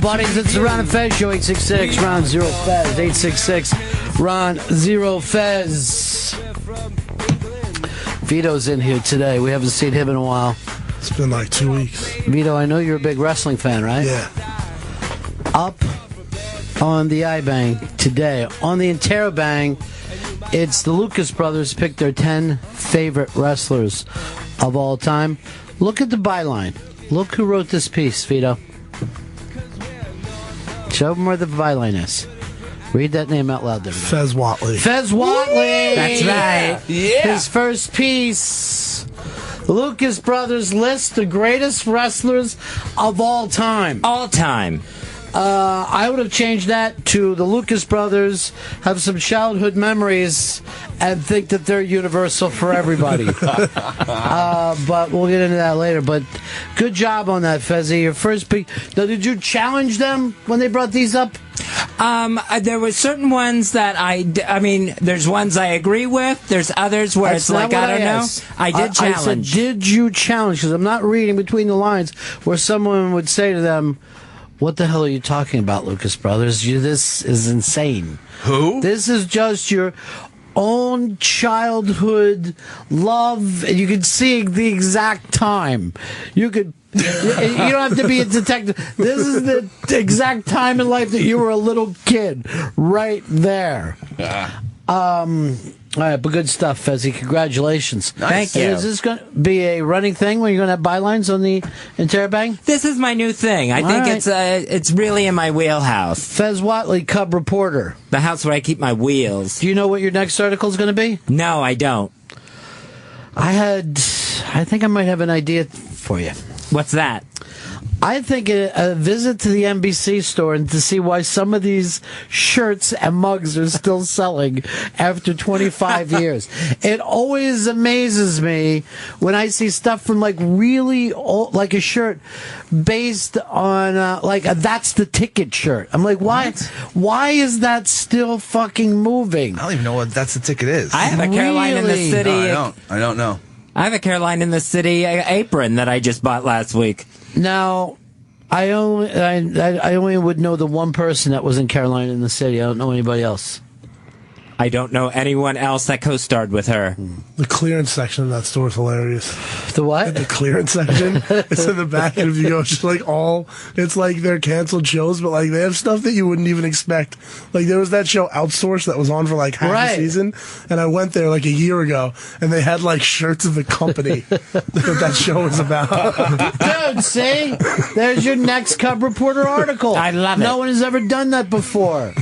Buddies, it's the Ron and Fez Show, 866 Ron Zero Fez, 866 Ron Zero Fez. Vito's in here today. We haven't seen him in a while. It's been like 2 weeks. Vito, I know you're a big wrestling fan, right? Yeah. Up on the iBang today, on the Interrobang, it's the Lucas brothers picked their 10 favorite wrestlers of all time. Look at the byline. Look who wrote this piece, Vito. Show them where the byline is. Read that name out loud there. Fez Whatley. Fez Whatley! That's right. Yeah. His first piece. Lucas Brothers list the greatest wrestlers of all time. All time. I would have changed that to the Lucas Brothers have some childhood memories and think that they're universal for everybody. But we'll get into that later. But good job on that, Fezzy. Your first pick. Now, did you challenge them when they brought these up? There were certain ones that I mean, there's ones I agree with. There's others where That's it's like, I don't know. I did challenge. I said, did you challenge? Because I'm not reading between the lines where someone would say to them, what the hell are you talking about, Lucas Brothers? This is insane. Who? This is just your own childhood love, and you can see the exact time. You could. You don't have to be a detective. This is the exact time in life that you were a little kid, right there. All right, but good stuff, Fezzy. Congratulations. Nice. Thank you. Is this going to be a running thing where you're going to have bylines on the Interrobang? This is my new thing. I think it's really in my wheelhouse. Fez Whatley, Cub reporter. The house where I keep my wheels. Do you know what your next article is going to be? No, I don't. I think I might have an idea for you. What's that? I think a visit to the NBC store and to see why some of these shirts and mugs are still selling after 25 years. It always amazes me when I see stuff from like really old, like a shirt based on That's the Ticket shirt. I'm like, why? What? Why is that still fucking moving? I don't even know what That's the Ticket is. I have a Caroline in the Really? City. No, I don't know. I have a Caroline in the City apron that I just bought last week. Now, I only would know the one person that was in Carolina in the City. I don't know anybody else. I don't know anyone else that co-starred with her. The clearance section of that store is hilarious. The what? The clearance section. It's in the back, and if you go, it's just like it's like they're canceled shows, but like they have stuff that you wouldn't even expect. Like there was that show Outsourced that was on for like half the season, and I went there like a year ago, and they had like shirts of the company that show was about. Dude, see? There's your next Cub Reporter article. I love it. No one has ever done that before.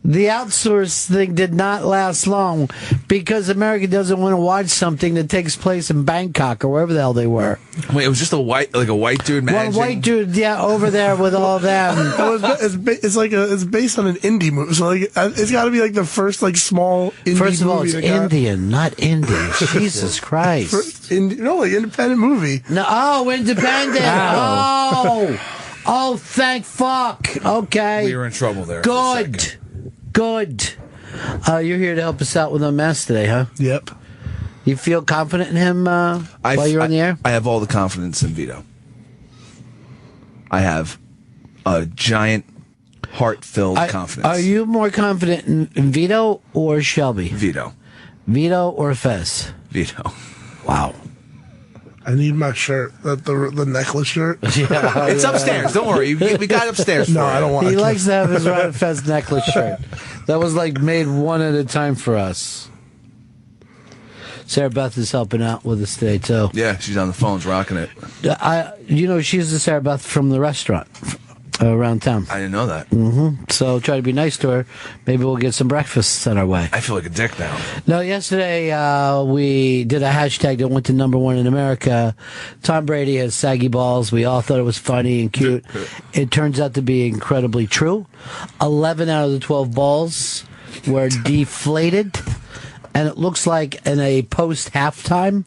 The outsource thing did not last long because America doesn't want to watch something that takes place in Bangkok or wherever the hell they were. Wait, it was just a white dude managing? One white dude, yeah, over there with all them. It's based on an indie movie, so like it's got to be like the first like small indie movie. First of all, it's Indian, not Indian. Jesus Christ! Like independent movie. No, independent. Oh, thank fuck. Okay. We were in trouble there. Good. You're here to help us out with our mess today, huh? Yep. You feel confident in him while you're on the air? I have all the confidence in Vito. I have a giant, heart-filled confidence. Are you more confident in Vito or Shelby? Vito. Vito or Fez? Vito. Wow. I need my shirt, the necklace shirt. Yeah, it's upstairs. Don't worry. We got it upstairs. No, I don't want it. He likes to have his Ron Fez necklace shirt. That was like made one at a time for us. Sarah Beth is helping out with us today, too. Yeah, she's on the phones rocking it. She's the Sarah Beth from the restaurant around town. I didn't know that. Mm-hmm. So try to be nice to her. Maybe we'll get some breakfast sent our way. I feel like a dick now. No, yesterday we did a hashtag that went to #1 in America. Tom Brady has saggy balls. We all thought it was funny and cute. It turns out to be incredibly true. 11 out of the 12 balls were deflated, and it looks like in a post-halftime.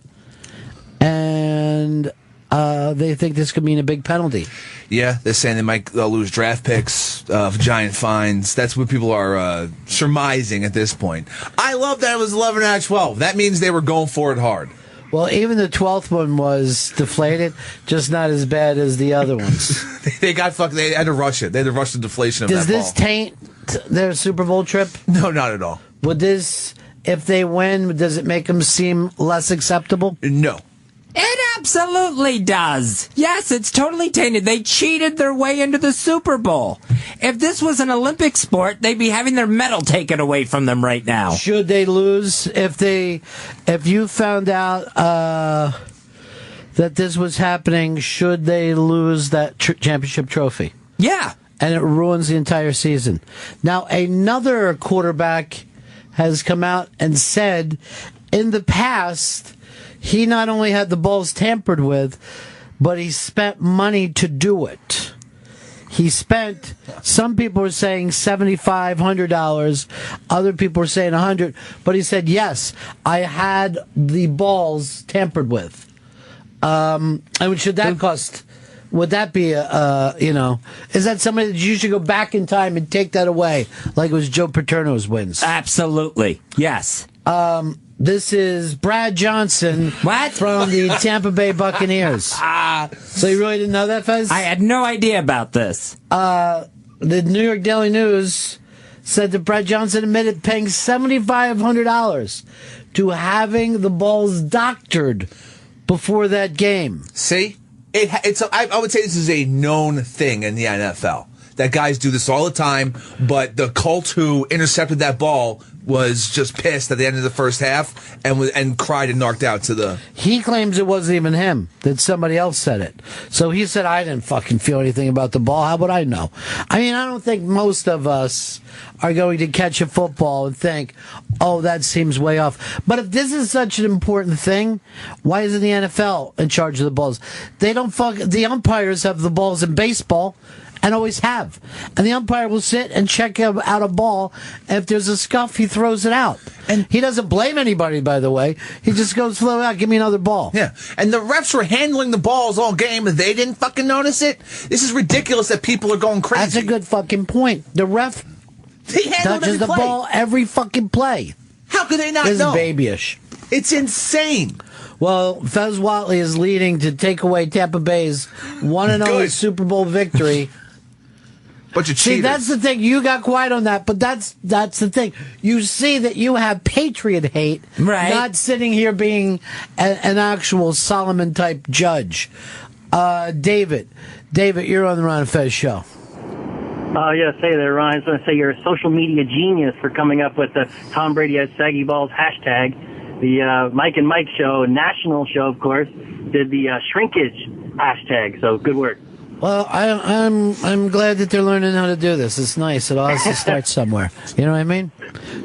And they think this could mean a big penalty. Yeah, they're saying they might lose draft picks, giant fines. That's what people are surmising at this point. I love that it was 11 out of 12. That means they were going for it hard. Well, even the 12th one was deflated, just not as bad as the other ones. They got fucked. They had to rush it. They had to rush the deflation of Does that this ball. taint their Super Bowl trip? No, not at all. Would this, if they win, does it make them seem less acceptable? No. It absolutely does. Yes, it's totally tainted. They cheated their way into the Super Bowl. If this was an Olympic sport, they'd be having their medal taken away from them right now. Should they lose if you found out that this was happening? Should they lose that championship trophy? Yeah. And it ruins the entire season. Now, another quarterback has come out and said in the past, he not only had the balls tampered with, but he spent money to do it. He spent, some people were saying $7,500, other people were saying $100, but he said, yes, I had the balls tampered with. And should that cost, would that be, is that somebody that you should go back in time and take that away, like it was Joe Paterno's wins? Absolutely. Yes. This is Brad Johnson from the Tampa Bay Buccaneers. So you really didn't know that, Fez? I had no idea about this. The New York Daily News said that Brad Johnson admitted paying $7,500 to having the balls doctored before that game. See? I would say this is a known thing in the NFL. That guys do this all the time, but the Colt who intercepted that ball was just pissed at the end of the first half and cried and knocked out to the... He claims it wasn't even him, that somebody else said it. So he said, I didn't fucking feel anything about the ball. How would I know? I mean, I don't think most of us are going to catch a football and think, oh, that seems way off. But if this is such an important thing, why isn't the NFL in charge of the balls? The umpires have the balls in baseball, and always have. And the umpire will sit and check out a ball, and if there's a scuff, he throws it out. And he doesn't blame anybody, by the way. He just goes, flow out, give me another ball. Yeah. And the refs were handling the balls all game, and they didn't fucking notice it? This is ridiculous that people are going crazy. That's a good fucking point. The ref touches the ball every fucking play. How could they not know? This is babyish. It's insane. Well, Fez Whatley is leading to take away Tampa Bay's one and only Super Bowl victory. Bunch of cheaters. See, that's the thing. You got quiet on that, but that's the thing. You see that you have patriot hate, right? Not sitting here being an actual Solomon-type judge. David, you're on the Ron and Fez show. Yes, hey there, Ryan. I was going to say you're a social media genius for coming up with the Tom Brady has saggy balls hashtag. The Mike and Mike show, national show, of course, did the shrinkage hashtag. So good work. Well, I'm glad that they're learning how to do this. It's nice. It all has to start somewhere. You know what I mean?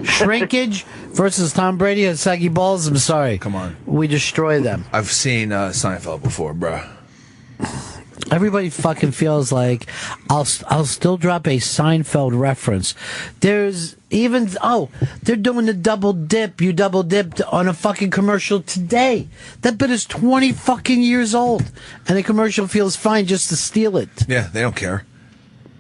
Shrinkage versus Tom Brady and saggy balls. I'm sorry. Come on. We destroy them. I've seen Seinfeld before, bro. Everybody fucking feels like I'll still drop a Seinfeld reference. There's even they're doing the double dip. You double dipped on a fucking commercial today. That bit is 20 fucking years old, and the commercial feels fine just to steal it. Yeah, they don't care.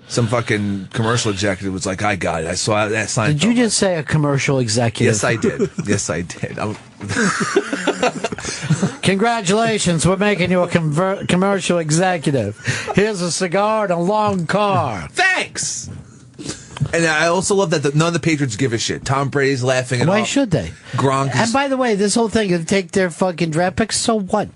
Some fucking commercial executive was like, I got it. I saw that Seinfeld. Did you just say a commercial executive? Yes, I did. Yes, I did. Congratulations, we're making you a commercial executive. Here's a cigar and a long car. Thanks! And I also love that none of the Patriots give a shit. Tom Brady's laughing at Why should they? Gronk. And by the way, this whole thing, if they take their fucking draft picks, so what?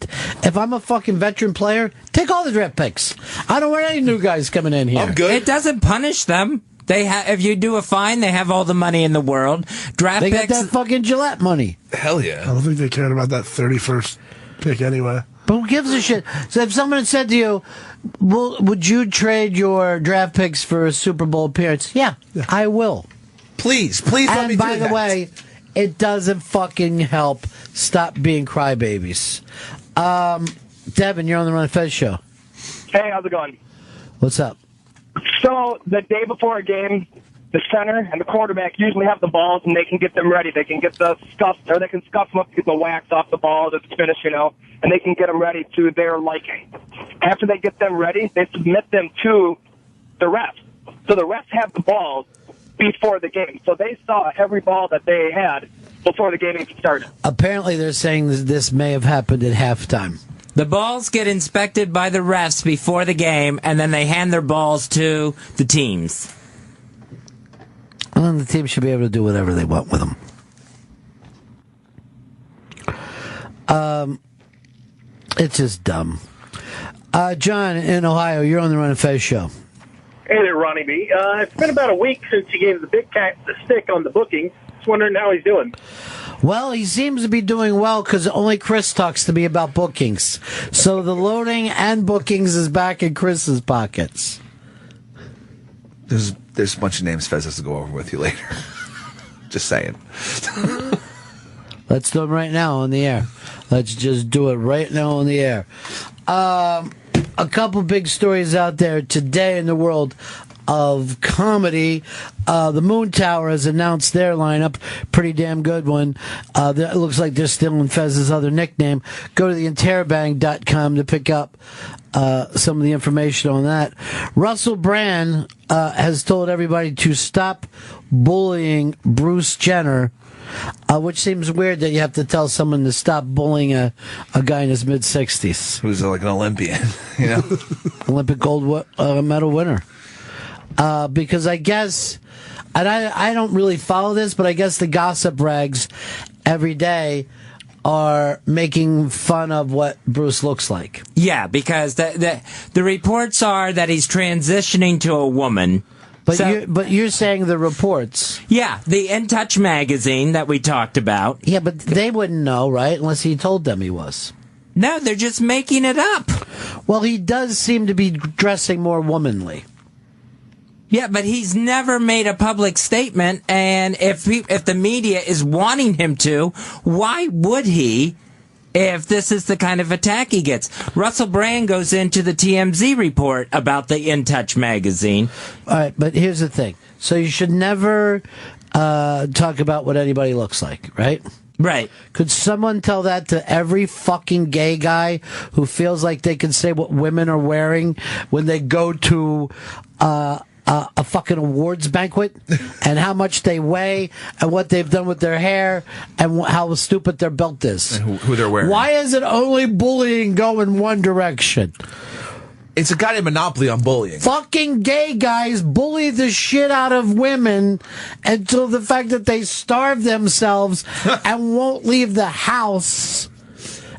If I'm a fucking veteran player, take all the draft picks. I don't want any new guys coming in here. I'm good. It doesn't punish them. If you do a fine, they have all the money in the world. Draft they picks. Get that fucking Gillette money. Hell yeah. I don't think they cared about that 31st pick anyway. But who gives a shit? So if someone had said to you, would you trade your draft picks for a Super Bowl appearance? Yeah. I will. Please let me do that. And by the way, it doesn't fucking help stop being crybabies. Devin, you're on the Ron and Fez show. Hey, how's it going? What's up? So the day before a game, the center and the quarterback usually have the balls and they can get them ready. They can get the scuff, or they can scuff them up to get the wax off the balls at the finish, and they can get them ready to their liking. After they get them ready, they submit them to the refs. So the refs have the balls before the game. So they saw every ball that they had before the game even started. Apparently, they're saying this may have happened at halftime. The balls get inspected by the refs before the game, and then they hand their balls to the teams. Well, the team should be able to do whatever they want with them. It's just dumb. John in Ohio, you're on the Run of Fez show. Hey there, Ronnie B. It's been about a week since he gave the big cat the stick on the booking. Just wondering how he's doing. Well, he seems to be doing well because only Chris talks to me about bookings. So the loading and bookings is back in Chris's pockets. There's a bunch of names Fez has to go over with you later. Just saying. Let's do them right now on the air. Let's just do it right now on the air. A couple big stories out there today in the world of comedy. The Moon Tower has announced their lineup. Pretty damn good one. It looks like they're stealing Fez's other nickname. Go to theinterrobang.com to pick up some of the information on that. Russell Brand has told everybody to stop bullying Bruce Jenner, which seems weird that you have to tell someone to stop bullying a guy in his mid-60s. Who's like an Olympian, you know? Olympic gold medal winner. Because I guess, and I don't really follow this, but I guess the gossip rags every day are making fun of what Bruce looks like. Yeah, because the reports are that he's transitioning to a woman. But you're saying the reports. Yeah, the In Touch magazine that we talked about. Yeah, but they wouldn't know, right? Unless he told them he was. No, they're just making it up. Well, he does seem to be dressing more womanly. Yeah, but he's never made a public statement, and if the media is wanting him to, why would he if this is the kind of attack he gets? Russell Brand goes into the TMZ report about the In Touch magazine. All right, but here's the thing. So you should never talk about what anybody looks like, right? Right. Could someone tell that to every fucking gay guy who feels like they can say what women are wearing when they go to a fucking awards banquet, and how much they weigh, and what they've done with their hair, and how stupid their belt is, and who they're wearing? Why is it only bullying go in one direction? It's a goddamn monopoly on bullying. Fucking gay guys bully the shit out of women until the fact that they starve themselves and won't leave the house.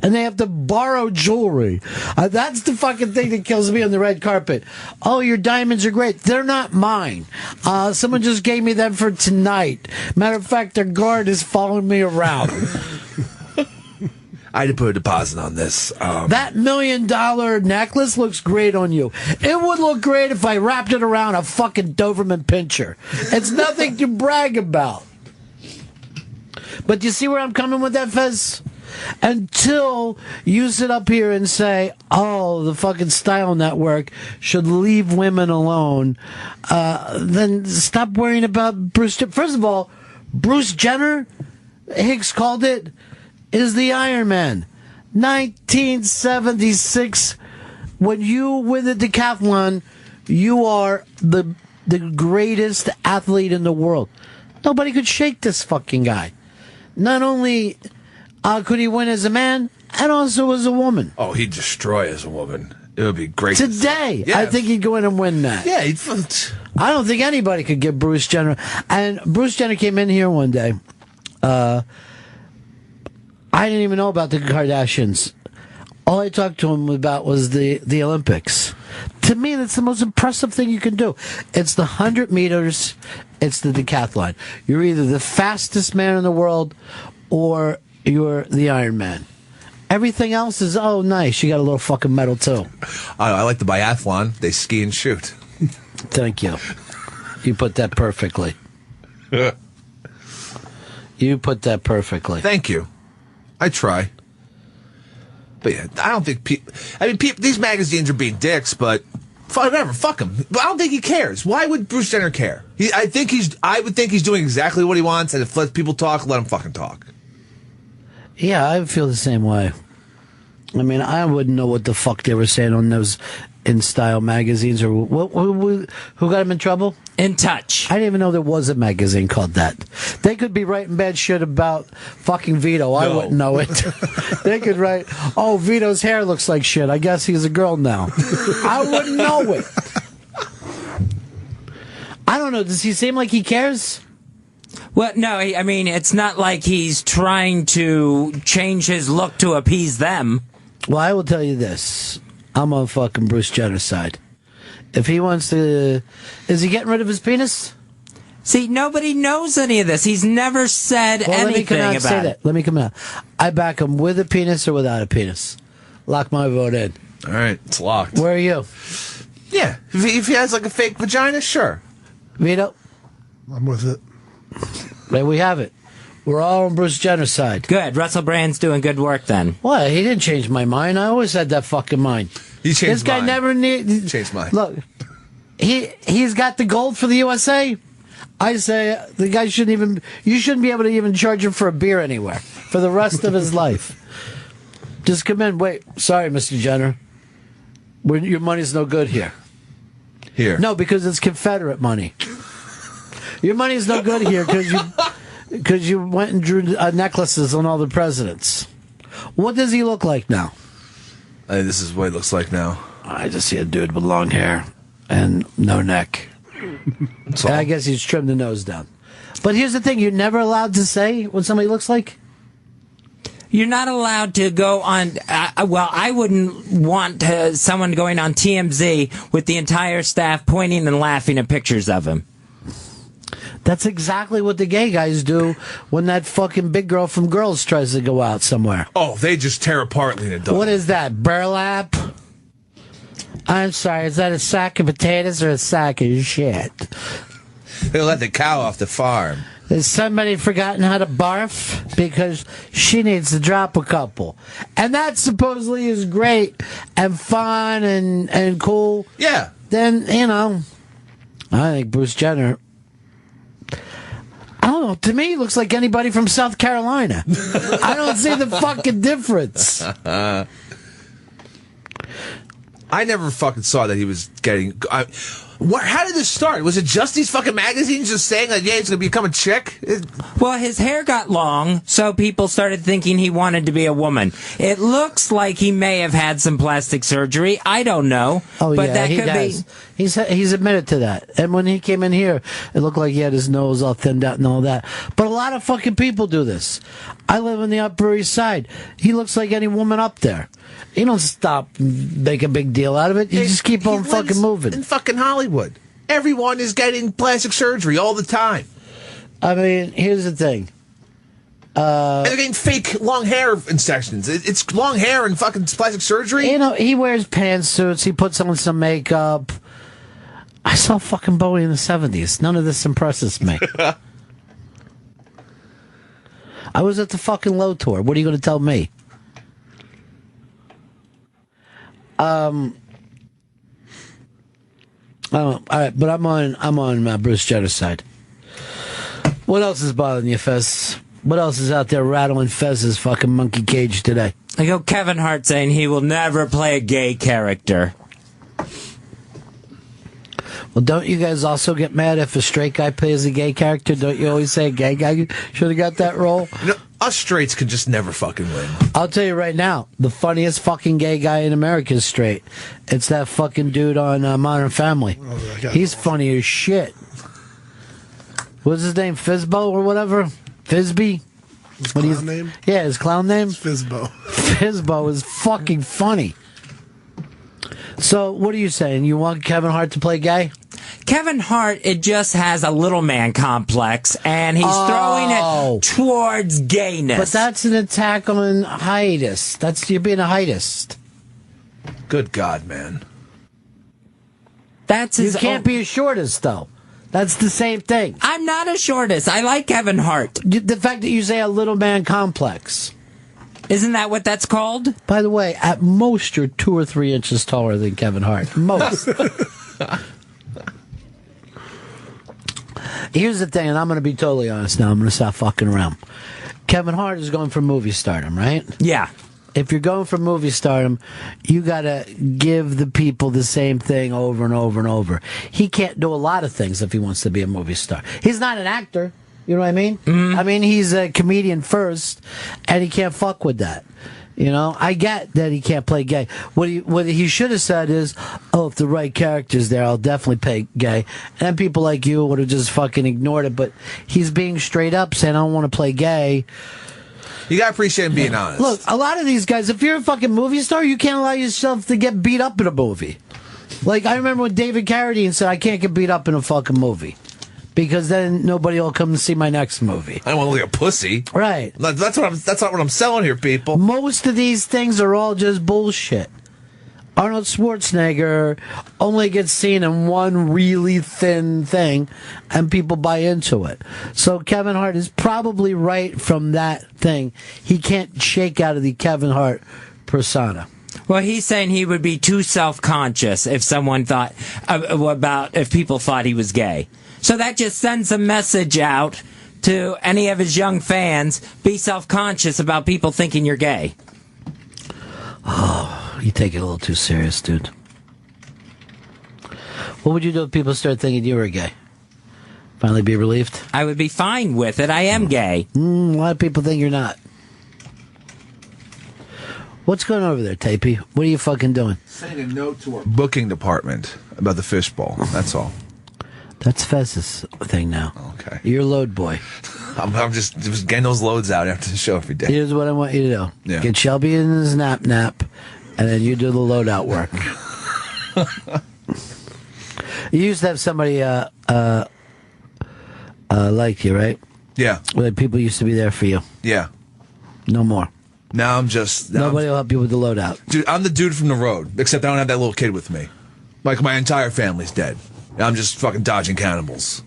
And they have to borrow jewelry. That's the fucking thing that kills me on the red carpet. Oh, your diamonds are great. They're not mine. Someone just gave me them for tonight. Matter of fact, their guard is following me around. I had to put a deposit on this. That $1 million necklace looks great on you. It would look great if I wrapped it around a fucking Doberman Pinscher. It's nothing to brag about. But do you see where I'm coming with that, Fez? Until you sit up here and say, oh, the fucking Style Network should leave women alone, then stop worrying about Bruce. First of all, Bruce Jenner, Hicks called it, is the Iron Man. 1976, when you win the decathlon, you are the greatest athlete in the world. Nobody could shake this fucking guy. Not only could he win as a man, and also as a woman. Oh, he'd destroy as a woman. It would be great. Today, yeah. I think he'd go in and win that. Yeah, I don't think anybody could get Bruce Jenner. And Bruce Jenner came in here one day. I didn't even know about the Kardashians. All I talked to him about was the Olympics. To me, that's the most impressive thing you can do. It's the 100 meters. It's the decathlon. You're either the fastest man in the world or you're the Iron Man. Everything else is, oh, nice. You got a little fucking medal, too. I like the biathlon. They ski and shoot. Thank you. You put that perfectly. You put that perfectly. Thank you. I try. But yeah, I don't think people... I mean, these magazines are being dicks, but... Whatever, fuck him. But I don't think he cares. Why would Bruce Jenner care? I would think he's doing exactly what he wants, and if let people talk, let him fucking talk. Yeah, I feel the same way. I mean, I wouldn't know what the fuck they were saying on those In Style magazines, or who got him in trouble? In Touch. I didn't even know there was a magazine called that. They could be writing bad shit about fucking Vito. I wouldn't know it. They could write, oh, Vito's hair looks like shit. I guess he's a girl now. I wouldn't know it. I don't know. Does he seem like he cares? Well, no, I mean, it's not like he's trying to change his look to appease them. Well, I will tell you this. I'm on fucking Bruce Jenner's side. If he wants to... Is he getting rid of his penis? See, nobody knows any of this. He's never said anything about it. Let me come out. I back him with a penis or without a penis. Lock my vote in. All right, it's locked. Where are you? Yeah, if he has like a fake vagina, sure. Vito? I'm with it. There we have it. We're all on Bruce Jenner's side. Good. Russell Brand's doing good work then. What? He didn't change my mind. I always had that fucking mind. He changed This guy mine. never need. Changed mine. Look, he's got the gold for the USA. I say the guy shouldn't even. You shouldn't be able to even charge him for a beer anywhere for the rest of his life. Just come in. Wait, sorry, Mr. Jenner. Your money's no good here. Here. No, because it's Confederate money. Your money's no good here because you went and drew necklaces on all the presidents. What does he look like now? This is what it looks like now. I just see a dude with long hair and no neck. And I guess he's trimmed the nose down. But here's the thing. You're never allowed to say what somebody looks like? You're not allowed to go on... well, I wouldn't want someone going on TMZ with the entire staff pointing and laughing at pictures of him. That's exactly what the gay guys do when that fucking big girl from Girls tries to go out somewhere. Oh, they just tear apart Lena Dunham. What is that, burlap? I'm sorry, is that a sack of potatoes or a sack of shit? They let the cow off the farm. Has somebody forgotten how to barf? Because she needs to drop a couple. And that supposedly is great and fun and cool. Yeah. Then, I think Bruce Jenner... I don't know. To me, he looks like anybody from South Carolina. I don't see the fucking difference. I never fucking saw that he was getting... how did this start? Was it just these fucking magazines just saying, like, yeah, he's going to become a chick? Well, his hair got long, so people started thinking he wanted to be a woman. It looks like he may have had some plastic surgery. I don't know. Oh, but yeah, that he could does. be. He's admitted to that. And when he came in here, it looked like he had his nose all thinned out and all that. But a lot of fucking people do this. I live on the Upper East Side. He looks like any woman up there. You don't stop and make a big deal out of it. You just keep on fucking moving. In fucking Hollywood. Everyone is getting plastic surgery all the time. I mean, here's the thing. And they're getting fake long hair injections. It's long hair and fucking plastic surgery. He wears pantsuits. He puts on some makeup. I saw fucking Bowie in the 70s. None of this impresses me. I was at the fucking Low Tour. What are you going to tell me? All right, but I'm on Bruce Jenner's side. What else is bothering you, Fez? What else is out there rattling Fez's fucking monkey cage today? I go Kevin Hart saying he will never play a gay character. Well, don't you guys also get mad if a straight guy plays a gay character? Don't you always say a gay guy should have got that role? Us straights can just never fucking win. I'll tell you right now, the funniest fucking gay guy in America is straight. It's that fucking dude on Modern Family. He's funny as shit. What's his name? Fizbo or whatever? Fizby? His clown name? Yeah, his clown name? Fizbo. Fizbo is fucking funny. So, what are you saying? You want Kevin Hart to play gay? Kevin Hart, it just has a little man complex, and he's throwing it towards gayness. But that's an attack on hiatus. You're being a hiatus. Good God, man. That's his You can't be a shortest, though. That's the same thing. I'm not a shortest. I like Kevin Hart. The fact that you say a little man complex. Isn't that what that's called? By the way, at most, you're 2 or 3 inches taller than Kevin Hart. Most. Here's the thing, and I'm going to be totally honest now. I'm going to stop fucking around. Kevin Hart is going for movie stardom, right? Yeah. if you're going for movie stardom, you got to give the people the same thing over and over and over. He can't do a lot of things if he wants to be a movie star. He's not an actor. You know what I mean? Mm-hmm. I mean, he's a comedian first, and he can't fuck with that. You know, I get that he can't play gay. What he should have said is, "Oh, if the right character's there, I'll definitely play gay." And then people like you would have just fucking ignored it. But he's being straight up, saying, "I don't want to play gay." You gotta appreciate him being honest. Look, a lot of these guys, if you're a fucking movie star, you can't allow yourself to get beat up in a movie. Like, I remember when David Carradine said, "I can't get beat up in a fucking movie, because then nobody will come and see my next movie." I don't want to look like a pussy. Right. That's not what I'm selling here, people. Most of these things are all just bullshit. Arnold Schwarzenegger only gets seen in one really thin thing, and people buy into it. So Kevin Hart is probably right from that thing. He can't shake out of the Kevin Hart persona. Well, he's saying he would be too self-conscious if someone thought if people thought he was gay. So that just sends a message out to any of his young fans: be self-conscious about people thinking you're gay. Oh, you take it a little too serious, dude. What would you do if people start thinking you were gay? Finally be relieved? I would be fine with it. I am gay. A lot of people think you're not. What's going on over there, Tapey? What are you fucking doing? Sending a note to our booking department about the fishbowl. That's all. That's Fez's thing now. Okay. You're a load boy. I'm just getting those loads out after the show every day. Here's what I want you to do. Yeah. Get Shelby in his nap, and then you do the loadout work. You used to have somebody like you, right? Yeah. Well, people used to be there for you. Yeah. No more. Now Nobody will help you with the loadout. Dude, I'm the dude from the road, except I don't have that little kid with me. Like, my entire family's dead. I'm just fucking dodging cannibals.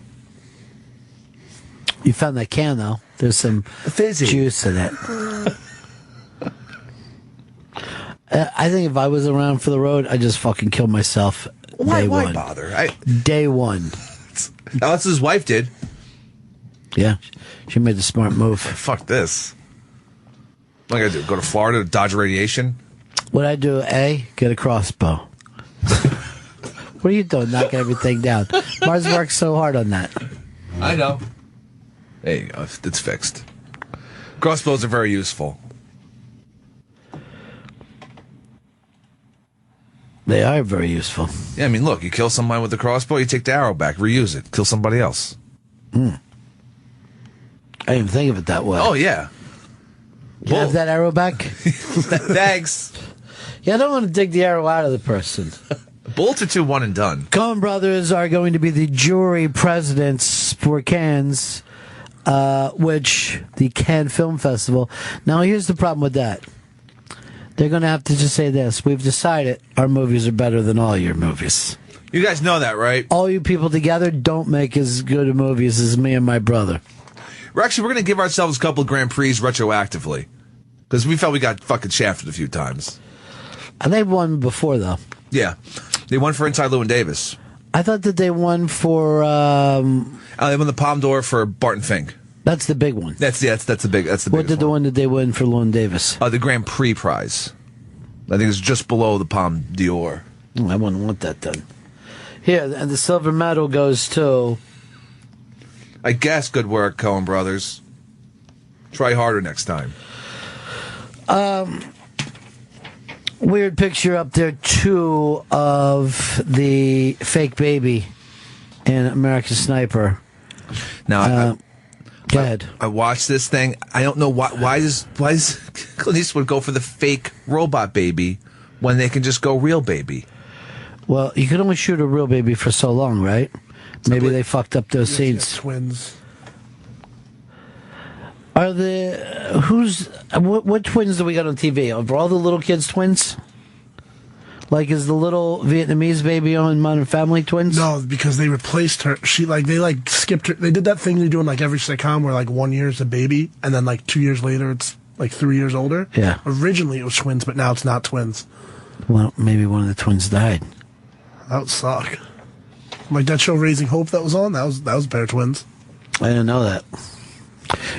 You found that can, though. There's some fizzy juice in it. I think if I was around for the road, I'd just fucking kill myself. Why bother? Day one. That's his wife did. Yeah, she made the smart move. Fuck this. What am I gonna do? Go to Florida to dodge radiation? What I do? Get a crossbow. What are you doing? Knocking everything down. Mars works so hard on that. I know. There you go. It's fixed. Crossbows are very useful. They are very useful. Yeah, I mean, look, you kill somebody with a crossbow, you take the arrow back, reuse it, kill somebody else. I didn't even think of it that way. Oh, yeah. You have that arrow back? Thanks. Yeah, I don't want to dig the arrow out of the person. Bullets are too one and done. Coen Brothers are going to be the jury presidents for Cannes, which the Cannes Film Festival. Now, here's the problem with that. They're going to have to just say this: we've decided our movies are better than all your movies. You guys know that, right? All you people together don't make as good of movies as me and my brother. We're going to give ourselves a couple of Grand Prix retroactively. Because we felt we got fucking shafted a few times. And they've won before, though. Yeah. They won for Inside Llewyn Davis. I thought that they won for... they won the Palme d'Or for Barton Fink. That's the big one. That's the big. What did the one that they win for Llewyn Davis? The Grand Prix prize. I think it's just below the Palme d'Or. I wouldn't want that done. Here, and the silver medal goes to... I guess good work, Coen Brothers. Try harder next time. Weird picture up there, too, of the fake baby in American Sniper. Now, go ahead. I watched this thing. I don't know why does Clint Eastwood go for the fake robot baby when they can just go real baby? Well, you can only shoot a real baby for so long, right? Maybe they fucked up those scenes. Twins. Are what twins do we got on TV? Are all the little kids twins? Like, is the little Vietnamese baby on Modern Family twins? No, because they replaced her. They skipped her. They did that thing they do in like every sitcom where like 1 year is a baby and then like 2 years later it's like 3 years older. Yeah. Originally it was twins, but now it's not twins. Well, maybe one of the twins died. That would suck. Like that show Raising Hope that was on, that was a pair of twins. I didn't know that.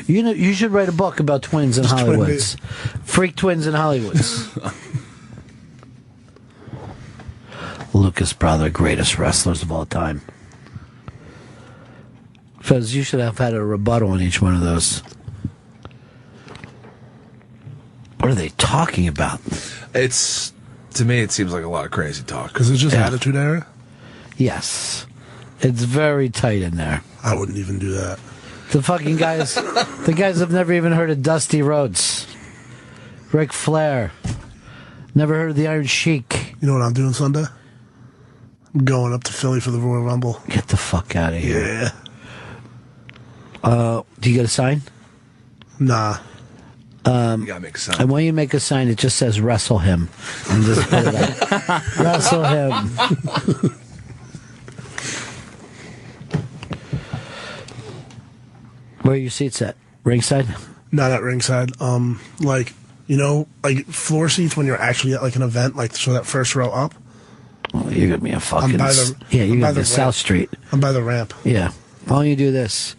You know, you should write a book about twins in Hollywoods. Freak twins in Hollywoods. Lucas Brother, greatest wrestlers of all time. Fez, you should have had a rebuttal on each one of those. What are they talking about? To me, it seems like a lot of crazy talk. Because it's just Attitude Era? Yes. It's very tight in there. I wouldn't even do that. The fucking guys, the guys have never even heard of Dusty Rhodes. Ric Flair. Never heard of the Iron Sheik. You know what I'm doing Sunday? I'm going up to Philly for the Royal Rumble. Get the fuck out of here. Yeah. Do you get a sign? Nah. You gotta make a sign. I want you to make a sign that just says "Wrestle him," and just put it up. Wrestle him. Where are your seats at? Ringside? Not at ringside. Like, you know, like floor seats when you're actually at like an event, like so that first row up. Oh, you're gonna be a fucking you're gonna be South Street. I'm by the ramp. Yeah. Why don't you do this?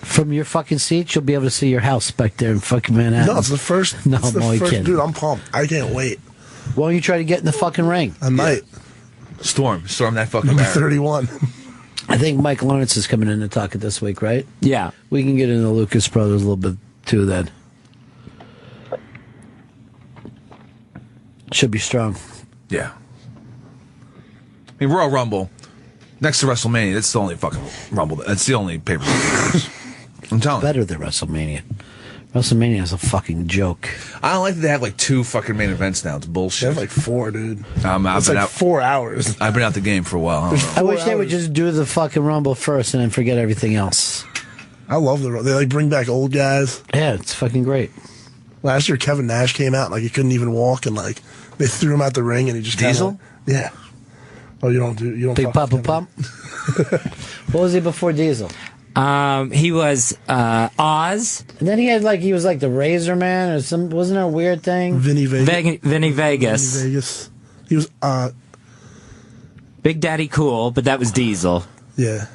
From your fucking seat, you'll be able to see your house back there in fucking Manhattan. No, it's the first. No, it's the I'm first, kidding. dude. I'm pumped. I can't wait. Why don't you try to get in the fucking ring? I might. Storm that fucking Number barrier. 31. I think Mike Lawrence is coming in to talk it this week, right? Yeah. We can get into the Lucas Brothers a little bit too then. Should be strong. Yeah. I mean, Royal Rumble, next to WrestleMania, that's the only fucking Rumble. That's the only pay-per-view. I'm telling you. Better than WrestleMania. WrestleMania is a fucking joke. I don't like that they have like 2 fucking main events now. It's They bullshit. have like 4, dude. I've It's been like out 4 hours. I've been out the game for a while. I don't know. I wish they would hours. just do the fucking Rumble first and then forget everything else. I love they like bring back old guys. Yeah, it's fucking great. Last year, Kevin Nash came out like he couldn't even walk, and like they threw him out the ring, and he just Diesel? Yeah. Oh, you don't Big fuck Papa with Kevin. Pump. What was he before Diesel? He was Oz. And then he was like the Razor Man or some. Wasn't there a weird thing? Vinny Vegas. Vinny Vegas. Vinny Vegas. He was Big Daddy Cool, but that was Diesel. yeah.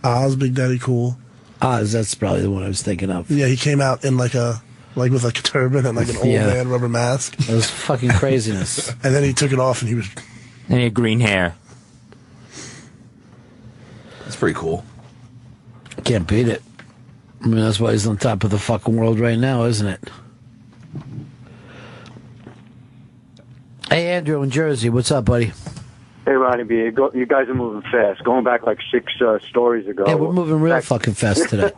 Oz, Big Daddy Cool. Oz, that's probably the one I was thinking of. Yeah, he came out in like with like a turban and like an old Yeah. man rubber mask, It was fucking craziness. and then he took it off and he was. And he had green hair. It's pretty cool. Can't beat it. I mean, that's why he's on top of the fucking world right now, isn't it? Hey, Andrew in Jersey, what's up, buddy? Hey, Ronnie B, you guys are moving fast. Going back like 6 stories ago. Yeah, we're moving real fucking fast today.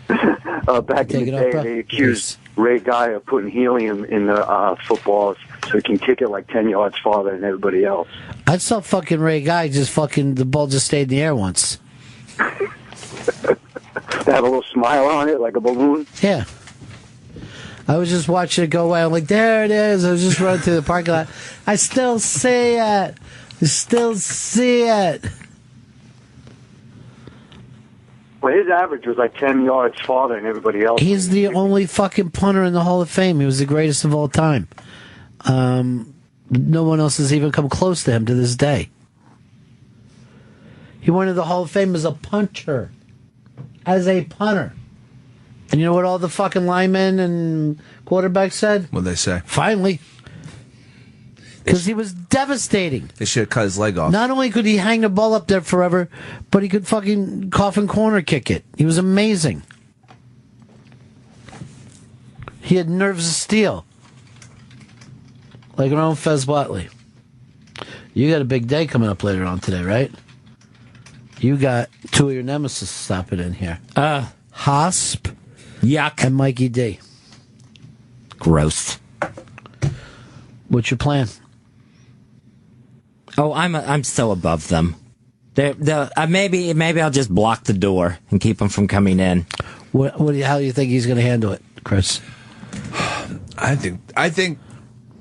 Back in Take the it up, day, bro? they accused Ray Guy of putting helium in the footballs so he can kick it like 10 yards farther than everybody else. I saw fucking Ray Guy the ball just stayed in the air once. They have a little smile on it, like a balloon. Yeah. I was just watching it go away. I'm like, there it is. I was just running through the parking lot. I still see it. I still see it. Well, his average was like 10 yards farther than everybody else. He's the only fucking punter in the Hall of Fame. He was the greatest of all time. No one else has even come close to him to this day. He went into the Hall of Fame as a punter. As a punter. And you know what all the fucking linemen and quarterbacks said? What'd they say? Finally. Because he was devastating. They should have cut his leg off. Not only could he hang the ball up there forever, but he could fucking coffin corner kick it. He was amazing. He had nerves of steel. Like our own Fez Watley. You got a big day coming up later on today, right? You got 2 of your nemesis stopping in here. Hosp Yuck. and Mikey D. Gross. What's your plan? Oh, I'm so above them. Maybe I'll just block the door and keep them from coming in. How do you think he's going to handle it, Chris? I think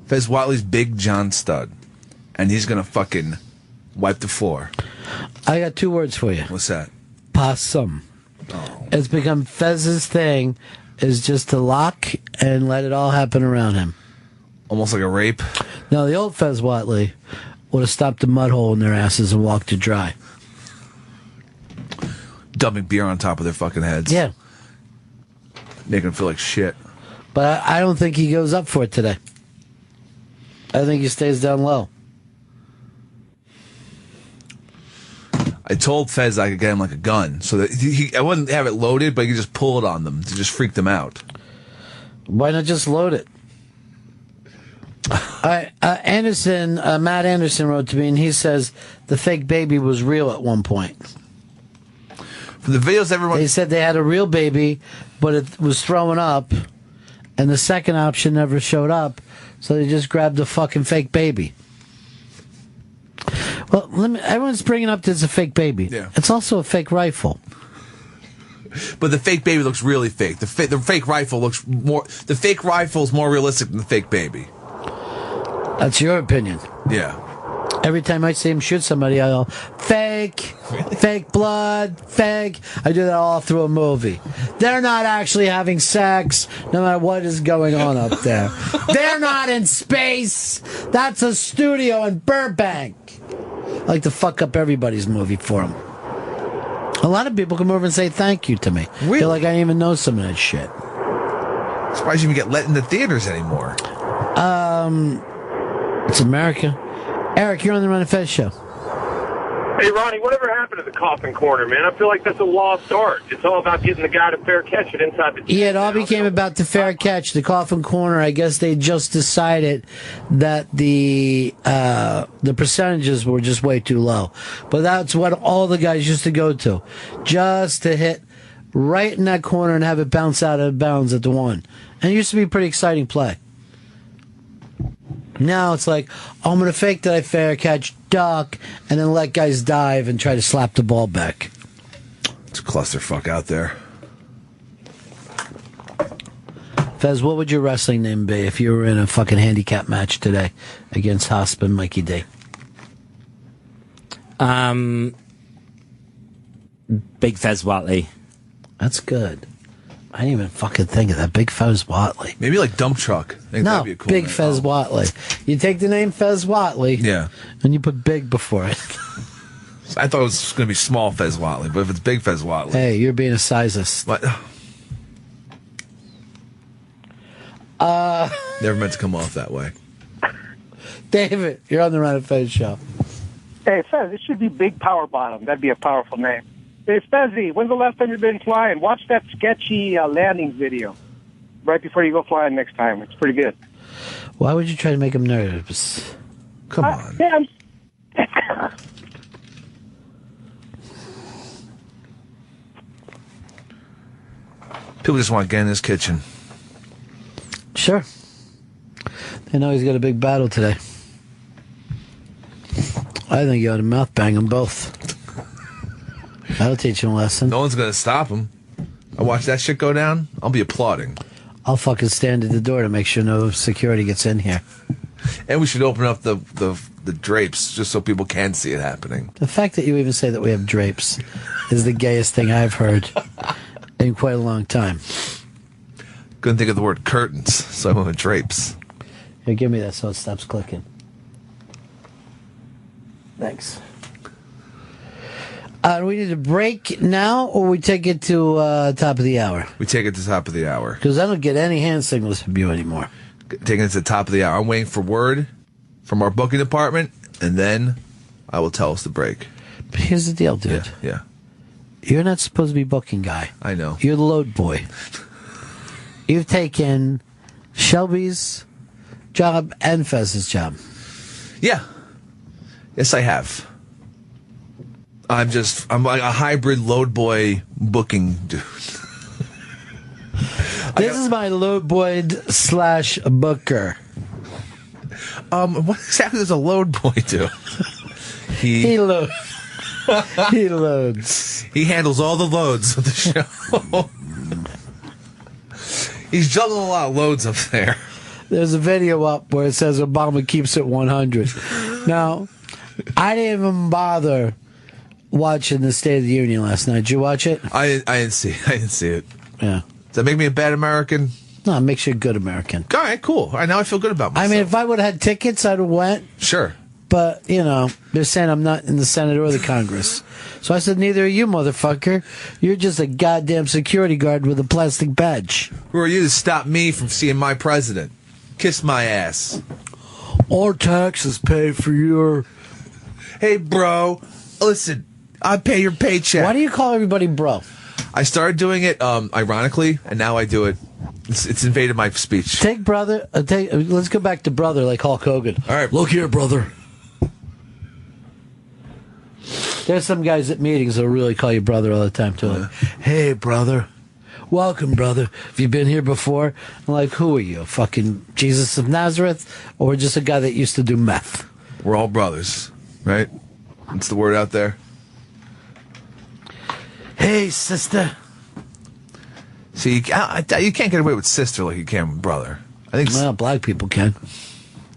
Fez Watley's Big John Stud, and he's gonna fucking wipe the floor. I got 2 words for you. What's that? Possum. It's become Fez's thing is just to lock and let it all happen around him. Almost like a rape. No, the old Fez Watley would have stopped a mud hole in their asses and walked it dry. Dumping beer on top of their fucking heads. Yeah. Making him feel like shit. But I don't think he goes up for it today. I think he stays down low. I told Fez I could get him like a gun, so that I wouldn't have it loaded, but he could just pull it on them to just freak them out. Why not just load it? Matt Anderson wrote to me, and he says the fake baby was real at one point. For the videos, They said they had a real baby, but it was throwing up, and the second option never showed up, so they just grabbed a fucking fake baby. Well, everyone's bringing up this a fake baby. Yeah. It's also a fake rifle. But the fake baby looks really fake. The fake rifle looks more. The fake rifle's more realistic than the fake baby. That's your opinion. Yeah. Every time I see him shoot somebody, I go, fake, fake blood, fake. I do that all through a movie. They're not actually having sex, no matter what is going on up there. They're not in space. That's a studio in Burbank. I like to fuck up everybody's movie for them. A lot of people come over and say thank you to me. Really? Feel like I didn't even know some of that shit. I'm surprised you even get let into theaters anymore. It's America. Eric, you're on the Run and Fez show. Hey, Ronnie, whatever happened to the coffin corner, man? I feel like that's a lost art. It's all about getting the guy to fair catch it inside the tent. Yeah, it all became about the fair catch, the coffin corner. I guess they just decided that the percentages were just way too low. But that's what all the guys used to go to, just to hit right in that corner and have it bounce out of bounds at the one. And it used to be a pretty exciting play. Now it's like, oh, I'm going to fake that I fair catch, duck, and then let guys dive and try to slap the ball back. It's a clusterfuck out there. Fez, what would your wrestling name be if you were in a fucking handicap match today against Hosp and Mikey D? Big Fez Watley. That's good. I didn't even fucking think of that. Big Fez Watley. Maybe like Dump Truck. I think No, that'd be a cool Big name. Fez Watley. You take the name Fez Watley, Yeah. and you put big before it. I thought it was going to be Small Fez Watley, but if it's Big Fez Watley. Hey, you're being a sizist. What? Never meant to come off that way. David, you're on the Run and Fez show. Hey, Fez, it should be Big Power Bottom. That'd be a powerful name. Hey, Fezzy, when's the last time you've been flying? Watch that sketchy landing video right before you go flying next time. It's pretty good. Why would you try to make him nervous? Come on. Yeah, People just want to get in his kitchen. Sure. They know he's got a big battle today. I think you ought to mouth bang them both. That'll teach him a lesson. No one's going to stop him. I watch that shit go down, I'll be applauding. I'll fucking stand at the door to make sure no security gets in here. And we should open up the drapes just so people can see it happening. The fact that you even say that we have drapes is the gayest thing I've heard in quite a long time. Couldn't think of the word curtains, so I went with drapes. Here, give me that so it stops clicking. Thanks. Do we need a break now, or we take it to top of the hour? We take it to top of the hour. Because I don't get any hand signals from you anymore. Taking it to the top of the hour. I'm waiting for word from our booking department, and then I will tell us the break. But here's the deal, dude. Yeah. You're not supposed to be booking guy. I know. You're the load boy. You've taken Shelby's job and Fez's job. Yeah. Yes, I have. I'm like a hybrid load boy booking dude. This is my load boy / booker. What exactly does a load boy do? He loads. He loads. He handles all the loads of the show. He's juggling a lot of loads up there. There's a video up where it says Obama keeps it 100. Now, I didn't even bother watching the State of the Union last night. Did you watch it? I didn't see it. Yeah. Does that make me a bad American? No, it makes you a good American. All right, cool. All right, now I feel good about myself. I mean, if I would have had tickets, I'd have went. Sure. but, they're saying I'm not in the Senate or the Congress. So I said, neither are you, motherfucker. You're just a goddamn security guard with a plastic badge. Who are you to stop me from seeing my president? Kiss my ass. Our taxes pay for your... Hey, bro, listen, I pay your paycheck. Why do you call everybody bro? I started doing it ironically, and now I do it. It's invaded my speech. Take brother. Let's go back to brother like Hulk Hogan. All right. Look here, brother. There's some guys at meetings that'll really call you brother all the time, too. Like, hey, brother. Welcome, brother. Have you been here before? I'm like, who are you? Fucking Jesus of Nazareth? Or just a guy that used to do meth? We're all brothers, right? That's the word out there. Hey, sister. See, you can't get away with sister like you can with brother. I think. Well, black people can.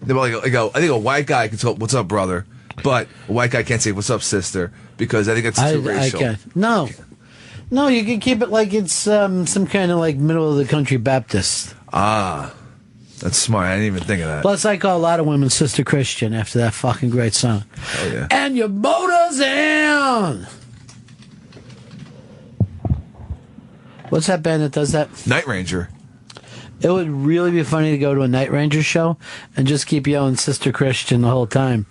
I think a white guy can say, "What's up, brother?" But a white guy can't say, "What's up, sister?" Because I think it's too racial. I can. No, you can keep it like it's some kind of like middle of the country Baptist. Ah, that's smart. I didn't even think of that. Plus, I call a lot of women Sister Christian after that fucking great song. Oh yeah. And your motor's in. What's that band that does that? Night Ranger. It would really be funny to go to a Night Ranger show and just keep yelling Sister Christian the whole time.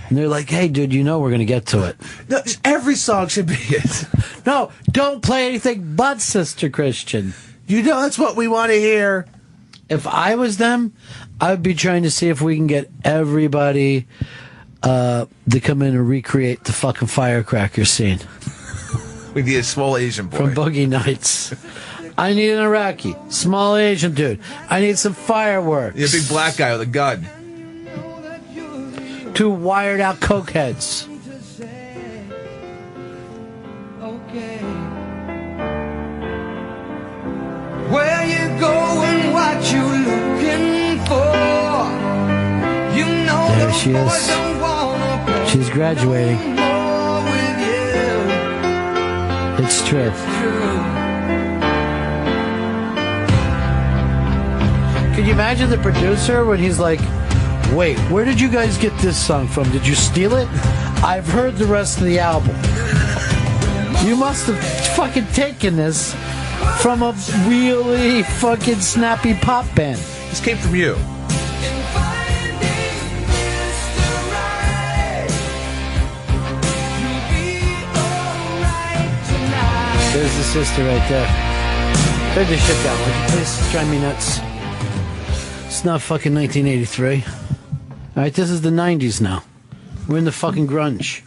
And they're like, hey, dude, we're going to get to it. No, every song should be it. No, don't play anything but Sister Christian. That's what we want to hear. If I was them, I would be trying to see if we can get everybody to come in and recreate the fucking firecracker scene. We need a small Asian boy. From Boogie Nights. I need an Iraqi. Small Asian dude. I need some fireworks. You need a big black guy with a gun. 2 wired out cokeheads. Where you going, what you looking for? There she is. She's graduating. It's true. Can you imagine the producer when he's like, wait, where did you guys get this song from? Did you steal it? I've heard the rest of the album. You must have fucking taken this from a really fucking snappy pop band. This came from you. There's the sister right there. Turn this shit down, would you please? Drive me nuts. It's not fucking 1983. Alright, this is the 90s now. We're in the fucking grunge.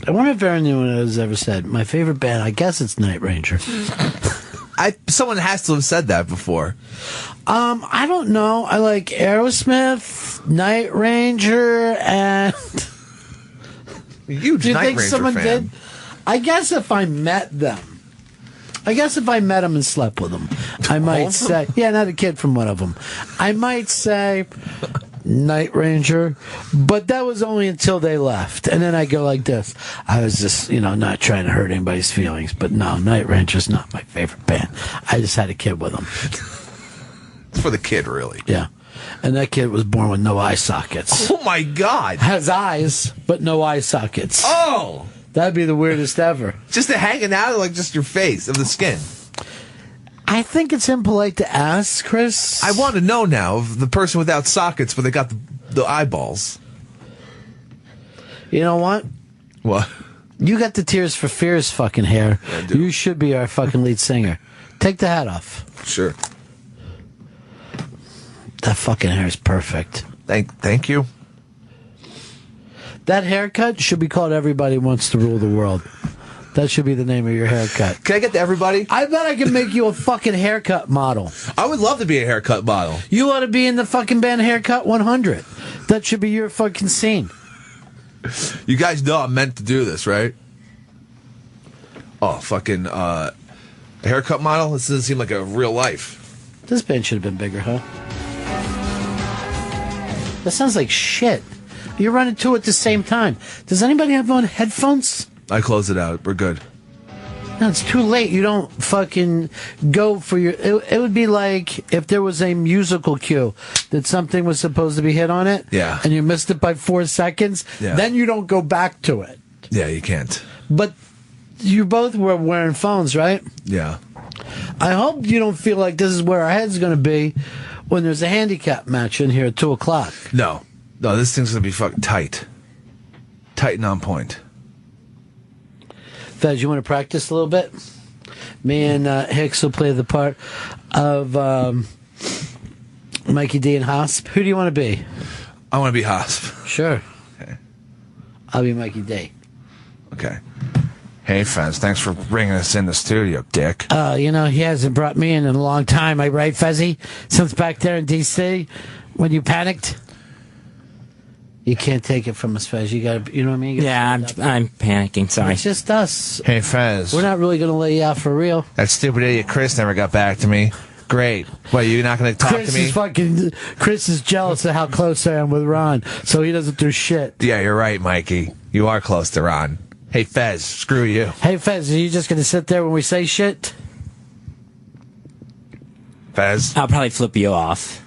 I wonder if anyone has ever said, my favorite band, I guess it's Night Ranger. Someone has to have said that before. I don't know. I like Aerosmith, Night Ranger, and... Huge Do you Night think Ranger someone fan. did? I guess if I met them. And slept with them, I might say, yeah, not a kid from one of them. I might say Night Ranger, but that was only until they left. And then I go like this. I was just, not trying to hurt anybody's feelings, but no, Night Ranger's not my favorite band. I just had a kid with them. It's for the kid, really. Yeah. And that kid was born with no eye sockets. Oh, my God. Has eyes, but no eye sockets. Oh! That'd be the weirdest ever. Just hanging out like just your face of the skin. I think it's impolite to ask, Chris. I want to know now of the person without sockets where they got the eyeballs. You know what? What? You got the Tears for Fears fucking hair. Yeah, I do. You should be our fucking lead singer. Take the hat off. Sure. That fucking hair is perfect. Thank you. That haircut should be called Everybody Wants to Rule the World. That should be the name of your haircut. Can I get to everybody? I bet I can make you a fucking haircut model. I would love to be a haircut model. You ought to be in the fucking band Haircut 100. That should be your fucking scene. You guys know I'm meant to do this, right? Oh, fucking a haircut model? This doesn't seem like a real life. This band should have been bigger, huh? That sounds like shit. You're running two at the same time. Does anybody have on headphones? I close it out. We're good. No, it's too late. You don't fucking go for your... It would be like if there was a musical cue that something was supposed to be hit on it, and you missed it by 4 seconds, then you don't go back to it. Yeah, you can't. But you both were wearing phones, right? Yeah. I hope you don't feel like this is where our head's going to be when there's a handicap match in here at 2 o'clock. No, this thing's going to be fucking tight. Tight and on point. Fez, you want to practice a little bit? Me and Hicks will play the part of Mikey D and Hosp. Who do you want to be? I want to be Hosp. Sure. Okay. I'll be Mikey D. Okay. Hey, Fez, thanks for bringing us in the studio, dick. He hasn't brought me in a long time, right, Fezzy? Since back there in D.C., when you panicked? You can't take it from us, Fez. You got to, you know what I mean? Yeah, I'm panicking. Sorry. It's just us. Hey, Fez. We're not really going to lay you out for real. That stupid idiot Chris never got back to me. Great. What, you're not going to talk to me? Chris is jealous of how close I am with Ron, so he doesn't do shit. Yeah, you're right, Mikey. You are close to Ron. Hey, Fez, screw you. Hey, Fez, are you just going to sit there when we say shit? Fez? I'll probably flip you off.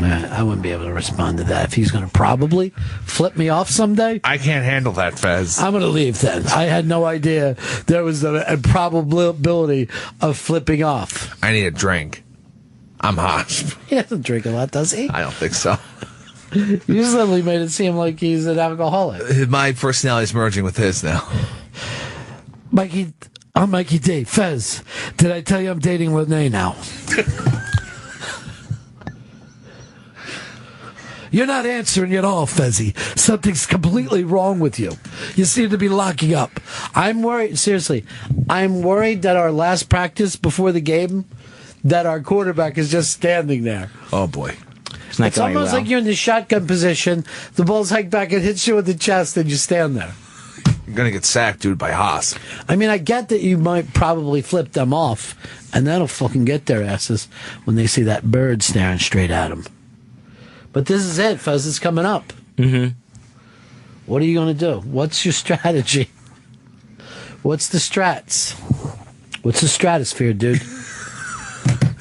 I wouldn't be able to respond to that if he's going to probably flip me off someday. I can't handle that, Fez. I'm going to leave then. I had no idea there was a probability of flipping off. I need a drink. I'm hot. He doesn't drink a lot, does he? I don't think so. You suddenly made it seem like he's an alcoholic. My personality is merging with his now. Mikey, I'm Mikey D. Fez, did I tell you I'm dating Renee now? You're not answering at all, Fezzy. Something's completely wrong with you. You seem to be locking up. I'm worried, seriously, I'm worried that our last practice before the game, that our quarterback is just standing there. Oh, boy. It's almost like you're in the shotgun position, the ball's hiked back and hits you in the chest, and you stand there. You're going to get sacked, dude, by Haas. I mean, I get that you might probably flip them off, and that'll fucking get their asses when they see that bird staring straight at them. But this is it, Fuzz. It's coming up. Mm-hmm. What are you going to do? What's your strategy? What's the strats? What's the stratosphere, dude?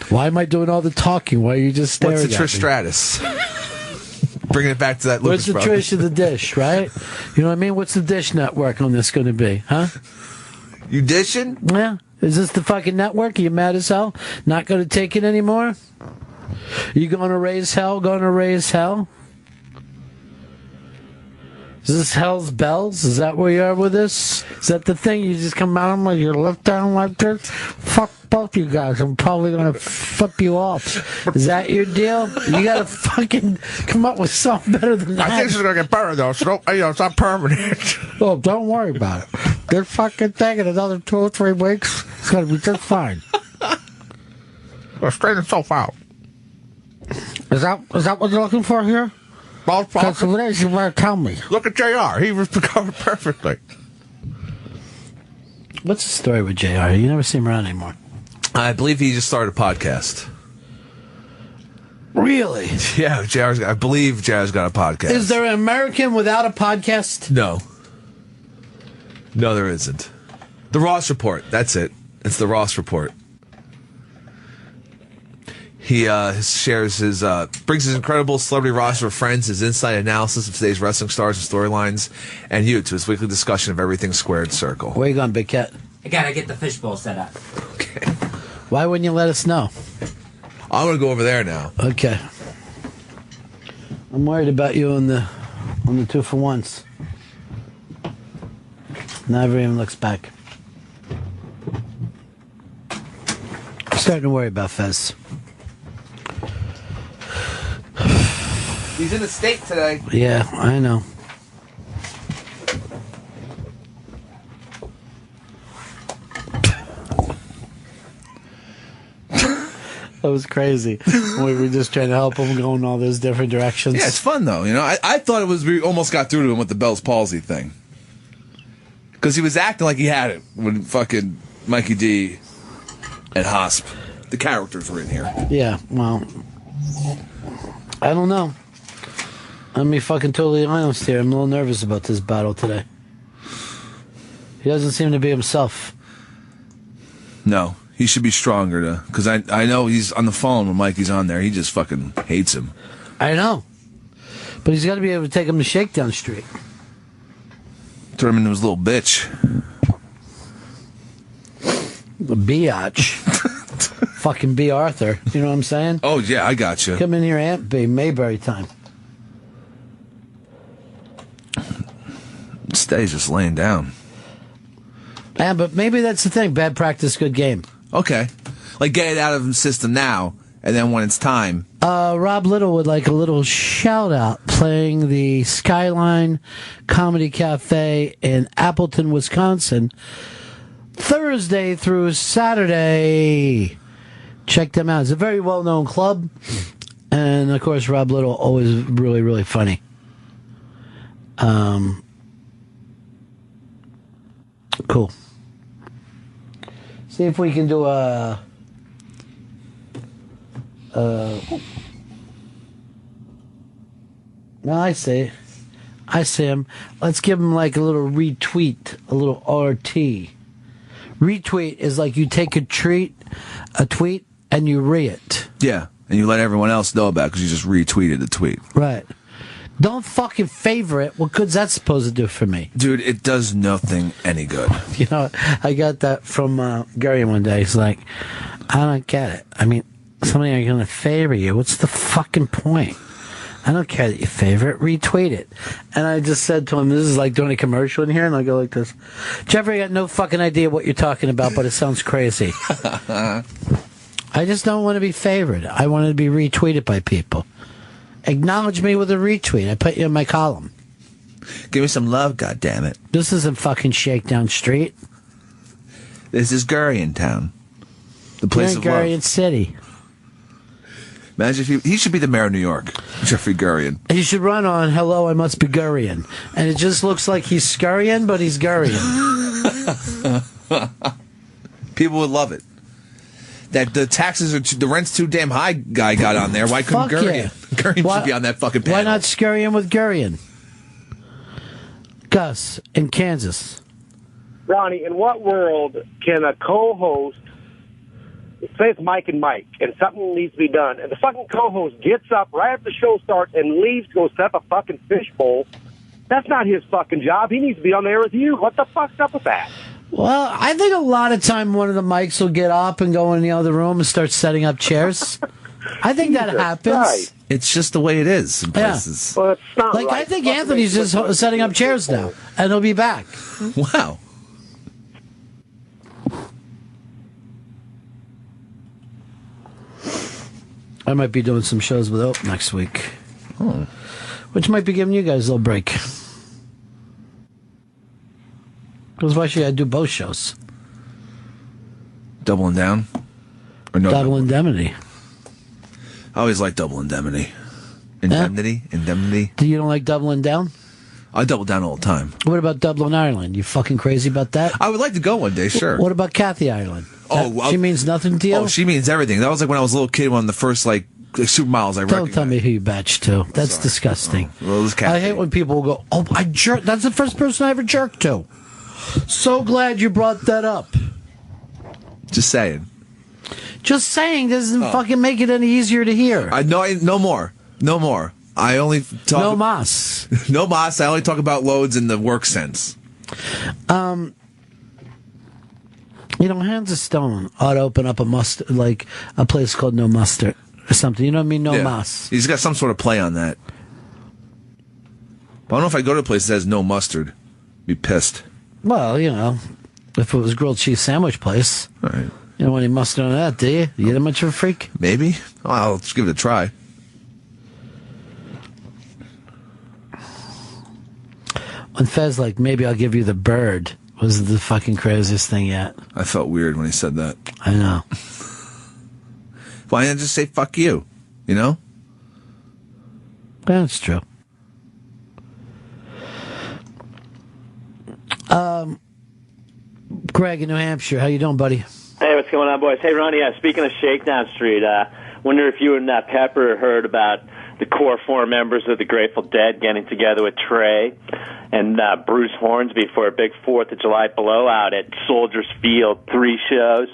Why am I doing all the talking? Why are you just staring at me? What's the Trish Stratus? Bringing it back to that Lucas Where's the Trish of the dish, right? You know what I mean? What's the dish network on this going to be, huh? You dishing? Yeah. Is this the fucking network? Are you mad as hell? Not going to take it anymore? You going to raise hell? Going to raise hell? Is this Hell's Bells? Is that where you are with this? Is that the thing? You just come out with your left down like this? Fuck both you guys. I'm probably going to flip you off. Is that your deal? You got to fucking come up with something better than that. I think this is going to get better, though. So it's not permanent. Oh, don't worry about it. This fucking thing in another 2 or 3 weeks, it's going to be just fine. Well, straighten itself out. Is that what you're looking for here? Because if it is, you better tell me. Look at JR. He recovered perfectly. What's the story with JR? You never see him around anymore. I believe he just started a podcast. Really? Yeah, I believe JR's got a podcast. Is there an American without a podcast? No. No, there isn't. The Ross Report. That's it. It's the Ross Report. He shares his brings his incredible celebrity roster of friends, his insight analysis of today's wrestling stars and storylines, and you to his weekly discussion of everything squared circle. Where you going, Big Cat? I gotta get the fishbowl set up. Okay. Why wouldn't you let us know? I'm gonna go over there now. Okay. I'm worried about you on the 2-for-1s. Never even looks back. I'm starting to worry about Fez. He's in the state today. Yeah, I know. That was crazy. We were just trying to help him go in all those different directions. Yeah, it's fun though. You know, I thought it was we almost got through to him with the Bell's palsy thing because he was acting like he had it when fucking Mikey D and Hosp, the characters were in here. Yeah, well, I don't know. I'm be fucking totally honest here. I'm a little nervous about this battle today. He doesn't seem to be himself. No, he should be stronger, because I know he's on the phone when Mikey's on there. He just fucking hates him. I know. But he's got to be able to take him to Shakedown Street. Turn him into his little bitch. The biatch. Fucking B. Arthur. You know what I'm saying? Oh, yeah, I got you. Come in here, Aunt B. Mayberry time. Stay's just laying down. Yeah, but maybe that's the thing. Bad practice, good game. Okay. Like, get it out of his system now, and then when it's time. Rob Little would like a little shout-out playing the Skyline Comedy Cafe in Appleton, Wisconsin, Thursday through Saturday. Check them out. It's a very well-known club. And, of course, Rob Little, always really, really funny. Cool. See if we can do a... No, I see him. Let's give him like a little retweet, a little RT. Retweet is like you take a tweet, and you it. Yeah, and you let everyone else know about it because you just retweeted the tweet. Right. Don't fucking favorite. What good's that supposed to do for me? Dude, it does nothing any good. You know, I got that from Gary one day. He's like, I don't get it. I mean, somebody are going to favor you. What's the fucking point? I don't care that you favor it. Retweet it. And I just said to him, this is like doing a commercial in here, and I go like this. Jeffrey, I got no fucking idea what you're talking about, but it sounds crazy. I just don't want to be favored. I want to be retweeted by people. Acknowledge me with a retweet. I put you in my column. Give me some love, goddammit. This isn't fucking Shakedown Street. This is Gurion Town. The place of love. Gurion City. Imagine if he should be the mayor of New York, Jeffrey Gurion. He should run on Hello, I Must Be Gurion. And it just looks like he's scurrying, but he's Gurion. People would love it. That the taxes are the rent's too damn high guy got on there. Why couldn't Gurion? Yeah. Gurion should be on that fucking panel. Why not scurrying with Gurion? Gus, in Kansas. Ronnie, in what world can a co-host, say it's Mike and Mike, and something needs to be done, and the fucking co-host gets up right after the show starts and leaves to go set up a fucking fishbowl? That's not his fucking job. He needs to be on there with you. What the fuck's up with that? Well, I think a lot of time one of the mics will get up and go in the other room and start setting up chairs. I think that happens. Right. It's just the way it is in places. Well, it's not like, right. I think Anthony's just setting up chairs now, and he'll be back. Wow. I might be doing some shows with Oak next week. Oh. Which might be giving you guys a little break. Because why should I do both shows? Doubling down? Or no? Double Indemnity. I always like Double Indemnity. Indemnity? Indemnity? You don't like doubling down? I double down all the time. What about Dublin, Ireland? You fucking crazy about that? I would like to go one day, sure. What about Kathy Ireland? She means nothing to you? Oh, she means everything. That was like when I was a little kid, one of the first like supermodels I recognized. Don't tell me who you batched to. That's disgusting. Oh, well, it was Kathy. I hate when people go, oh, I jerked. That's the first person I ever jerked to. So glad you brought that up. Just saying. Just saying doesn't fucking make it any easier to hear. No more. No more. I only talk... No mas. No mas. I only talk about loads in the work sense. You know, Hands of Stone ought to open up like a place called No Mustard or something. You know what I mean? No mas. He's got some sort of play on that. But I don't know if I go to a place that has no mustard. Be pissed. Well, you know, if it was grilled cheese sandwich place. All right. You don't want any mustard on that, do you? You that much of a freak? Maybe. Well, I'll just give it a try. When Fez like, maybe I'll give you the bird, was the fucking craziest thing yet. I felt weird when he said that. I know. Why not just say fuck you? You know? Yeah, that's true. Greg in New Hampshire, how you doing, buddy? Hey, what's going on, boys? Hey, Ronnie, speaking of Shakedown Street, wonder if you and Pepper heard about the core four members of the Grateful Dead getting together with Trey and Bruce Hornsby for a big 4th of July blowout at Soldiers Field. 3 shows.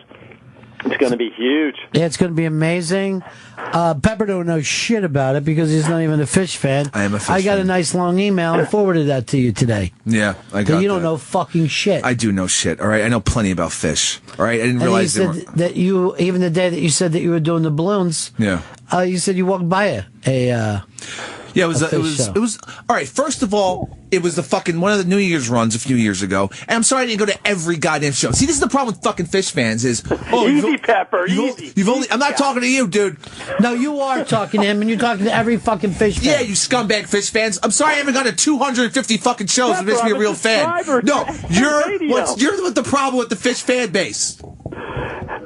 It's going to be huge. Yeah, it's going to be amazing. Pepper don't know shit about it because he's not even a Fish fan. I am a Fish I got fan. a nice long email and forwarded that to you today. Yeah, I got You don't that. know fucking shit. I do know shit, all right? I know plenty about fish, all right? I didn't And you realize they said were... that you, even the day that you said that you were doing the balloons, Yeah. You said you walked by Yeah, it was. a It fish was. show. It was. All right. First of all, it was the fucking one of the New Year's runs a few years ago, and I'm sorry I didn't go to every goddamn show. See, this is the problem with fucking Fish fans is Easy, Pepper, easy. You've only. I'm not talking to you, dude. No, you are talking to him, and you're talking to every fucking Fish fan. Yeah, you scumbag Fish fans. I'm sorry I haven't gone to 250 fucking shows. It makes me a real fan. No, you're the problem with the Fish fan base.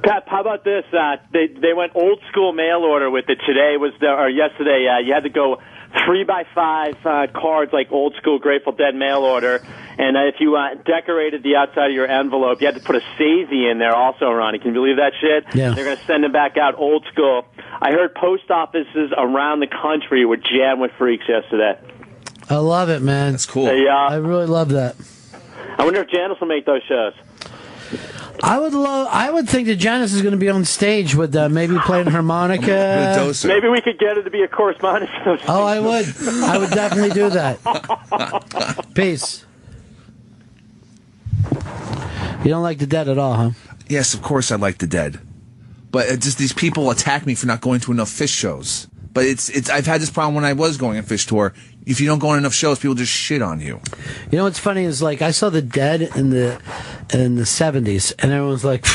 Pep, how about this? They went old school mail order with it. Yesterday, you had to go 3x5 cards like old school Grateful Dead mail order. And if you decorated the outside of your envelope, you had to put a Sazy in there also, Ronnie. Can you believe that shit? Yeah. They're going to send them back out old school. I heard post offices around the country were jammed with freaks yesterday. I love it, man. That's cool. Yeah. I really love that. I wonder if Janice will make those shows. I would think that Janice is going to be on stage with maybe playing harmonica. Maybe we could get her to be a correspondent. Oh, I would. I would definitely do that. Peace. You don't like the Dead at all, huh? Yes, of course I like the Dead, but it's just these people attack me for not going to enough Fish shows. But it's. I've had this problem when I was going on Fish tour. If you don't go on enough shows, people just shit on you. You know what's funny is like I saw the Dead in the 70s, and everyone's like,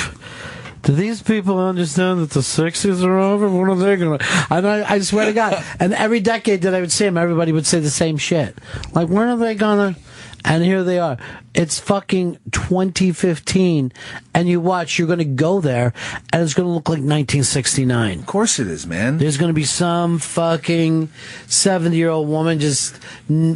do these people understand that the 60s are over? What are they going to... And I swear to God, and every decade that I would see them, everybody would say the same shit. Like, when are they going to... And here they are. It's fucking 2015, and you watch, you're going to go there, and it's going to look like 1969. Of course it is, man. There's going to be some fucking 70-year-old woman just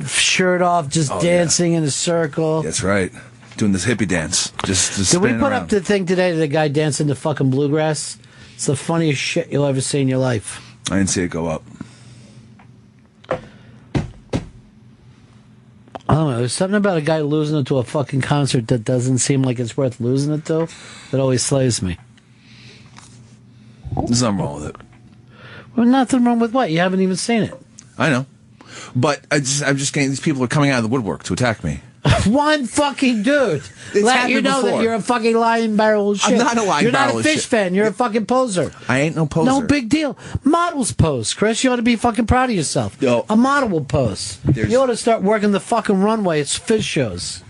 shirt off, just dancing in a circle. That's right. Doing this hippie dance. Just Did we spinning put around. up the thing today of the guy dancing the fucking bluegrass? It's the funniest shit you'll ever see in your life. I didn't see it go up. I don't know. There's something about a guy losing it to a fucking concert that doesn't seem like it's worth losing it to. That always slays me. There's nothing wrong with it. Well, nothing wrong with what? You haven't even seen it. I know. But I'm just getting... These people are coming out of the woodwork to attack me. One fucking dude. Let you happened know before. that you're a fucking lying barrel of shit. I'm not a lying You're barrel not of a Fish shit. fan. You're a fucking poser. I ain't no poser. No big deal. Models pose, Chris. You ought to be fucking proud of yourself. Yo. A model will pose. You ought to start working the fucking runway. It's Fish shows.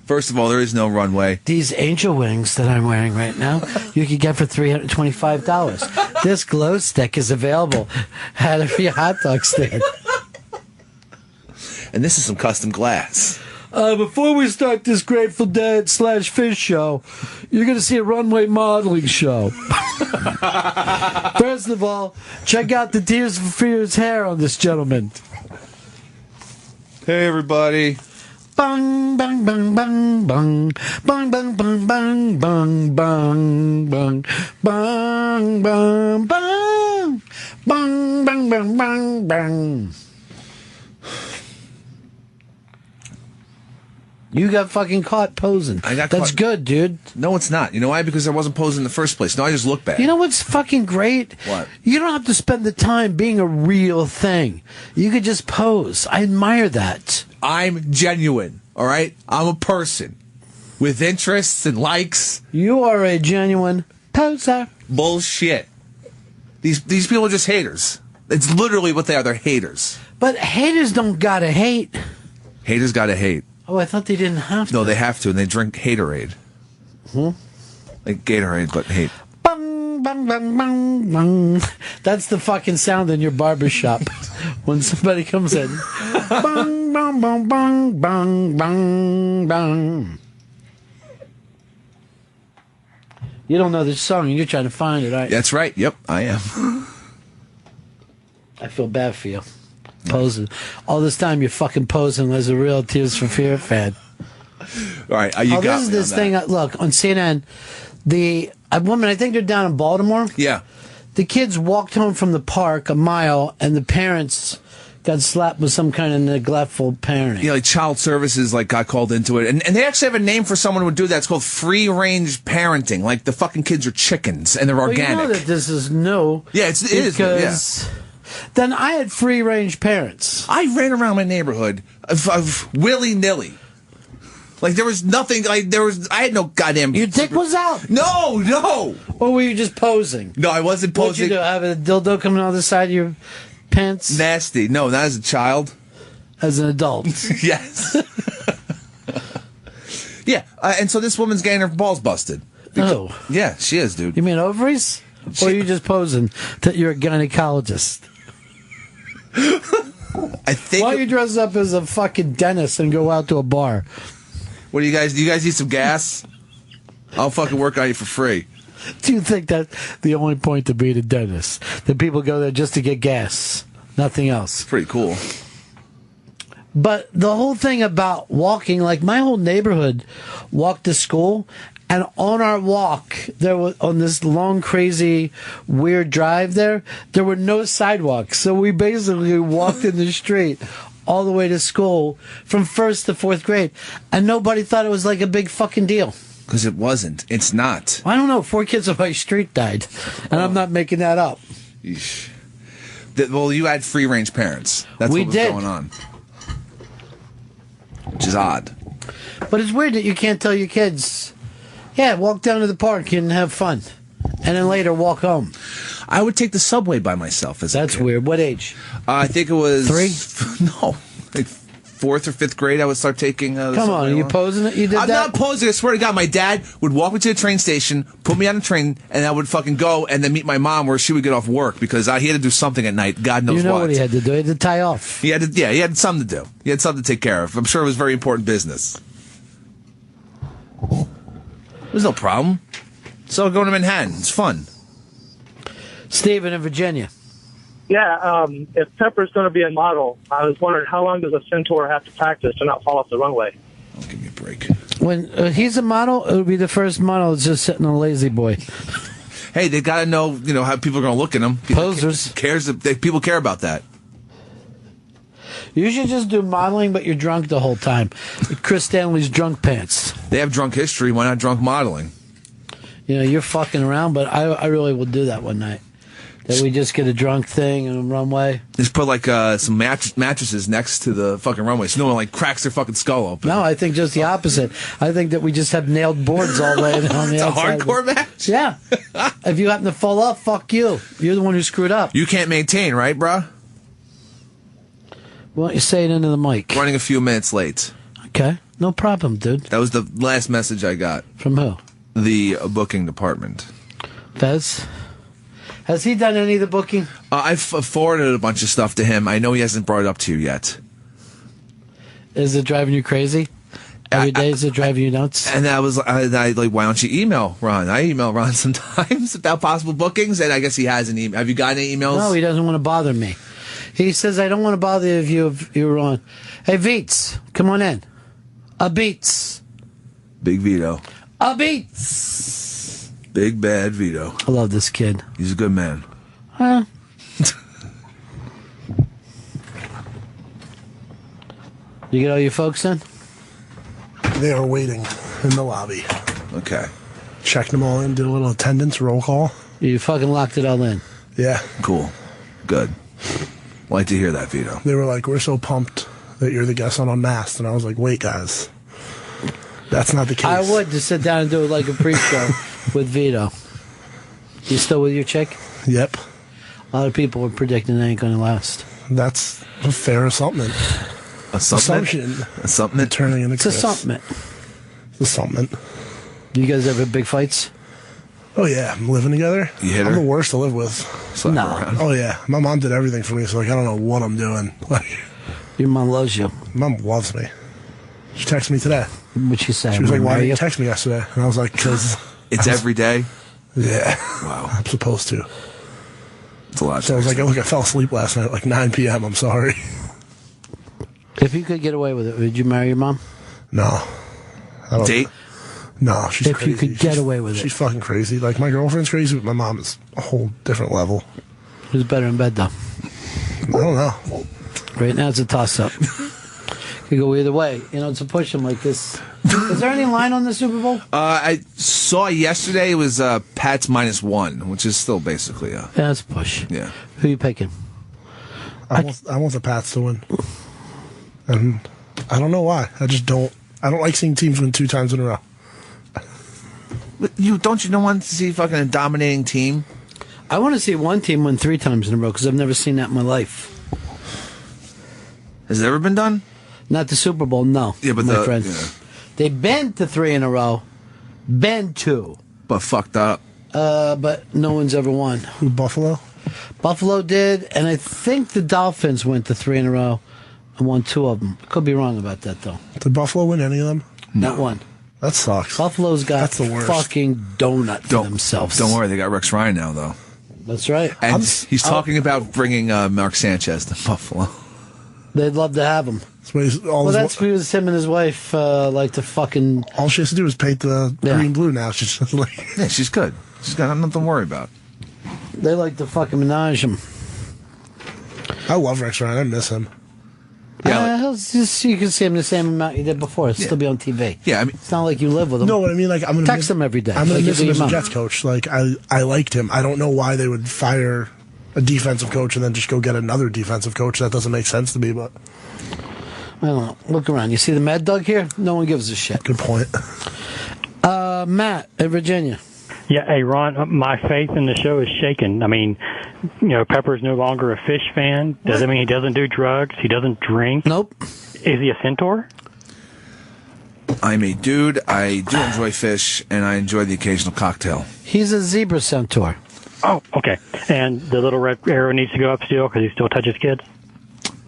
First of all, there is no runway. These angel wings that I'm wearing right now, you could get for $325. This glow stick is available at every hot dog stand. And this is some custom glass. Before we start this Grateful Dead / Fish show, you're going to see a runway modeling show. First of all, check out the Tears for Fears hair on this gentleman. Hey, everybody. Bang, bang, bang, bang, bang. Bang, bang, bang, bang, bang, bang, bang. Bang, bang, bang. Bang, bang, bang, bang, bang. You got fucking caught posing. That's caught. good, dude. No, it's not. You know why? Because I wasn't posing in the first place. No, I just look bad. You know what's fucking great? What? You don't have to spend the time being a real thing. You could just pose. I admire that. I'm genuine, all right? I'm a person with interests and likes. You are a genuine poser. Bullshit. These people are just haters. It's literally what they are. They're haters. But haters don't gotta hate. Haters gotta hate. Oh, I thought they didn't have to. No, they have to, and they drink haterade. Like Gatorade, but hate. Bang, bang, bang, bang, bang. That's the fucking sound in your barber shop when somebody comes in. Bang, bang, bang, bang, bang, bang, bang. You don't know this song, and you're trying to find it, right? That's right. Yep, I am. I feel bad for you. Posing. All this time you're fucking posing as a real Tears for Fear fan. All right, you got this is me this on thing. that. Look, on CNN, a woman, I think they're down in Baltimore. Yeah. The kids walked home from the park a mile, and the parents got slapped with some kind of neglectful parenting. Yeah, like child services got called into it. And they actually have a name for someone who would do that. It's called free-range parenting. Like the fucking kids are chickens and they're organic. You know that this is new. Yeah, it is new, yeah. Then I had free-range parents. I ran around my neighborhood of willy-nilly. Like there was nothing, I had no goddamn... Your dick was out? No! Or were you just posing? No, I wasn't posing. What'd you do, have a dildo coming on the side of your pants? Nasty. No, not as a child. As an adult. Yes. Yeah, and so this woman's getting her balls busted. Oh. Yeah, she is, dude. You mean ovaries? Or are you just posing that you're a gynecologist? I think... Why don't you dress up as a fucking dentist and go out to a bar? What do you guys need some gas? I'll fucking work on you for free. Do you think that the only point to being a dentist? That people go there just to get gas? Nothing else. Pretty cool. But the whole thing about walking, like my whole neighborhood walked to school, and on our walk, there was on this long, crazy, weird drive there were no sidewalks. So we basically walked in the street all the way to school from 1st to 4th grade, and nobody thought it was like a big fucking deal. Because it wasn't. It's not. I don't know. 4 kids on my street died, and I'm not making that up. Yeesh. Well, you had free-range parents. That's what was going on. Which is odd. But it's weird that you can't tell your kids, yeah, walk down to the park and have fun, and then later walk home. I would take the subway by myself as That's a kid. weird. What age? I think it was 3? No, like 4th or 5th grade. I would start taking. The Come on, subway are you along. posing it? You did I'm that? not posing. I swear to God, my dad would walk me to the train station, put me on the train, and I would fucking go and then meet my mom where she would get off work because he had to do something at night. God knows You know what. what he had to do? He had to tie off. He had something to do. He had something to take care of. I'm sure it was very important business. There's no problem. So going to Manhattan. It's fun. Steven in Virginia. Yeah, if Pepper's going to be a model, I was wondering how long does a centaur have to practice to not fall off the runway? Oh, give me a break. When he's a model, it'll be the first model that's just sitting on a lazy boy. Hey, they got to know, how people are going to look at them. Posers. People care about that. You should just do modeling, but you're drunk the whole time. Chris Stanley's drunk pants. They have drunk history. Why not drunk modeling? You're fucking around, but I really will do that one night. That we just get a drunk thing and a runway. Just put some mattresses next to the fucking runway so no one cracks their fucking skull open. No, I think just the opposite. I think that we just have nailed boards all day on the it's outside. It's a hardcore match? Yeah. If you happen to fall off, fuck you. You're the one who screwed up. You can't maintain, right, bruh? Why don't you say it into the mic? Running a few minutes late. Okay. No problem, dude. That was the last message I got. From who? The booking department. Fez? Has he done any of the booking? I've forwarded a bunch of stuff to him. I know he hasn't brought it up to you yet. Is it driving you crazy? Every day is it driving you nuts? And I was like, why don't you email Ron? I email Ron sometimes about possible bookings, and I guess he has an email. Have you got any emails? No, he doesn't want to bother me. He says, I don't want to bother you if you're on. Hey, Veets, come on in. A Beats. Big Vito. A Beats. Big bad Vito. I love this kid. He's a good man. Huh? You get all your folks in? They are waiting in the lobby. Okay. Checked them all in, did a little attendance roll call. You fucking locked it all in. Yeah. Cool. Good. Like to hear that, Vito. They were like, we're so pumped that you're the guest on Unmasked. And I was like, wait, guys. That's not the case. I would just sit down and do it like a pre-show with Vito. You still with your chick? Yep. A lot of people are predicting it ain't going to last. That's a fair assumption. Assumption? Turning into It's Chris. assumption. It's assumption. You guys ever have big fights? Oh, yeah. I'm living together. You hit her? I'm the worst to live with. Slap her around. Oh, yeah. My mom did everything for me, so I don't know what I'm doing. Your mom loves you. Mom loves me. She texted me today. What'd she say? She was like, why didn't you you text me yesterday? And I was like, because... It's every day? Yeah. Wow. I'm supposed to. It's a lot. So I was like, look, I fell asleep last night at like 9 p.m. I'm sorry. If you could get away with it, would you marry your mom? No. I don't, Date? No, she's If crazy. you could get away with it. She's fucking crazy. Like, my girlfriend's crazy, but my mom is a whole different level. Who's better in bed, though? I don't know. Right now, it's a toss-up. Could go either way. You know, it's a push 'em like this. Is there any line on the Super Bowl? I saw yesterday it was Pats -1, which is still basically a... Yeah, it's a push. Yeah. Who are you picking? I want the Pats to win. And I don't know why. I don't like seeing teams win 2 times in a row. But don't you want to see fucking a dominating team? I want to see one team win 3 times in a row because I've never seen that in my life. Has it ever been done? Not the Super Bowl, no. Yeah, but my friend. Yeah. They've been to 3 in a row. Been 2. But fucked up. But no one's ever won. Who, Buffalo? Buffalo did, and I think the Dolphins went to 3 in a row and won 2 of them. Could be wrong about that, though. Did Buffalo win any of them? Not one. That sucks. Buffalo's got That's the worst. fucking donut for themselves. Don't worry, they got Rex Ryan now, though. That's right. And he's talking about bringing Mark Sanchez to Buffalo. They'd love to have him. That's because him and his wife like to fucking... All she has to do is paint the green-blue now. She's just like... Yeah, she's good. She's got nothing to worry about. They like to fucking menage him. I love Rex Ryan. I miss him. Yeah, you can see him the same amount you did before. It'll still be on TV. Yeah, I mean, it's not like you live with him. No, what I mean, like I'm gonna text him every day. I'm gonna like miss him as a mom. Jets coach. Like I liked him. I don't know why they would fire a defensive coach and then just go get another defensive coach. That doesn't make sense to me. But I don't know. Look around. You see the Mad Dog here? No one gives a shit. Good point. Matt in Virginia. Yeah, hey, Ron, my faith in the show is shaken. I mean, Pepper's no longer a fish fan. Doesn't mean he doesn't do drugs. He doesn't drink. Nope. Is he a centaur? I'm a dude. I do enjoy fish, and I enjoy the occasional cocktail. He's a zebra centaur. Oh, okay. And the little red arrow needs to go up still because he still touches kids?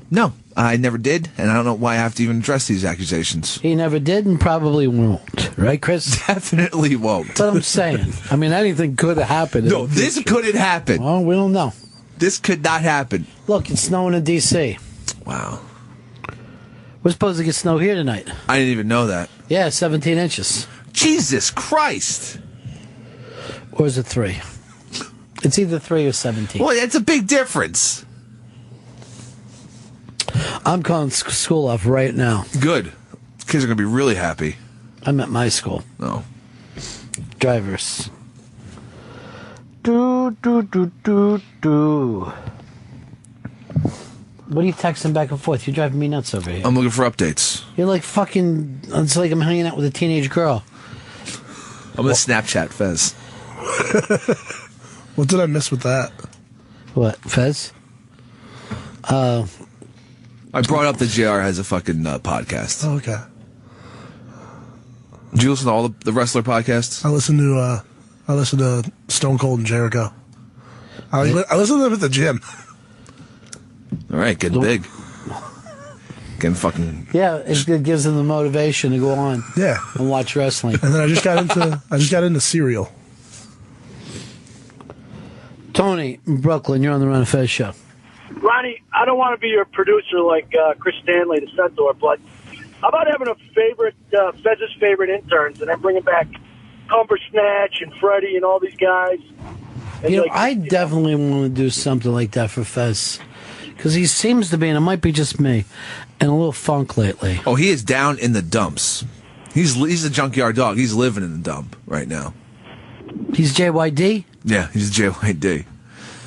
No, I never did, and I don't know why I have to even address these accusations. He never did and probably won't. Right, Chris? Definitely won't. That's what I'm saying. I mean, anything could have happened. No, this couldn't happen. Well, we don't know. This could not happen. Look, it's snowing in D.C. Wow. We're supposed to get snow here tonight. I didn't even know that. Yeah, 17 inches. Jesus Christ. Or is it 3? It's either 3 or 17. Well, it's a big difference. I'm calling school off right now. Good. Kids are going to be really happy. I'm at my school. Oh. Drivers. Do. What are you texting back and forth? You're driving me nuts over here. I'm looking for updates. You're like fucking... It's like I'm hanging out with a teenage girl. I'm going to Snapchat Fez. What did I miss with that? What, Fez? I brought up that JR has a fucking podcast. Oh, okay. Did you listen to all the wrestler podcasts? I listened to Stone Cold and Jericho. I listen to them at the gym. All right, getting big. Getting fucking... Yeah, it gives them the motivation to go on. Yeah. And watch wrestling. And then I just got into cereal. Tony in Brooklyn, you're on the Ron and Fez show. Ronnie, I don't want to be your producer like Chris Stanley, the Centaur, but how about having a favorite, Fez's favorite interns, and then bringing back Cumber Snatch and Freddie and all these guys? And I definitely want to do something like that for Fez. Because he seems to be, and it might be just me, in a little funk lately. Oh, he is down in the dumps. He's a junkyard dog. He's living in the dump right now. He's JYD? Yeah, he's JYD.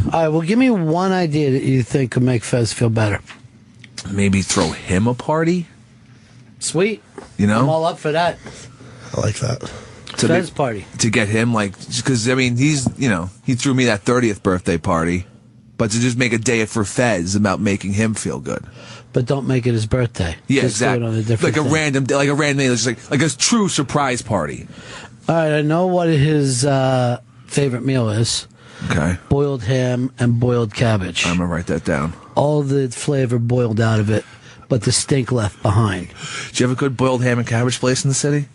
All right, well, give me one idea that you think could make Fez feel better. Maybe throw him a party? Sweet. I'm all up for that. I like that. Fez party. To get him, because, I mean, he threw me that 30th birthday party, but to just make a day for Fez about making him feel good. But don't make it his birthday. Yeah, just exactly. Do it on a different like a thing. random day, like a true surprise party. All right, I know what his favorite meal is. Okay. Boiled ham and boiled cabbage. I'm going to write that down. All the flavor boiled out of it, but the stink left behind. Do you have a good boiled ham and cabbage place in the city?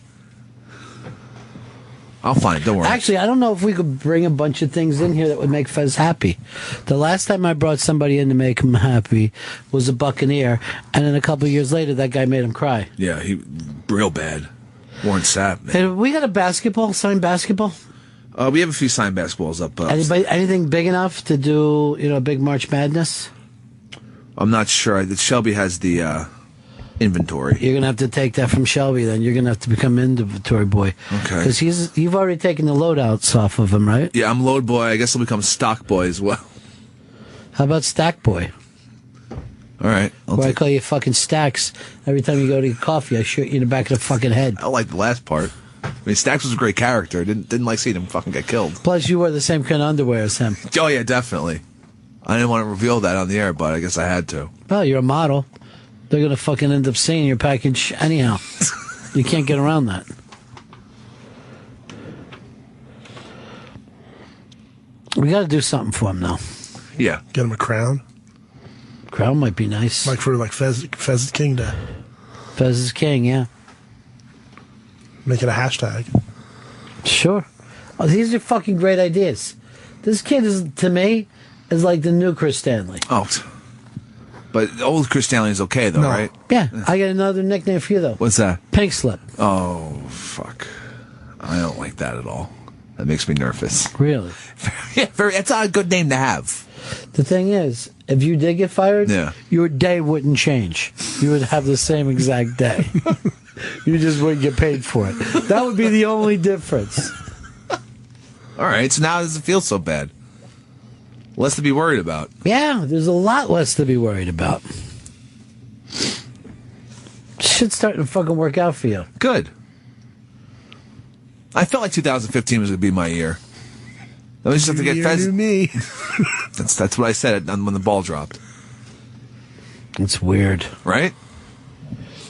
I'll find it, don't worry. Actually, I don't know if we could bring a bunch of things in here that would make Fez happy. The last time I brought somebody in to make him happy was a Buccaneer, and then a couple of years later, that guy made him cry. Yeah, he real bad. Warren Sapp, man. Hey, we got a signed basketball? We have a few signed basketballs up. Anything big enough to do, a big March Madness? I'm not sure. Shelby has the inventory. You're gonna have to take that from Shelby. Then you're gonna have to become inventory boy. Okay. Because you've already taken the loadouts off of him, right? Yeah, I'm load boy. I guess I'll become stock boy as well. How about stack boy? All right. Where I call you fucking Stacks. Every time you go to get coffee, I shoot you in the back of the fucking head. I like the last part. I mean, Stacks was a great character. Didn't like seeing him fucking get killed. Plus, you wear the same kind of underwear as him. Oh, yeah, definitely. I didn't want to reveal that on the air, but I guess I had to. Well, you're a model. They're going to fucking end up seeing your package anyhow. You can't get around that. We got to do something for him, though. Yeah. Get him a crown. Crown might be nice. Like for Fez King Day. Fez is king, yeah. Make it a hashtag. Sure. Oh, these are fucking great ideas. This kid is, to me, is like the new Chris Stanley. Oh. But old Chris Stanley is okay, though, right? Yeah. I got another nickname for you, though. What's that? Pink Slip. Oh, fuck. I don't like that at all. That makes me nervous. Really? Yeah, that's not a good name to have. The thing is, if you did get fired, your day wouldn't change. You would have the same exact day. You just wouldn't get paid for it. That would be the only difference. All right, so now it doesn't feel so bad. Less to be worried about. Yeah, there's a lot less to be worried about. Shit's starting to fucking work out for you. Good. I felt like 2015 was going to be my year. I was just have to get Fez. Me. That's what I said when the ball dropped. It's weird. Right?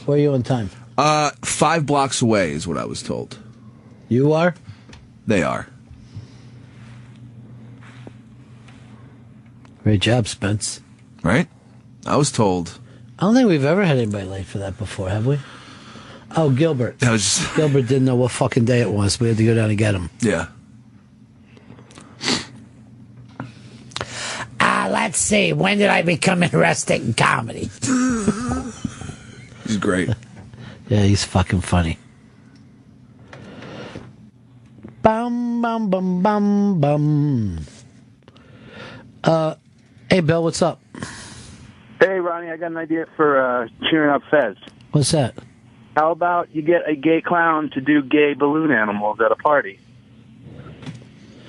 Where are you on time? 5 blocks away is what I was told. You are? They are. Great job, Spence. Right? I was told. I don't think we've ever had anybody late for that before, have we? Oh, Gilbert. That was just... Gilbert didn't know what fucking day it was. We had to go down and get him. Yeah. Let's see. When did I become interested in comedy? He's great. Yeah, he's fucking funny. Bum, bum, bum, bum, bum. Hey, Bill, what's up? Hey, Ronnie, I got an idea for cheering up Fez. What's that? How about you get a gay clown to do gay balloon animals at a party?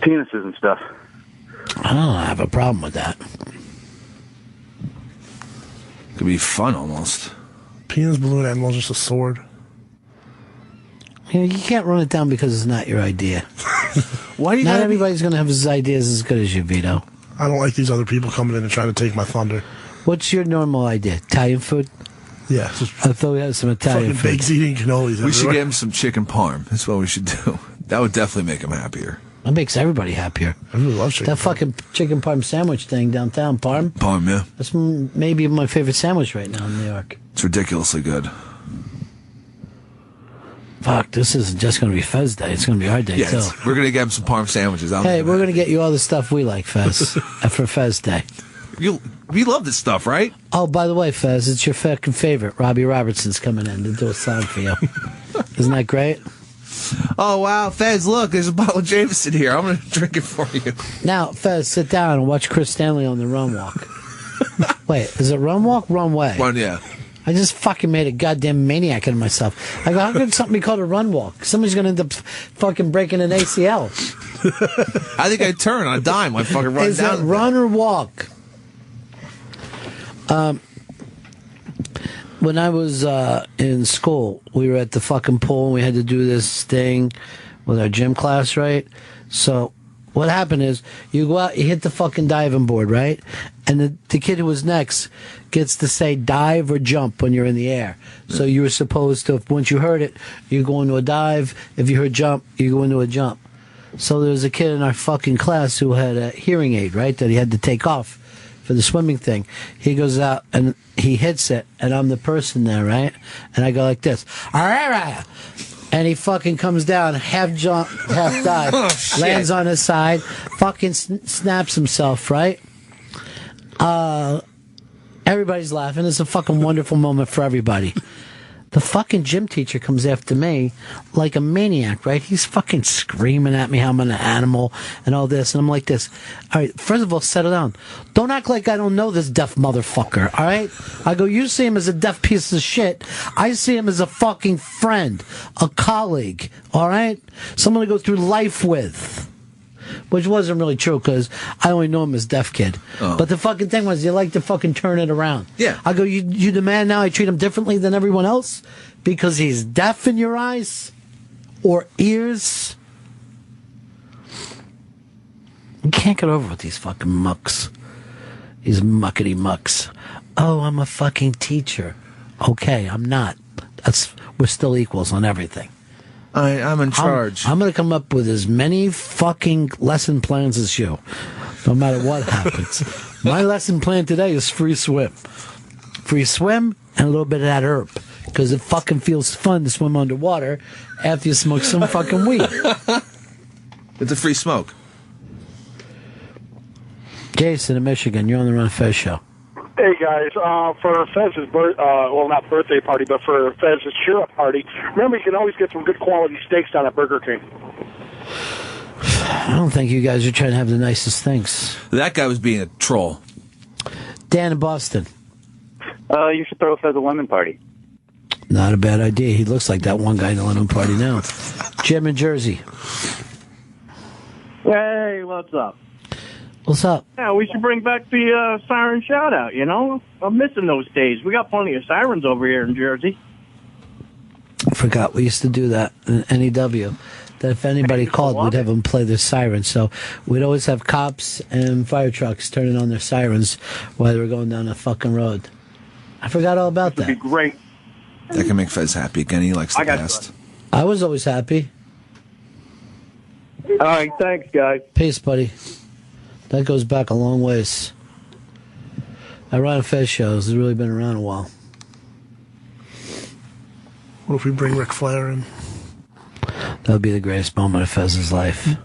Penises and stuff. I don't have a problem with that. Could be fun, almost. Penis balloon animal is just a sword. You know, you can't run it down because it's not your idea. Why do you Not everybody's going to have his ideas as good as you, Vito. I don't like these other people coming in and trying to take my thunder. What's your normal idea? Italian food? Yeah. I thought we had some Italian fucking food. baked eating cannolis. We should everywhere. get him some chicken parm. That's what we should do. That would definitely make him happier. That makes everybody happier. I really love chicken That fucking chicken parm sandwich thing downtown, parm. Parm, yeah. That's maybe my favorite sandwich right now in New York. It's ridiculously good. Fuck, this isn't just going to be Fez Day. It's going to be our day, Yeah, too. we're going to get him some parm sandwiches. Hey, we're going to get you all the stuff we like, Fez, for Fez Day. You love this stuff, right? Oh, by the way, Fez, it's your fucking favorite. Robbie Robertson's coming in to do a song for you. Isn't that great? Oh, wow, Fez, look, there's a bottle of Jameson here. I'm going to drink it for you. Now, Fez, sit down and watch Chris Stanley on the run walk. Wait, is it run walk? Run way. Run, yeah. I just fucking made a goddamn maniac out of myself. I go, how could something be called a run walk? Somebody's going to end up fucking breaking an ACL. I think I turn on a dime. I fucking run Is down. it run or walk? When I was in school, we were at the fucking pool and we had to do this thing with our gym class, right? So what happened is you go out, you hit the fucking diving board, right? And the kid who was next gets to say dive or jump when you're in the air. So you were supposed to, once you heard it, you go into a dive. If you heard jump, you go into a jump. So there was a kid in our fucking class who had a hearing aid, right, that he had to take off for the swimming thing. He goes out and he hits it, and I'm the person there, right? And I go like this. And he fucking comes down, half jump, half dive, lands on his side, fucking snaps himself, right? Everybody's laughing. It's a fucking wonderful moment for everybody. The fucking gym teacher comes after me like a maniac, right? He's fucking screaming at me how I'm an animal and all this. And I'm like this. All right, first of all, settle down. Don't act like I don't know this deaf motherfucker, all right? I go, you see him as a deaf piece of shit. I see him as a fucking friend, a colleague, all right? Someone to go through life with. Which wasn't really true because I only knew him as deaf kid. Oh. But the fucking thing was, you like to fucking turn it around. Yeah. I go, you demand now I treat him differently than everyone else because he's deaf in your eyes or ears? You can't get over with these fucking mucks. These muckety mucks. Oh, I'm a fucking teacher. Okay, I'm not. We're still equals on everything. I'm in charge. I'm going to come up with as many fucking lesson plans as you, no matter what happens. My lesson plan today is free swim. Free swim and a little bit of that herb. Because it fucking feels fun to swim underwater after you smoke some fucking weed. It's a free smoke. Jason in Michigan, you're on the Ron Fez show. Hey guys, for Fez's not birthday party, but for Fez's cheer up party, remember you can always get some good quality steaks down at Burger King. I don't think you guys are trying to have the nicest things. That guy was being a troll. Dan in Boston. You should throw Fez a lemon party. Not a bad idea. He looks like that one guy in the lemon party now. Jim in Jersey. Hey, what's up? What's up? Yeah, we should bring back the siren shout-out, you know? I'm missing those days. We got plenty of sirens over here in Jersey. I forgot we used to do that in NEW. That if anybody called, we'd have them play their sirens. So we'd always have cops and fire trucks turning on their sirens while they were going down the fucking road. I forgot all about that. That'd be great. That can make Fez happy. Again, he likes the past. I was always happy. All right, thanks, guys. Peace, buddy. That goes back a long ways. That Ron Fez show has really been around a while. What if we bring Ric Flair in? That would be the greatest moment of Fez's life.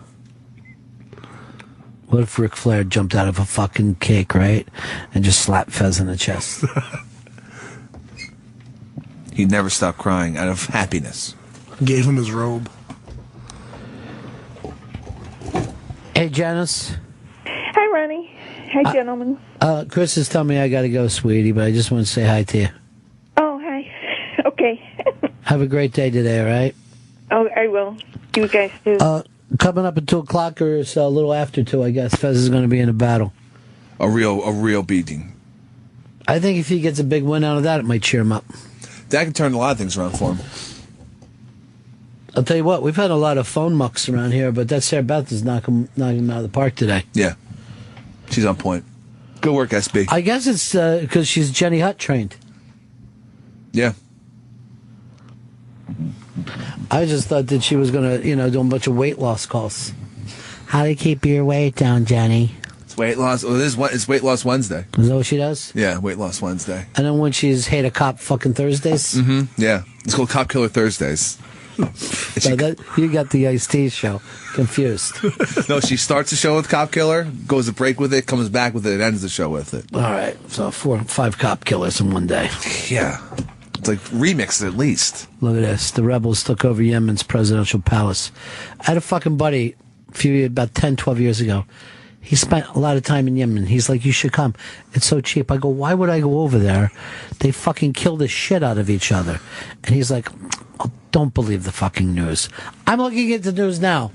What if Ric Flair jumped out of a fucking cake, right? And just slapped Fez in the chest? He'd never stop crying out of happiness. Gave him his robe. Hey, Janice. Hi, Ronnie. Hi, gentlemen. Chris is telling me I got to go, sweetie, but I just want to say hi to you. Oh, hi. Okay. Have a great day today, all right? Oh, I will. You guys too. Coming up at 2 o'clock or so, a little after 2, I guess, Fez is going to be in a battle. A real beating. I think if he gets a big win out of that, it might cheer him up. That can turn a lot of things around for him. I'll tell you what, we've had a lot of phone mucks around here, but that Sarah Beth is knocking him out of the park today. Yeah. She's on point. Good work, SB. I guess it's because she's Jenny Hutt trained. Yeah. I just thought that she was going to, do a bunch of weight loss calls. How do you keep your weight down, Jenny? It's weight loss. Well, it's Weight Loss Wednesday. Is that what she does? Yeah, Weight Loss Wednesday. And then when she's hate a cop fucking Thursdays? Mm-hmm. Yeah. It's called Cop Killer Thursdays. So you got the Ice-T show confused. No, she starts the show with Cop Killer, goes to break with it, comes back with it, and ends the show with it. All right. So 4 or 5 cop killers in one day. Yeah. It's like remixed at least. Look at this. The rebels took over Yemen's presidential palace. I had a fucking buddy about 10, 12 years ago. He spent a lot of time in Yemen. He's like, you should come. It's so cheap. I go, why would I go over there? They fucking kill the shit out of each other. And he's like, oh, don't believe the fucking news. I'm looking at the news now.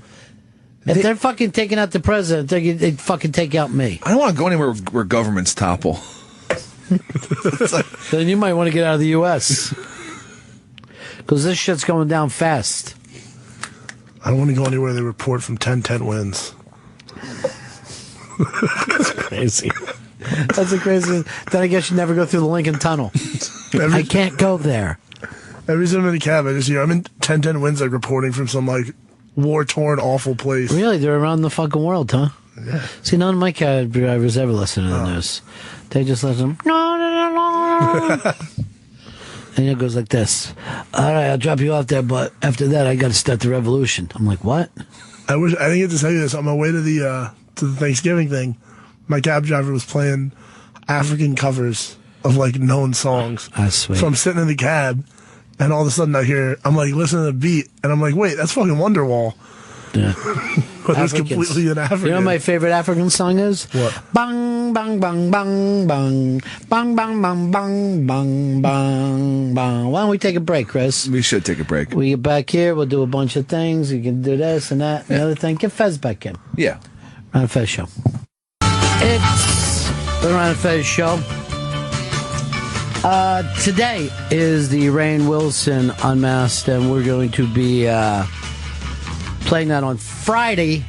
If they're fucking taking out the president, they'd fucking take out me. I don't want to go anywhere where governments topple. Then you might want to get out of the U.S. Because this shit's going down fast. I don't want to go anywhere they report from 10-10 wins. That's crazy. That's the craziest. Then I guess you never go through the Lincoln Tunnel. I can't go there. Every time I'm in a cab, I just hear, I'm in 10-10 wins, like reporting from some like war-torn, awful place. Really? They're around the fucking world, huh? Yeah. See, none of my cab drivers ever listen to the news. They just listen. And it goes like this. All right, I'll drop you off there, but after that, I got to start the revolution. I'm like, what? I didn't get to tell you this. On my way to the Thanksgiving thing, my cab driver was playing African covers of like known songs. That's sweet. So I'm sitting in the cab, and all of a sudden I'm like listening to the beat, and I'm like, wait, that's fucking Wonderwall. Yeah. But it's completely an African. You know what my favorite African song is? What? Bang, bang, bang, bang, bang. Bang, bang, bang, bang, bang, bang, bang. Why don't we take a break, Chris? We should take a break. We get back here, we'll do a bunch of things. You can do this and that and the other thing. Get Fez back in. Yeah. Ron and Fez Show. It's the Ron and Fez Show. Today is the Rainn Wilson Unmasked, and we're going to be playing that on Friday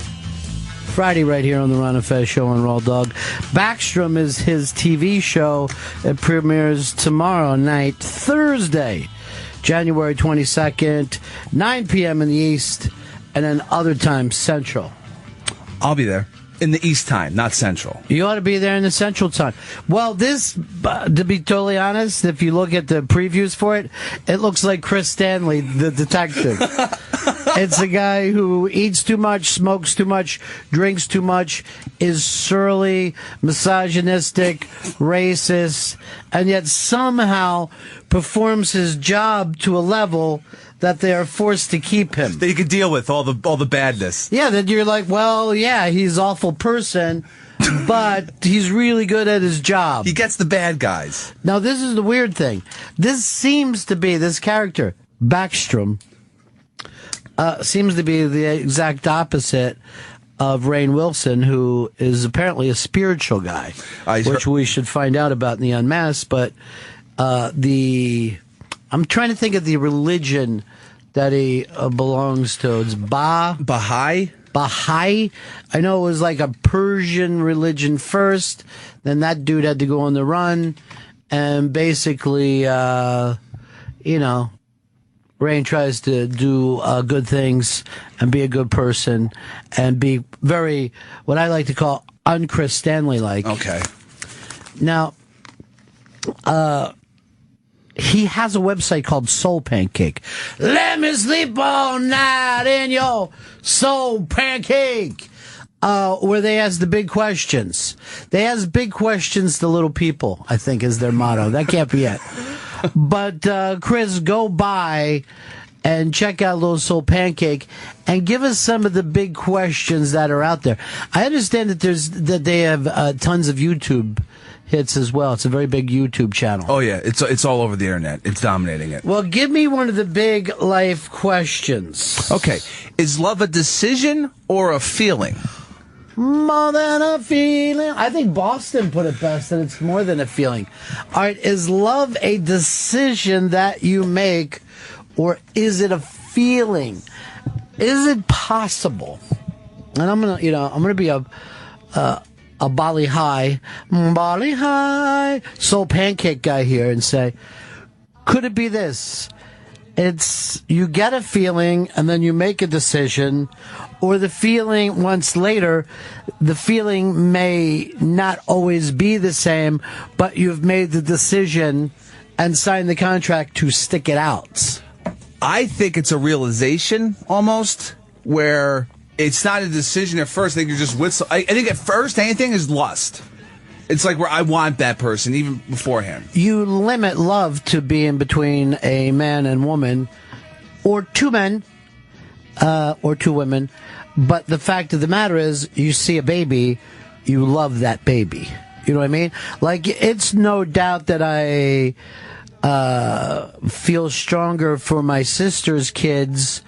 right here on the Ron and Fez Show on Raw Dog. Backstrom is his TV show. It premieres tomorrow night, Thursday, January 22nd, 9 p.m. in the East, and then other times Central. I'll be there. In the East time, not Central. You ought to be there in the Central time. Well, this, to be totally honest, if you look at the previews for it, it looks like Chris Stanley, the detective. It's a guy who eats too much, smokes too much, drinks too much, is surly, misogynistic, racist, and yet somehow performs his job to a level that they are forced to keep him. That you could deal with all the badness. Yeah, that you're like, well, yeah, he's an awful person, but he's really good at his job. He gets the bad guys. Now, this is the weird thing. This seems to be, this character, Backstrom, seems to be the exact opposite of Rainn Wilson, who is apparently a spiritual guy, which we should find out about in the Unmasked, but I'm trying to think of the religion that he belongs to. It's Baha'i? Baha'i. I know it was like a Persian religion first. Then that dude had to go on the run. And basically, Rainn tries to do good things and be a good person and be very, what I like to call, un-Chris Stanley-like. Okay. Now, he has a website called Soul Pancake. Let me sleep all night in your soul pancake. Where they ask the big questions. They ask big questions to little people, I think is their motto. That can't be it. But, Chris, go by and check out Little Soul Pancake and give us some of the big questions that are out there. I understand that they have tons of YouTube hits as well. It's a very big YouTube channel. Oh yeah, it's all over the internet. It's dominating it. Well, give me one of the big life questions. Okay, is love a decision or a feeling? More than a feeling. I think Boston put it best, that it's more than a feeling. All right, is love a decision that you make, or is it a feeling? Is it possible? And I'm gonna be a Bali High Soul Pancake guy here and say, could it be this? It's you get a feeling and then you make a decision, or the feeling once later, the feeling may not always be the same, but you've made the decision and signed the contract to stick it out. I think it's a realization almost where it's not a decision at first. I think you're just with. I think at first anything is lust. It's like where I want that person even beforehand. You limit love to being between a man and woman, or two men, or two women. But the fact of the matter is, you see a baby, you love that baby. You know what I mean? Like, it's no doubt that I feel stronger for my sister's kids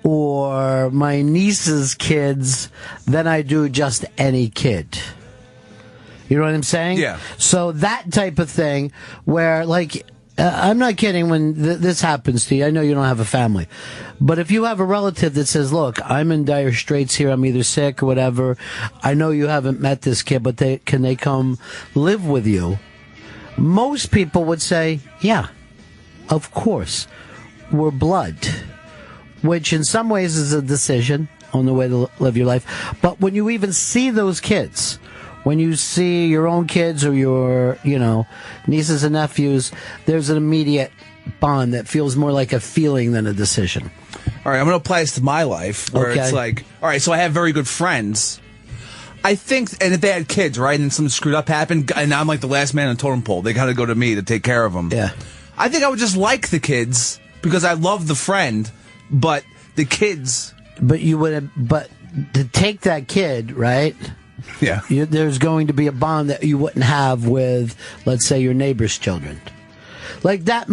or my niece's kids than I do just any kid. You know what I'm saying? Yeah. So that type of thing where, like, I'm not kidding when this happens to you. I know you don't have a family. But if you have a relative that says, look, I'm in dire straits here, I'm either sick or whatever, I know you haven't met this kid, but can they come live with you? Most people would say, yeah, of course. We're blood. Which in some ways is a decision on the way to live your life. But when you even see those kids, when you see your own kids or your, nieces and nephews, there's an immediate bond that feels more like a feeling than a decision. All right, I'm going to apply this to my life, where it's like, all right, so I have very good friends. I think, and if they had kids, right, and something screwed up happened, and I'm like the last man on the totem pole, they got to go to me to take care of them. Yeah. I think I would just like the kids because I love the friend, but the kids. But to take that kid, right? Yeah. There's going to be a bond that you wouldn't have with, let's say, your neighbor's children. Like that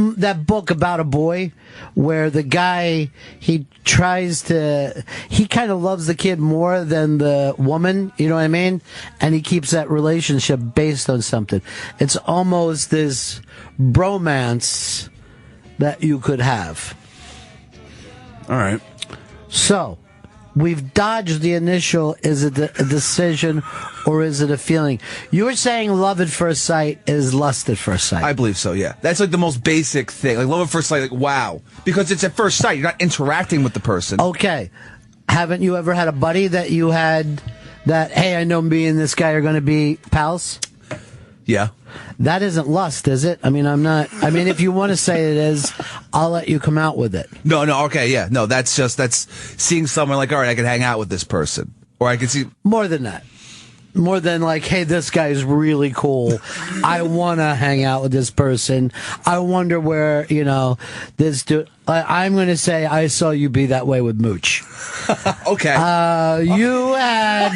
book about a boy where the guy, he kind of loves the kid more than the woman, you know what I mean? And he keeps that relationship based on something. It's almost this bromance that you could have. All right. So, we've dodged the initial, is it a decision or is it a feeling? You were saying love at first sight is lust at first sight. I believe so, yeah. That's like the most basic thing. Like love at first sight, like wow. Because it's at first sight. You're not interacting with the person. Okay. Haven't you ever had a buddy that you had that, hey, I know me and this guy are going to be pals? Yeah. That isn't lust, is it? I mean, if you want to say it is, I'll let you come out with it. No, okay, yeah. No, that's seeing someone like, all right, I can hang out with this person. Or I can see... More than that. More than like, hey, this guy's really cool. I want to hang out with this person. I wonder where, this dude... I'm going to say I saw you be that way with Mooch. Okay. You had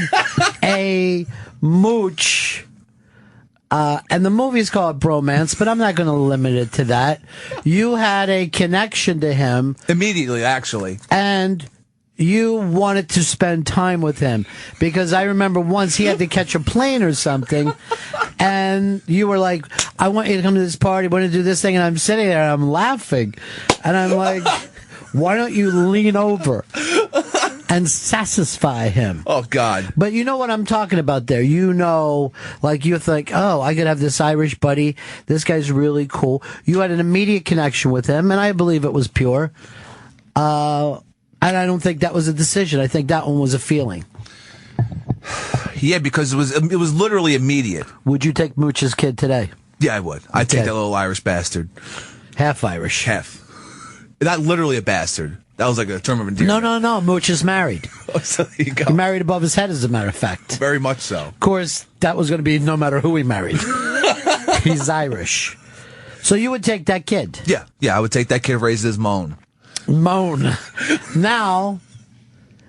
a Mooch... and the movie's called Bromance, but I'm not going to limit it to that. You had a connection to him. Immediately, actually. And you wanted to spend time with him. Because I remember once he had to catch a plane or something, and you were like, I want you to come to this party, I want to do this thing, and I'm sitting there and I'm laughing. And I'm like, why don't you lean over and satisfy him? Oh, God. But you know what I'm talking about there. Like you think, oh, I could have this Irish buddy. This guy's really cool. You had an immediate connection with him, and I believe it was pure. And I don't think that was a decision. I think that one was a feeling. Yeah, because it was literally immediate. Would you take Mooch's kid today? Yeah, I would. I'd take that little Irish bastard. Half Irish. Half. Not literally a bastard. That was like a term of endearment. No. Mooch is married. So there you go. He married above his head, as a matter of fact. Very much so. Of course, that was going to be no matter who he married. He's Irish. So you would take that kid? Yeah, I would take that kid, raise his moan. Now,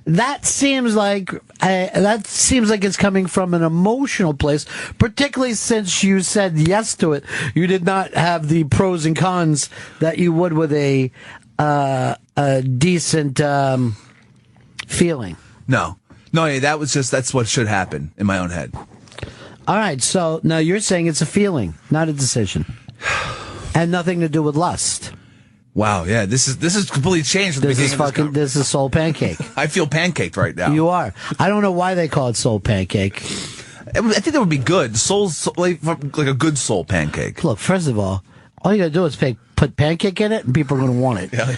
that seems like it's coming from an emotional place, particularly since you said yes to it. You did not have the pros and cons that you would with a decent feeling. No, that's what should happen in my own head. All right, so now you're saying it's a feeling, not a decision, and nothing to do with lust. Wow, yeah, this is completely changed from the beginning. This is Soul Pancake. I feel pancaked right now. You are. I don't know why they call it Soul Pancake. I think that would be good. Soul's like a good soul pancake. Look, first of all you gotta do is put pancake in it, and people are gonna want it. Yeah.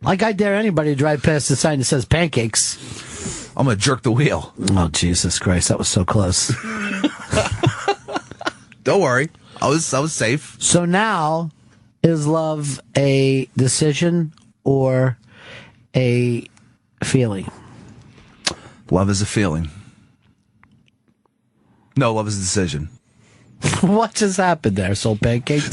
Like I dare anybody to drive past the sign that says pancakes. I'm gonna jerk the wheel. Oh, Jesus Christ, that was so close. Don't worry, I was safe. So now, is love a decision or a feeling? Love is a feeling. No, love is a decision. What just happened there, Soul Pancake?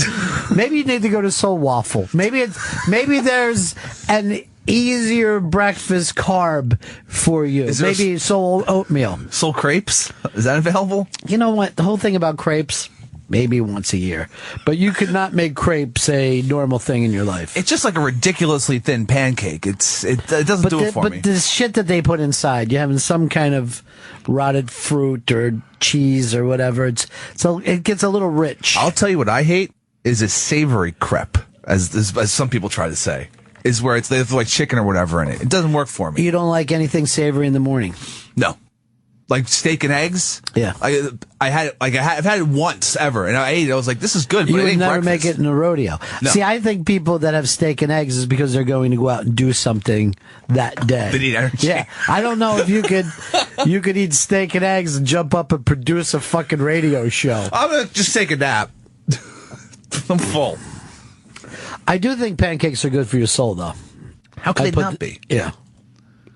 Maybe you need to go to Soul Waffle. Maybe there's an easier breakfast carb for you. Maybe Soul Oatmeal. Soul Crepes? Is that available? You know what? The whole thing about crepes, maybe once a year. But you could not make crepes a normal thing in your life. It's just like a ridiculously thin pancake. It doesn't do it for me. But the shit that they put inside, you're having some kind of rotted fruit or cheese or whatever. It gets a little rich. I'll tell you what I hate is a savory crepe, as some people try to say. Is where they have like chicken or whatever in it. It doesn't work for me. You don't like anything savory in the morning? No. Like steak and eggs? Yeah. I've had it once ever, and I ate it. I was like, this is good, but you it would ain't never breakfast. make it in a rodeo. No. See, I think people that have steak and eggs is because they're going to go out and do something that day. They need energy. Yeah. I don't know if you could eat steak and eggs and jump up and produce a fucking radio show. I'm going to just take a nap. I'm full. I do think pancakes are good for your soul, though. How could they not be? Yeah.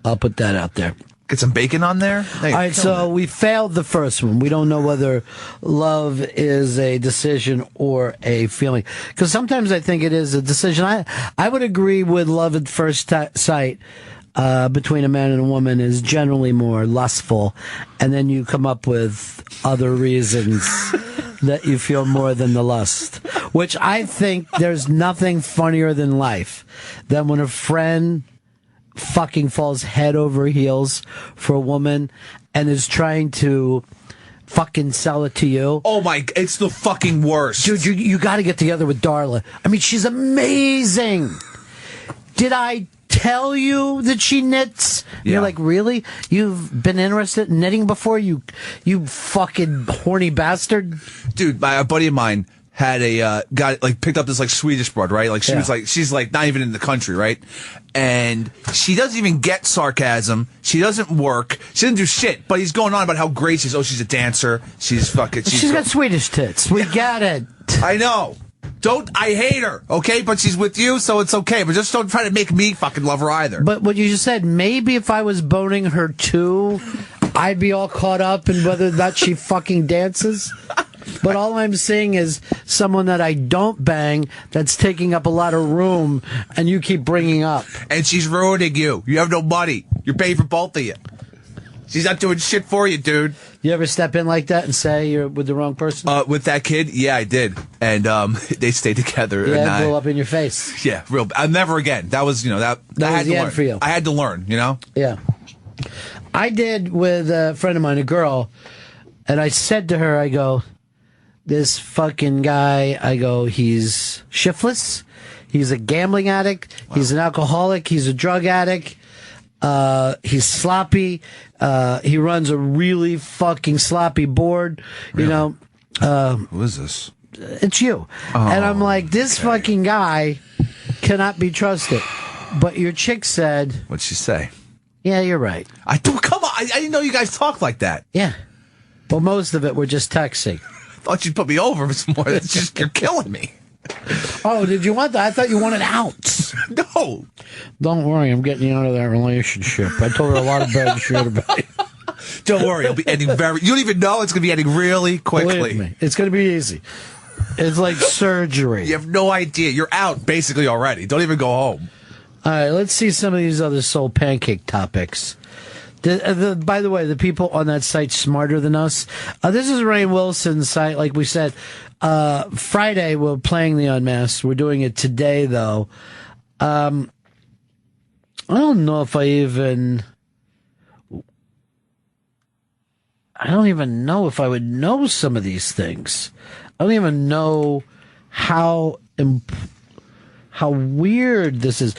I'll put that out there. Get some bacon on there. All right, so we failed the first one. We don't know whether love is a decision or a feeling. Because sometimes I think it is a decision. I would agree with love at first sight between a man and a woman is generally more lustful. And then you come up with other reasons that you feel more than the lust. Which I think there's nothing funnier than life than when a friend fucking falls head over heels for a woman and is trying to fucking sell it to you. Oh my, it's the fucking worst. Dude, you got to get together with Darla. I mean, she's amazing. Did I tell you that she knits? Yeah. You're like, really? You've been interested in knitting before? You fucking horny bastard? Dude, a buddy of mine had picked up this like Swedish broad, right? Like she's like not even in the country, right? And she doesn't even get sarcasm. She doesn't work. She doesn't do shit. But he's going on about how great she is. Oh, she's a dancer. She's got Swedish tits. We got it. I know. I hate her, okay? But she's with you, so it's okay. But just don't try to make me fucking love her either. But what you just said, maybe if I was boning her too, I'd be all caught up in whether or not she fucking dances. But all I'm seeing is someone that I don't bang that's taking up a lot of room and you keep bringing up. And she's ruining you. You have no money. You're paying for both of you. She's not doing shit for you, dude. You ever step in like that and say you're with the wrong person? With that kid? Yeah, I did. And they stayed together. Yeah, it blew up in your face. Yeah, real. Never again. That was, that I had to learn. For you. I had to learn, Yeah. I did with a friend of mine, a girl, and I said to her, I go, this fucking guy, I go, he's shiftless. He's a gambling addict. Wow. He's an alcoholic. He's a drug addict. He's sloppy. He runs a really fucking sloppy board. Really? Who is this? It's you. Oh, and I'm like, this fucking guy cannot be trusted. But your chick said... What'd she say? Yeah, you're right. Come on. I didn't know you guys talk like that. Yeah. But most of it, we're just texting. Thought you'd put me over some more. It's just, you're killing me. Oh, did you want that? I thought you wanted out. No. Don't worry, I'm getting you out of that relationship. I told her a lot of bad shit about it. Don't worry, it'll be ending you don't even know it's going to be ending really quickly. Believe me, it's going to be easy. It's like surgery. You have no idea. You're out basically already. Don't even go home. All right, let's see some of these other soul pancake topics. By the way, the people on that site smarter than us. This is Rainn Wilson's site, like we said. Friday, we're playing the Unmasked. We're doing it today, though. I don't know if I don't even know if I would know some of these things. I don't even know how weird this is.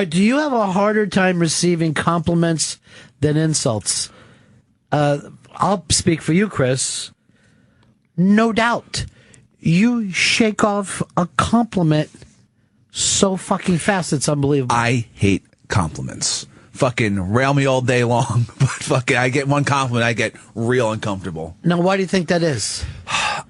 Do you have a harder time receiving compliments than insults? I'll speak for you, Chris. No doubt. You shake off a compliment so fucking fast, it's unbelievable. I hate compliments. Fucking rail me all day long, but fucking I get one compliment, I get real uncomfortable. Now, why do you think that is?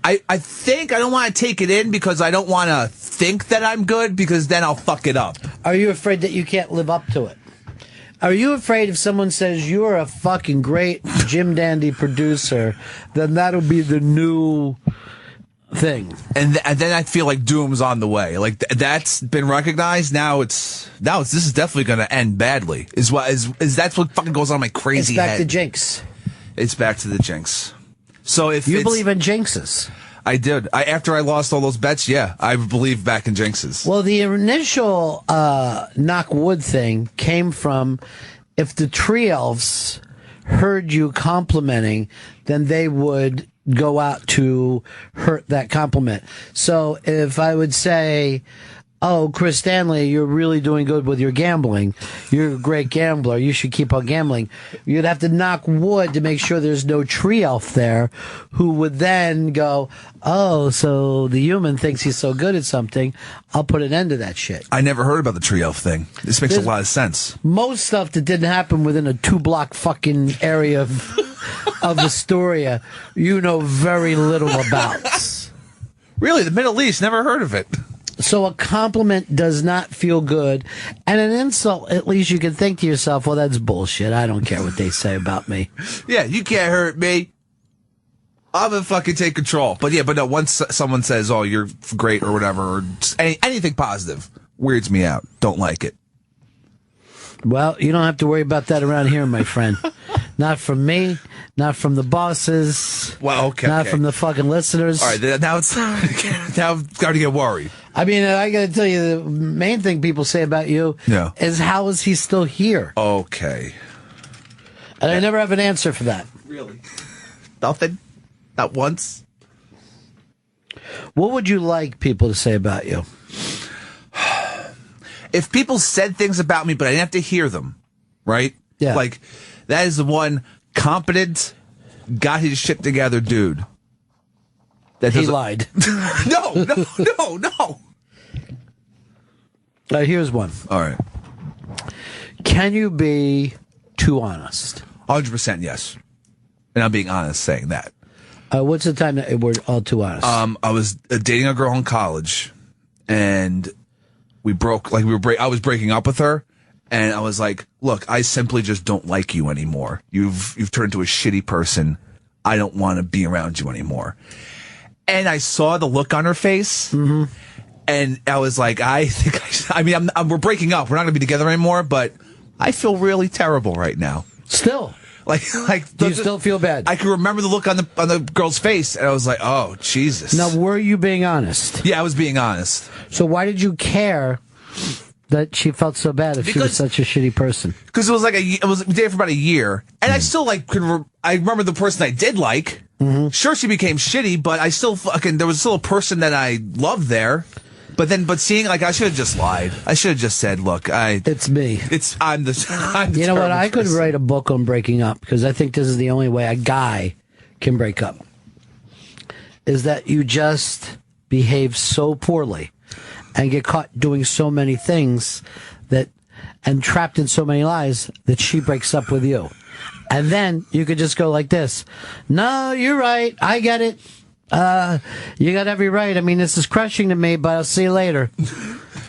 I think I don't want to take it in because I don't want to think that I'm good because then I'll fuck it up. Are you afraid that you can't live up to it? Are you afraid if someone says you're a fucking great Jim Dandy producer, then that'll be the new thing? And then I feel like doom's on the way. Like that's been recognized. Now this is definitely going to end badly. Is that's what fucking goes on in my crazy head. It's back to jinx. It's back to the jinx. So if you believe in jinxes. I did. After I lost all those bets, yeah, I believe back in jinxes. Well, the initial knock wood thing came from if the tree elves heard you complimenting, then they would go out to hurt that compliment. So if I would say, oh, Chris Stanley, you're really doing good with your gambling. You're a great gambler. You should keep on gambling. You'd have to knock wood to make sure there's no tree elf there who would then go, oh, so the human thinks he's so good at something. I'll put an end to that shit. I never heard about the tree elf thing. This makes a lot of sense. Most stuff that didn't happen within a 2-block fucking area of Astoria, you know very little about. Really? The Middle East? Never heard of it. So a compliment does not feel good, and an insult, at least you can think to yourself, well, that's bullshit. I don't care what they say about me. Yeah, you can't hurt me. I'm gonna fucking take control. But no, once someone says, "Oh, you're great" or whatever, or anything positive, weirds me out. Don't like it. Well, you don't have to worry about that around here, my friend. Not from me, not from the bosses. Well, okay. Not from the fucking listeners. All right, now it's now I've got to get worried. I mean, I got to tell you, the main thing people say about you is, how is he still here? Okay. And I never have an answer for that. Really? Nothing? Not once? What would you like people to say about you? If people said things about me, but I didn't have to hear them, right? Yeah. Like, that is the one competent, got his shit together dude. He lied. No. Here's one. All right. Can you be too honest? 100% yes. And I'm being honest saying that. What's the time that we're all too honest? I was dating a girl in college, and we broke. I was breaking up with her, and I was like, "Look, I simply just don't like you anymore. You've turned into a shitty person. I don't want to be around you anymore." And I saw the look on her face, and I was like, "I think we're breaking up. We're not going to be together anymore. But I feel really terrible right now. Still." Do you still feel bad? I can remember the look on the girl's face, and I was like, "Oh, Jesus!" Now, were you being honest? Yeah, I was being honest. So why did you care that she felt so bad if she was such a shitty person? Because we dated for about a year, and I still I remember the person I did like. Sure, she became shitty, but I still there was still a person that I loved there. But seeing, I should have just lied. I should have just said, "Look, it's me. I'm the you know what? I could write a book on breaking up, because I think this is the only way a guy can break up. Is that you just behave so poorly and get caught doing so many things and trapped in so many lies that she breaks up with you. And then you could just go like this. No, you're right. I get it. You got every right. I mean, this is crushing to me, but I'll see you later.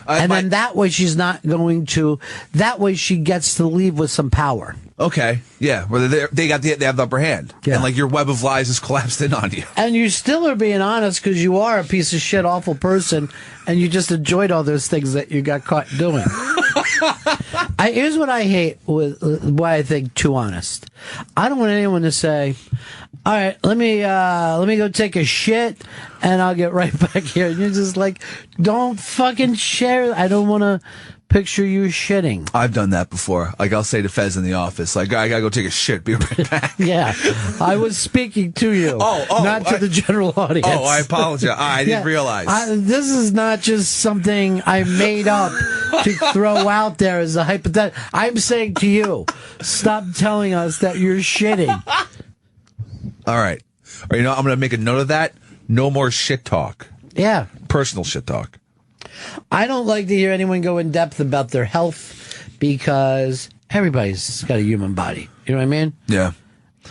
Then that way she's not going to. That way she gets to leave with some power. Okay, yeah. Well, they have the upper hand, and your web of lies is collapsed in on you. And you still are being honest because you are a piece of shit, awful person, and you just enjoyed all those things that you got caught doing. Here's what I hate with why I think too honest. I don't want anyone to say, "All right, let me go take a shit, and I'll get right back here." And you're just like, don't fucking share. I don't want to picture you shitting. I've done that before. I'll say to Fez in the office, I gotta go take a shit. Be right back. Yeah, I was speaking to you, not to the general audience. Oh, I apologize. I didn't realize. This is not just something I made up to throw out there as a hypothetical. I'm saying to you, stop telling us that you're shitting. All right. Or, I'm going to make a note of that. No more shit talk. Yeah. Personal shit talk. I don't like to hear anyone go in depth about their health because everybody's got a human body. You know what I mean? Yeah.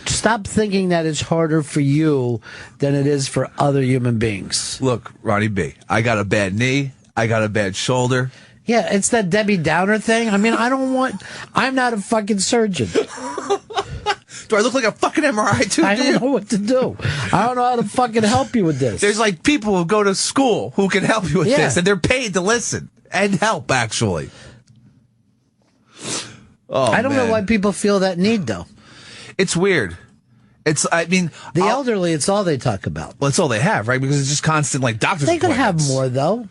Stop thinking that it's harder for you than it is for other human beings. Look, Ronnie B., I got a bad knee. I got a bad shoulder. Yeah, it's that Debbie Downer thing. I mean, I'm not a fucking surgeon. Do I look like a fucking MRI too? I don't know what to do. I don't know how to fucking help you with this. There's people who go to school who can help you with this, and they're paid to listen and help, actually. I don't know why people feel that need, though. It's weird. The elderly, it's all they talk about. Well, it's all they have, right? Because it's just constant, doctor's They could have more, though.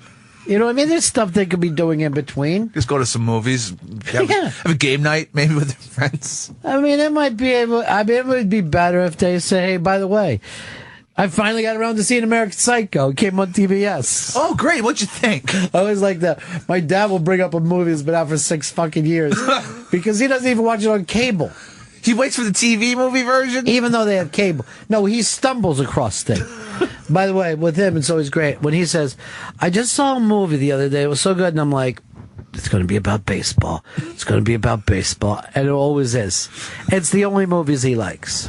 You know what I mean? There's stuff they could be doing in between. Just go to some movies. Have a game night, maybe with their friends. I mean, it would be better if they say, "Hey, by the way, I finally got around to seeing American Psycho. It came on TBS. Oh, great. What'd you think? I always like that. My dad will bring up a movie that's been out for 6 fucking years because he doesn't even watch it on cable. He waits for the TV movie version? Even though they have cable. No, he stumbles across things. By the way, with him, it's always great. When he says, "I just saw a movie the other day. It was so good." And I'm like, it's going to be about baseball. It's going to be about baseball. And it always is. It's the only movies he likes.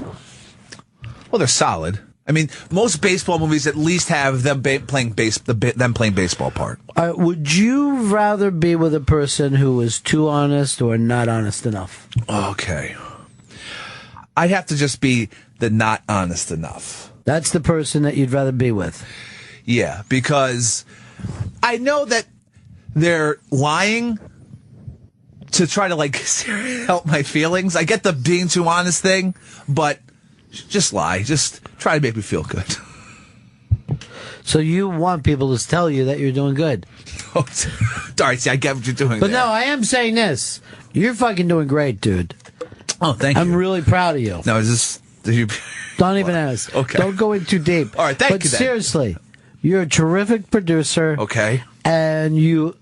Well, they're solid. I mean, most baseball movies at least have them playing baseball part. Would you rather be with a person who is too honest or not honest enough? Okay. I'd have to just be the not honest enough. That's the person that you'd rather be with. Yeah, because I know that they're lying to try to, like, help my feelings. I get the being too honest thing, but just lie. Just try to make me feel good. So you want people to tell you that you're doing good. All right, see, I get what you're doing But there. no, I am saying this. You're fucking doing great, dude. Oh, thank you. I'm really proud of you. No, is this... Don't even ask. Okay. Don't go in too deep. All right, thank you But then. seriously, you're a terrific producer. Okay. And you...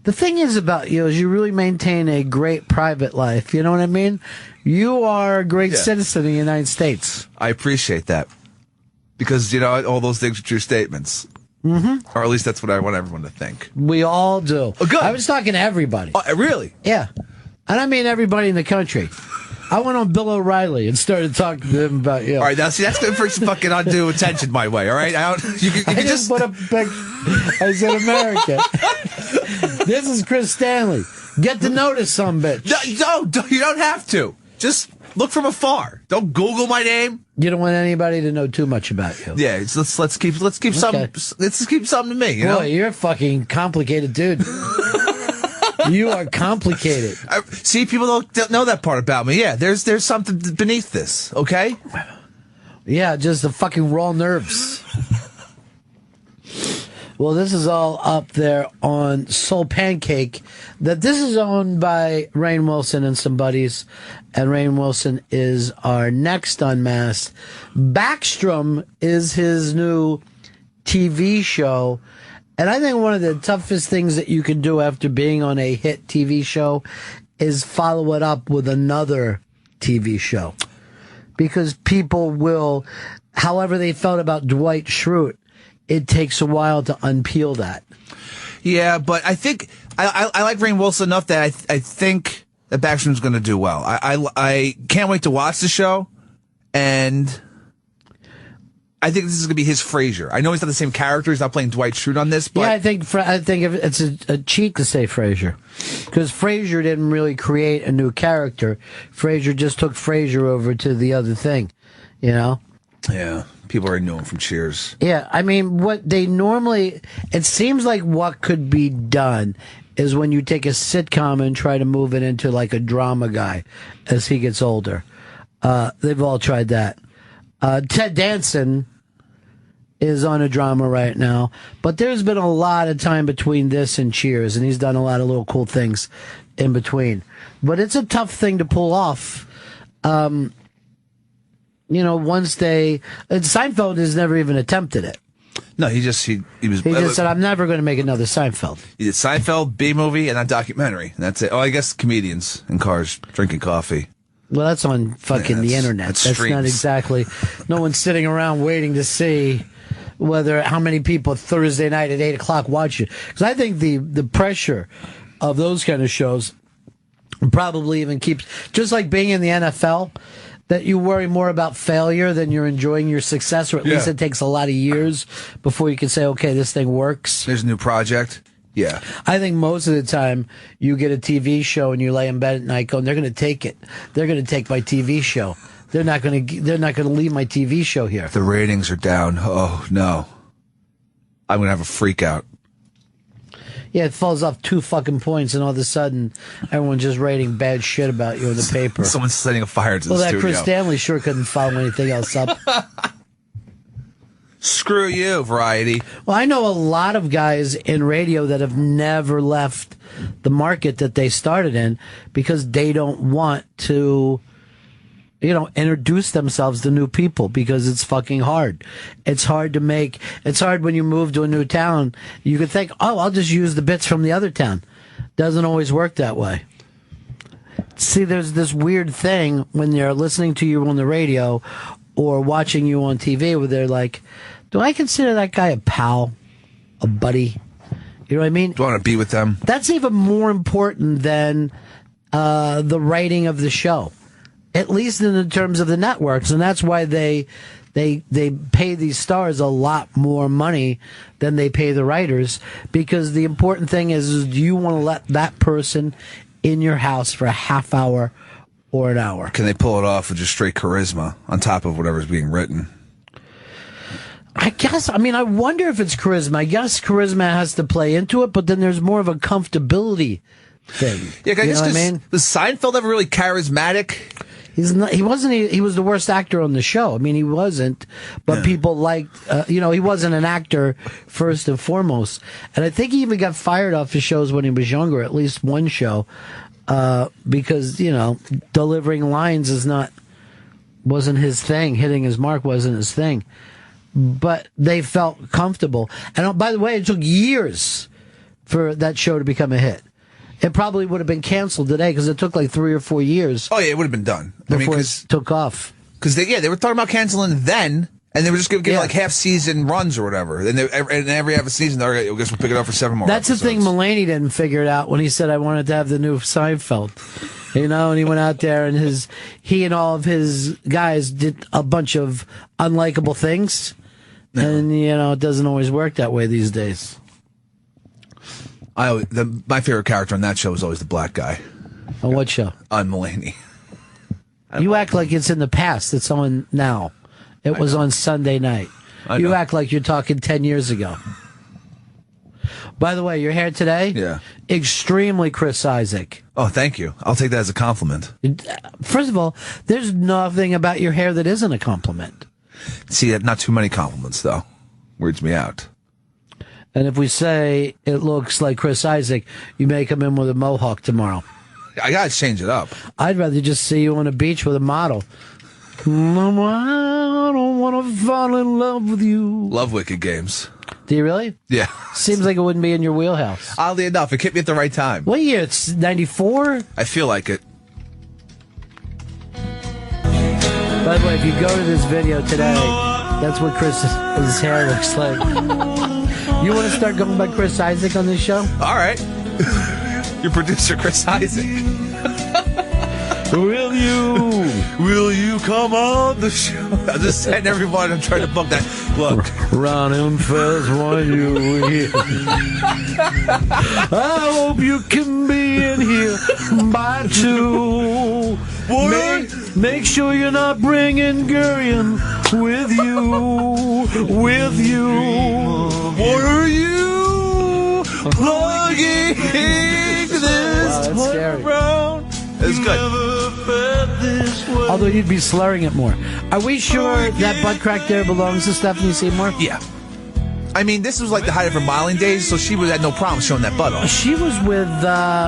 The thing is about you is you really maintain a great private life. You know what I mean? You are a great citizen of the United States. I appreciate that. Because, all those things are true statements. Mm-hmm. Or at least that's what I want everyone to think. We all do. Oh, good. I was talking to everybody. Oh, really? Yeah. And I mean everybody in the country. I went on Bill O'Reilly and started talking to him about you. All right, now see, that's going to bring some fucking undue attention my way, all right? You can just put up big... I said America. This is Chris Stanley. Get to notice some bitch. No, you don't have to. Just look from afar. Don't Google my name. You don't want anybody to know too much about you. Yeah, let's keep something to me. You know? Boy, you're a fucking complicated dude. You are complicated. See, people don't know that part about me. Yeah, there's something beneath this. Okay. Yeah, just the fucking raw nerves. Well, this is all up there on Soul Pancake. This is owned by Rainn Wilson and some buddies, and Rainn Wilson is our next Unmasked. Backstrom is his new TV show, and I think one of the toughest things that you can do after being on a hit TV show is follow it up with another TV show, because people will, however they felt about Dwight Schrute, it takes a while to unpeel that. Yeah, but I think I like Rainn Wilson enough that I think that Backstrom's going to do well. I can't wait to watch the show, and I think this is going to be his Frasier. I know he's not the same character; he's not playing Dwight Schrute on this. But yeah, I think it's a cheat to say Frasier, because Frasier didn't really create a new character. Frasier just took Frasier over to the other thing, you know. Yeah. People already knew him from Cheers. Yeah, I mean, it seems like what could be done is when you take a sitcom and try to move it into like a drama guy as he gets older. They've all tried that. Ted Danson is on a drama right now, but there's been a lot of time between this and Cheers, and he's done a lot of little cool things in between. But it's a tough thing to pull off. Seinfeld has never even attempted it. No, he just said, I'm never going to make another Seinfeld. He did Seinfeld, B-movie, and a documentary. And that's it. Oh, I guess comedians in cars drinking coffee. Well, that's on fucking the internet. That's not exactly. No one's sitting around waiting to see how many people Thursday night at 8 o'clock watch it. Because I think the pressure of those kind of shows probably even keeps, just like being in the NFL, that you worry more about failure than you're enjoying your success, or at least it takes a lot of years before you can say, okay, this thing works. There's a new project. Yeah. I think most of the time you get a TV show and you lay in bed at night going, they're going to take it. They're going to take my TV show. They're not going to leave my TV show here. The ratings are down. Oh, no. I'm going to have a freak out. Yeah, it falls off 2 fucking points, and all of a sudden, everyone's just writing bad shit about you in the paper. Someone's setting a fire to the studio. Well, that Chris Stanley sure couldn't follow anything else up. Screw you, Variety. Well, I know a lot of guys in radio that have never left the market that they started in because they don't want to, introduce themselves to new people, because it's fucking hard. It's hard when you move to a new town. You could think, oh, I'll just use the bits from the other town. Doesn't always work that way. See, there's this weird thing when they're listening to you on the radio or watching you on TV where they're like, do I consider that guy a pal, a buddy? You know what I mean? Do I want to be with them? That's even more important than the writing of the show, at least in the terms of the networks. And that's why they they pay these stars a lot more money than they pay the writers, because the important thing is do you want to let that person in your house for a half hour or an hour? Can they pull it off with just straight charisma on top of whatever's being written? I guess. I mean, I wonder if it's charisma. I guess charisma has to play into it, but then there's more of a comfortability thing. Yeah, I you guess know what I mean? Was Seinfeld ever really charismatic? He's not. He wasn't. He was the worst actor on the show. I mean, he wasn't. But people liked. He wasn't an actor first and foremost. And I think he even got fired off his shows when he was younger. At least one show, because delivering lines wasn't his thing. Hitting his mark wasn't his thing. But they felt comfortable. And by the way, it took years for that show to become a hit. It probably would have been canceled today because it took like 3 or 4 years. Oh, yeah, it would have been done. Before it took off. Because they were talking about canceling then, and they were just going to give like half-season runs or whatever. And every half a season, I guess we'll pick it up for 7 more That's episodes. the thing Mulaney didn't figure it out when he said, I wanted to have the new Seinfeld. And he went out there and he and all of his guys did a bunch of unlikable things. And, it doesn't always work that way these days. My favorite character on that show was always the black guy. On what show? On Mulaney. You act like it's in the past. It's on now. It was on Sunday night. You act like you're talking 10 years ago. By the way, your hair today? Yeah. Extremely Chris Isaac. Oh, thank you. I'll take that as a compliment. First of all, there's nothing about your hair that isn't a compliment. See, not too many compliments, though. Weirds me out. And if we say it looks like Chris Isaac, you may come in with a mohawk tomorrow. I gotta change it up. I'd rather just see you on a beach with a model. I don't want to fall in love with you. Love Wicked Games. Do you really? Yeah. Seems like it wouldn't be in your wheelhouse. Oddly enough, it hit me at the right time. What year? It's 94? I feel like it. By the way, if you go to this video today, that's what his hair looks like. You want to start going by Chris Isaac on this show? All right. Your producer, Chris Isaac. Will you come on the show? I'm just saying, everyone, I'm trying to book that. Look. Ron and Fez want you here. I hope you can be in here by 2. Make sure you're not bringing Gurion with you. What are you plugging this one around? It's good. Although you'd be slurring it more. Are we sure that butt crack there belongs to Stephanie Seymour? Yeah. I mean, this was like the height of her modeling days, so she had no problem showing that butt off. She was with,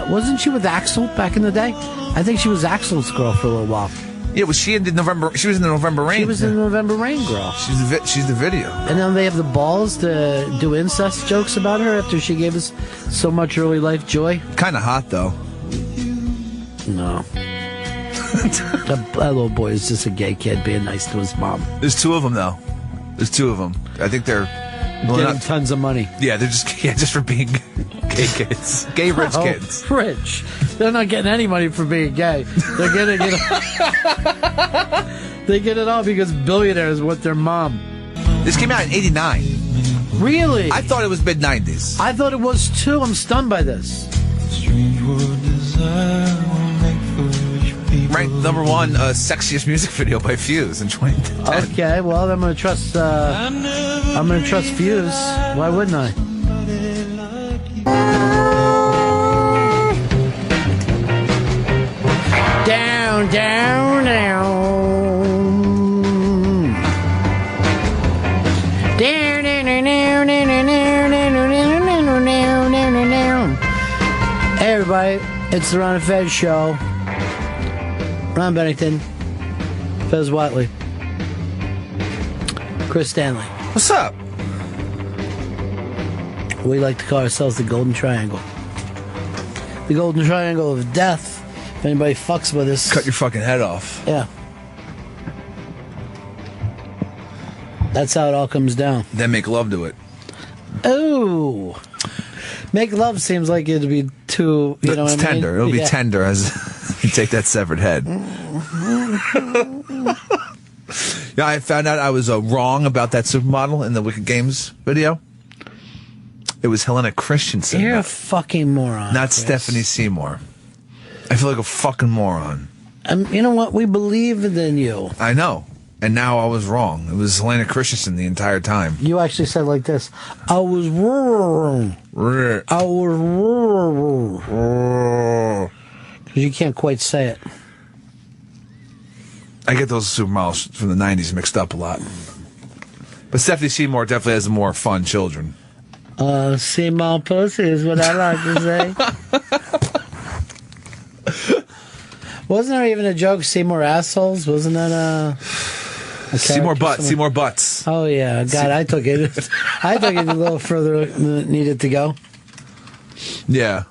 wasn't she with Axel back in the day? I think she was Axel's girl for a little while. Yeah, was she in the November? She was in the November Rain. She was in the November Rain girl. She's the video. And then they have the balls to do incest jokes about her after she gave us so much early life joy. Kind of hot, though. No. That little boy is just a gay kid being nice to his mom. There's 2 of them, though. There's 2 of them. I think they're getting tons of money. Yeah, they're just for being gay kids, gay rich kids. Rich. They're not getting any money for being gay. They're getting it. They get it all because billionaires want their mom. This came out in '89. Really? I thought it was mid '90s. I thought it was too. I'm stunned by this. Ranked number 1 sexiest music video by Fuse in 2010. Okay, well I'm gonna trust. I'm gonna trust Fuse. Why wouldn't I? Down, down, down. Down, down, down, down, down, down, down, down, down. Hey everybody, it's the Ron and Fez Show. Ron Bennington, Fez Watley, Chris Stanley. What's up? We like to call ourselves the Golden Triangle. The Golden Triangle of Death. If anybody fucks with us, cut your fucking head off. Yeah. That's how it all comes down. Then make love to it. Oh. Make love seems like it'd be too, you know what I mean? Tender. It'll be tender as you take that severed head. Yeah, I found out I was wrong about that supermodel in the Wicked Games video. It was Helena Christensen. You're a fucking moron. Not Chris. Stephanie Seymour. I feel like a fucking moron. You know what? We believe in you. I know. And now I was wrong. It was Helena Christensen the entire time. You actually said like this. I was wrong. I was wrong. Because you can't quite say it. I get those supermodels from the 90s mixed up a lot. But Stephanie Seymour definitely has more fun children. Seymour pussy is what I like to say. Wasn't there even a joke, Seymour assholes? Wasn't that a Seymour butts, Seymour butts. Oh, yeah. God, I took it. I took it a little further than it needed to go. Yeah.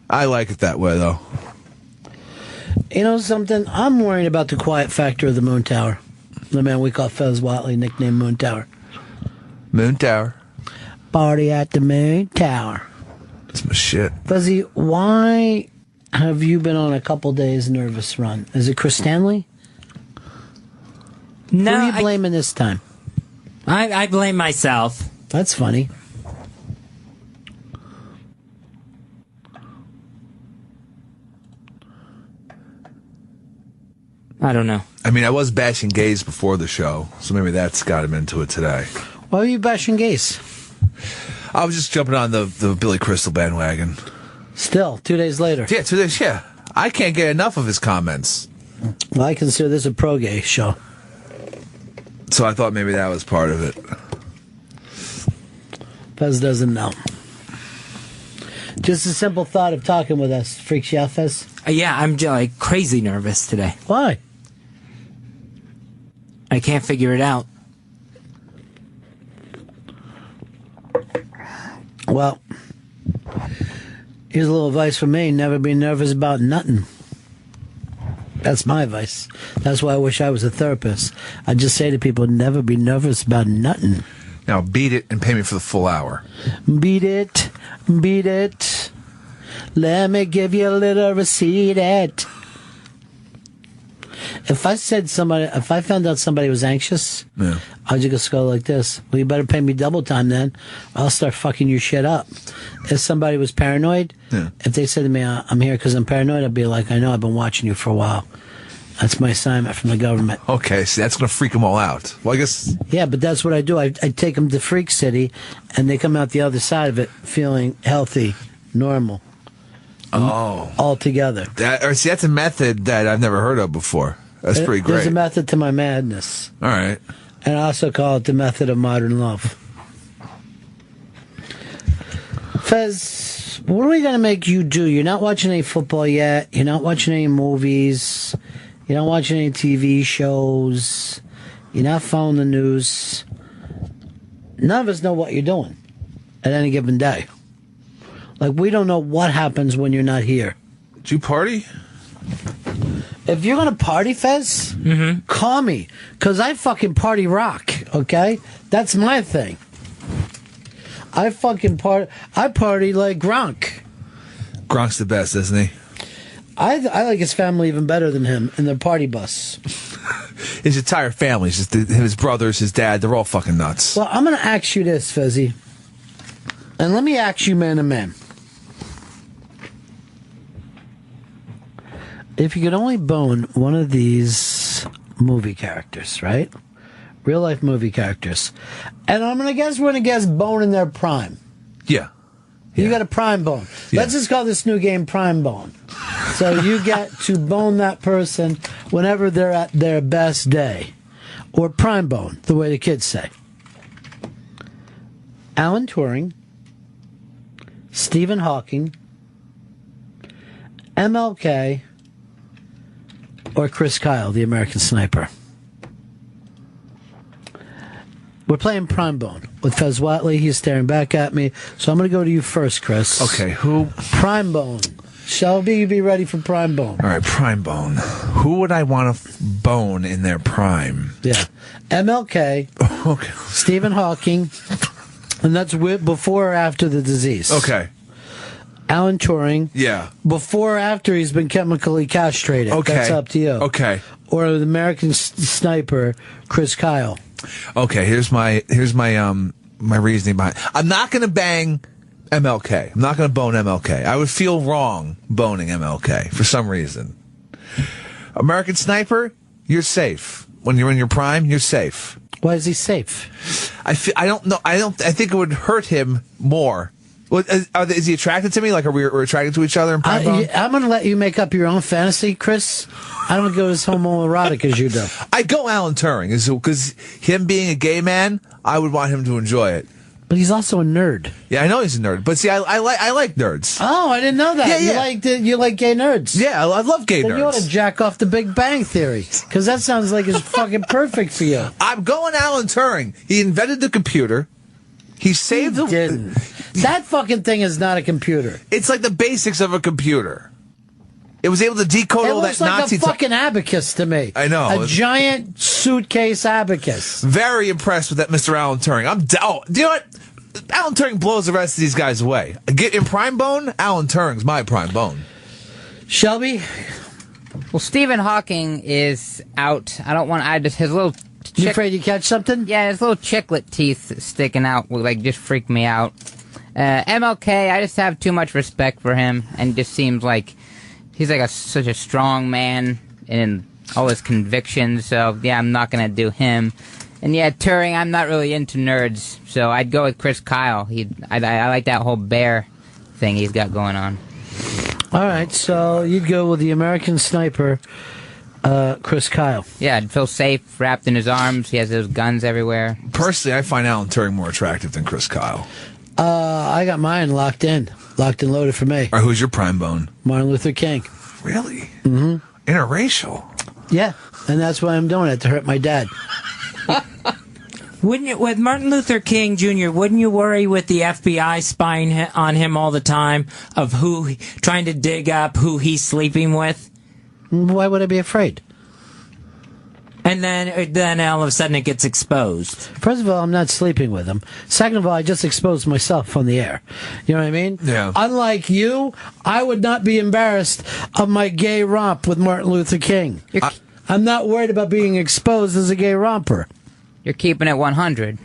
I like it that way, though. You know something? I'm worried about the quiet factor of the Moon Tower. The man we call Fez Watley, nicknamed Moon Tower. Moon Tower. Party at the Moon Tower. That's my shit. Fuzzy, why have you been on a couple days nervous run? Is it Chris Stanley? No. Who are you blaming this time? I blame myself. That's funny. I don't know. I mean, I was bashing gays before the show, so maybe that's got him into it today. Why are you bashing gays? I was just jumping on the Billy Crystal bandwagon. Still, 2 days later. Yeah, 2 days, yeah. I can't get enough of his comments. Well, I consider this a pro-gay show. So I thought maybe that was part of it. Fez doesn't know. Just a simple thought of talking with us freaks you out, Fez? Yeah, I'm like crazy nervous today. Why? I can't figure it out. Well, here's a little advice from me. Never be nervous about nothing. That's my advice. That's why I wish I was a therapist. I just say to people, never be nervous about nothing. Now beat it and pay me for the full hour. Beat it. Beat it. Let me give you a little receipt. If I found out somebody was anxious, yeah, I'd just go like this. Well, you better pay me double time then. I'll start fucking your shit up. If somebody was paranoid, if they said to me, I'm here because I'm paranoid, I'd be like, I know, I've been watching you for a while. That's my assignment from the government. Okay, see, that's going to freak them all out. Well, I guess... Yeah, but that's what I do. I take them to Freak City, and they come out the other side of it feeling healthy, normal. Oh. All together. See, that's a method that I've never heard of before. That's pretty great. There's a method to my madness. All right. And I also call it the method of modern love. Fez, what are we going to make you do? You're not watching any football yet. You're not watching any movies. You're not watching any TV shows. You're not following the news. None of us know what you're doing at any given day. Like, we don't know what happens when you're not here. Did you party? If you're going to party, Fez, call me. Because I fucking party rock, okay? That's my thing. I fucking party. I party like Gronk. Gronk's the best, isn't he? I like his family even better than him in their party bus. His entire family, just his brothers, his dad, they're all fucking nuts. Well, I'm going to ask you this, Fezzy. And let me ask you man to man. If you could only bone one of these movie characters, right? Real life movie characters. And I'm going to guess bone in their prime. Yeah. You got a prime bone. Yeah. Let's just call this new game Prime Bone. So you get to bone that person whenever they're at their best day. Or prime bone, the way the kids say. Alan Turing, Stephen Hawking, MLK, or Chris Kyle, the American Sniper. We're playing Prime Bone with Fez Watley. He's staring back at me. So I'm going to go to you first, Chris. Okay, who? Prime Bone. Shelby, be ready for Prime Bone. All right, Prime Bone. Who would I want to bone in their prime? Yeah. MLK, okay. Stephen Hawking, and that's before or after the disease. Okay. Alan Turing. Yeah. Before or after he's been chemically castrated. Okay. That's up to you. Okay. Or the American sniper, Chris Kyle. Okay, here's my my reasoning behind. I'm not going to bang MLK. I'm not going to bone MLK. I would feel wrong boning MLK for some reason. American Sniper, you're safe. When you're in your prime, you're safe. Why is he safe? I don't know. I think it would hurt him more. Is he attracted to me? Like, we're attracted to each other in prime bone? I'm going to let you make up your own fantasy, Chris. I don't go as homoerotic as you do. I go Alan Turing because him being a gay man, I would want him to enjoy it. But he's also a nerd. Yeah, I know he's a nerd. But see, I like nerds. Oh, I didn't know that. Yeah. You like gay nerds. Yeah, I love gay then nerds. You ought to jack off the Big Bang Theory, because that sounds like it's fucking perfect for you. I'm going Alan Turing. He invented the computer. He saved the... Didn't. That fucking thing is not a computer. It's like the basics of a computer. It was able to decode all that looks like Nazi... a fucking abacus to me. I know. A giant suitcase abacus. Very impressed with that Mr. Alan Turing. Do you know what? Alan Turing blows the rest of these guys away. Get in prime bone, Alan Turing's my prime bone. Shelby? Well, Stephen Hawking is out. His little... You afraid you catch something? Yeah, his little chiclet teeth sticking out will, just freak me out. MLK, I just have too much respect for him, and just seems like he's like such a strong man in all his convictions, so yeah, I'm not going to do him. And yeah, Turing, I'm not really into nerds, so I'd go with Chris Kyle. I like that whole bear thing he's got going on. All right, so you'd go with the American Sniper, Chris Kyle. Yeah, I'd feel safe wrapped in his arms. He has those guns everywhere. Personally, I find Alan Turing more attractive than Chris Kyle. I got mine locked and loaded for me. Or who's your prime bone? Martin Luther King. Really? Mm-hmm. Interracial? Yeah, and that's why I'm doing it, to hurt my dad. Wouldn't you, with Martin Luther King Jr., wouldn't you worry with the FBI spying on him all the time of trying to dig up who he's sleeping with? Why would I be afraid? And then all of a sudden it gets exposed. First of all, I'm not sleeping with him. Second of all, I just exposed myself on the air. You know what I mean? Yeah. Unlike you, I would not be embarrassed of my gay romp with Martin Luther King. I'm not worried about being exposed as a gay romper. You're keeping it 100.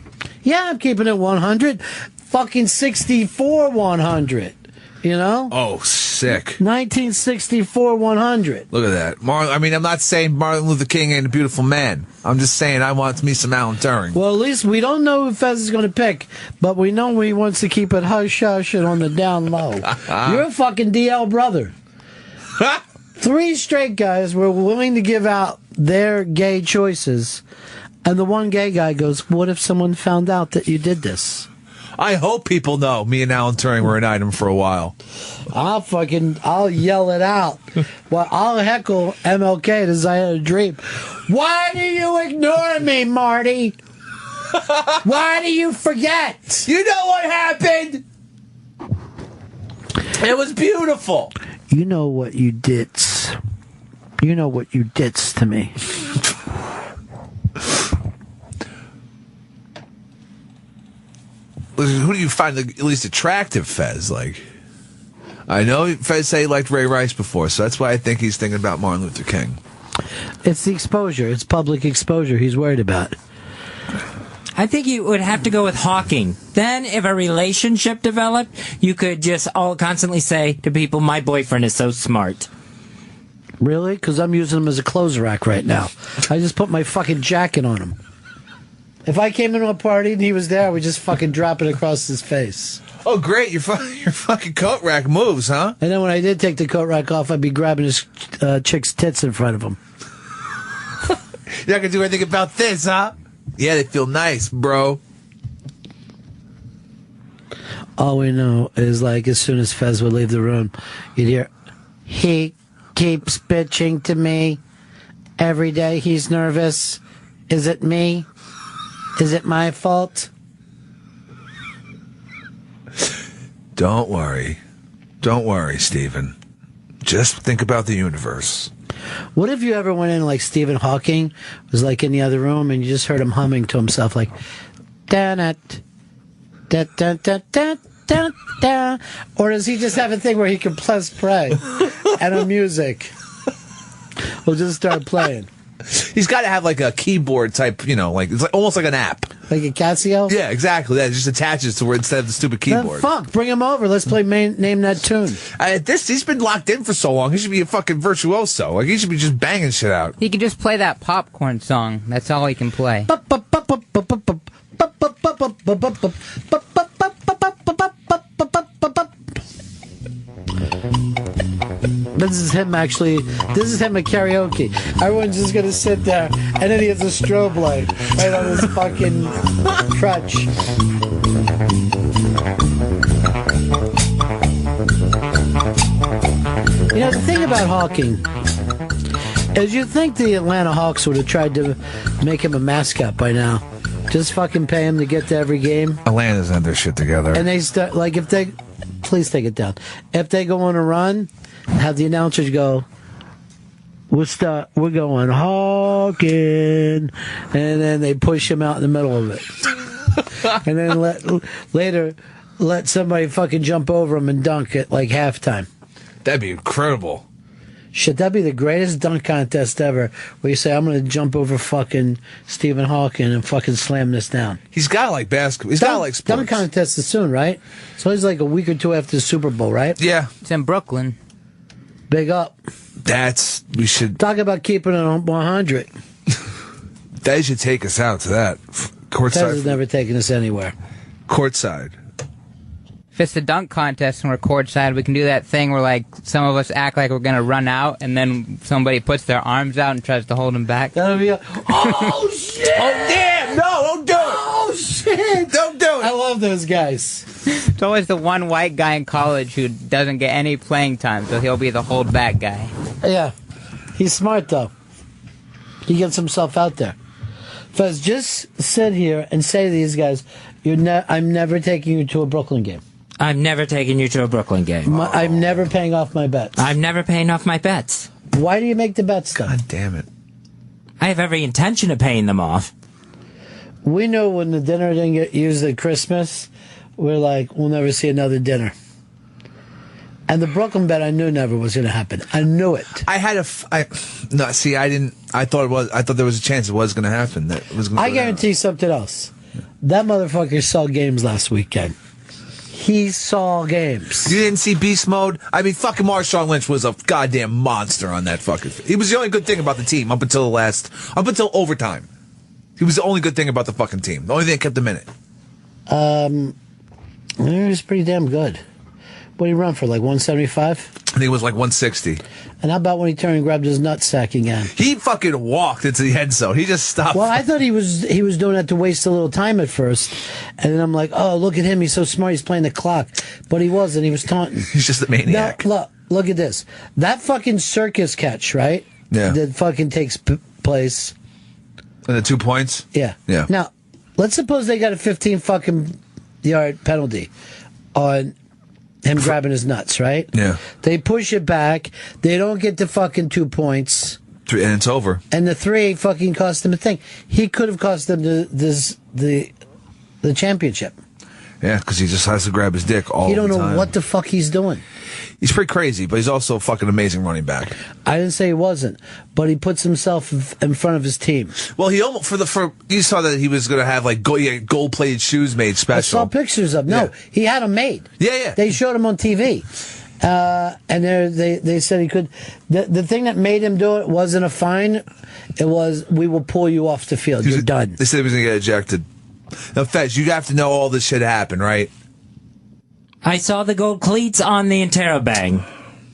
Yeah, I'm keeping it 100. Fucking 64 100. You know? Oh, sick. 1964 100. Look at that. I'm not saying Martin Luther King ain't a beautiful man. I'm just saying I want me some Alan Turing. Well, at least we don't know who Fez is going to pick, but we know he wants to keep it hush-hush and on the down low. You're a fucking DL brother. 3 straight guys were willing to give out their gay choices, and the one gay guy goes, what if someone found out that you did this? I hope people know me and Alan Turing were an item for a while. I'll yell it out. Well, I'll heckle MLK as I had a dream. Why do you ignore me, Marty? Why do you forget? You know what happened? It was beautiful. You know what you did. You know what you did to me. Who do you find at least attractive, Fez? I know Fez said he liked Ray Rice before, so that's why I think he's thinking about Martin Luther King. It's the exposure. It's public exposure he's worried about. I think you would have to go with Hawking. Then, if a relationship developed, you could just all constantly say to people, my boyfriend is so smart. Really? Because I'm using him as a clothes rack right now. I just put my fucking jacket on him. If I came into a party and he was there, I would just fucking drop it across his face. Oh, great. Your fucking coat rack moves, huh? And then when I did take the coat rack off, I'd be grabbing his chick's tits in front of him. You're not going to do anything about this, huh? Yeah, they feel nice, bro. All we know is, as soon as Fez would leave the room, you'd hear, he keeps bitching to me. Every day he's nervous. Is it me? Is it my fault? Don't worry. Don't worry, Stephen. Just think about the universe. What if you ever went in like Stephen Hawking was in the other room and you just heard him humming to himself da-da, da-da-da-da, dun, dun. Or does he just have a thing where he can press play and a music will just start playing? He's got to have like a keyboard type, like it's like almost like an app. Like a Casio? Yeah, exactly. That just attaches to where instead of the stupid keyboard. Then fuck, bring him over. Let's play Name That Tune. He's been locked in for so long. He should be a fucking virtuoso. Like he should be just banging shit out. He can just play that popcorn song. That's all he can play. This is him at karaoke. Everyone's just gonna sit there, and then he has a strobe light right on his fucking crutch. The thing about Hawking is you'd think the Atlanta Hawks would have tried to make him a mascot by now. Just fucking pay him to get to every game. Atlanta's had their shit together. And they start, like, please take it down. If they go on a run, have the announcers go, we're going Hawking, and then they push him out in the middle of it. And then later let somebody fucking jump over him and dunk at like halftime. That'd be incredible. Shit, that'd be the greatest dunk contest ever, where you say, I'm going to jump over fucking Stephen Hawking and fucking slam this down. He's got like basketball. He's got like sports. Dunk contest is soon, right? So he's like a week or two after the Super Bowl, right? Yeah. It's in Brooklyn. Big up. We should talk about keeping it on 100. They should take us out to that. Courtside. Fez has never taken us anywhere. Courtside. If it's the dunk contest and we're courtside, we can do that thing where, like, some of us act like we're going to run out, and then somebody puts their arms out and tries to hold them back. That'll be oh, shit! Oh, damn! No, don't do it! Oh, shit! Don't do it! I love those guys. It's always the one white guy in college who doesn't get any playing time, so he'll be the hold back guy. Yeah. He's smart, though. He gets himself out there. Fez, just sit here and say to these guys, I'm never taking you to a Brooklyn game. I'm never taking you to a Brooklyn game. I'm never paying off my bets. I'm never paying off my bets. Why do you make the bets, though? God damn it. I have every intention of paying them off. We know when the dinner didn't get used at Christmas, we're like, we'll never see another dinner. And the Brooklyn bet I knew never was going to happen. I knew it. I didn't. I thought there was a chance it was going to happen. I guarantee you something else. That motherfucker saw games last weekend. He saw games. You didn't see Beast Mode? I mean, fucking Marshawn Lynch was a goddamn monster on that fucking... He was the only good thing about the team up until overtime. He was the only good thing about the fucking team. The only thing that kept him in it. He was pretty damn good. What did he run for, like 175? I think it was like 160. And how about when he turned and grabbed his nutsack again? He fucking walked into the end zone. He just stopped. Well, I thought he was doing that to waste a little time at first. And then I'm like, oh, look at him. He's so smart. He's playing the clock. But he wasn't. He was taunting. He's just a maniac. Now, look at this. That fucking circus catch, right? Yeah. That fucking takes place. And the 2 points? Yeah. Yeah. Now, let's suppose they got a 15 fucking yard penalty on him grabbing his nuts, right? Yeah. They push it back. They don't get the fucking 2 points. And it's over. And the 3 fucking cost them a thing. He could have cost them the championship. Yeah, because he just has to grab his dick all the time. He don't know what the fuck he's doing. He's pretty crazy, but he's also a fucking amazing running back. I didn't say he wasn't, but he puts himself in front of his team. Well, he almost you saw that he was going to have like gold-plated shoes made special. I saw pictures of he had them made. Yeah. They showed him on TV, and they said he could. The thing that made him do it wasn't a fine. It was, we will pull you off the field. You're done. They said he was going to get ejected. Now, Fez, you have to know all this shit happened, right? I saw the gold cleats on the Interrobang,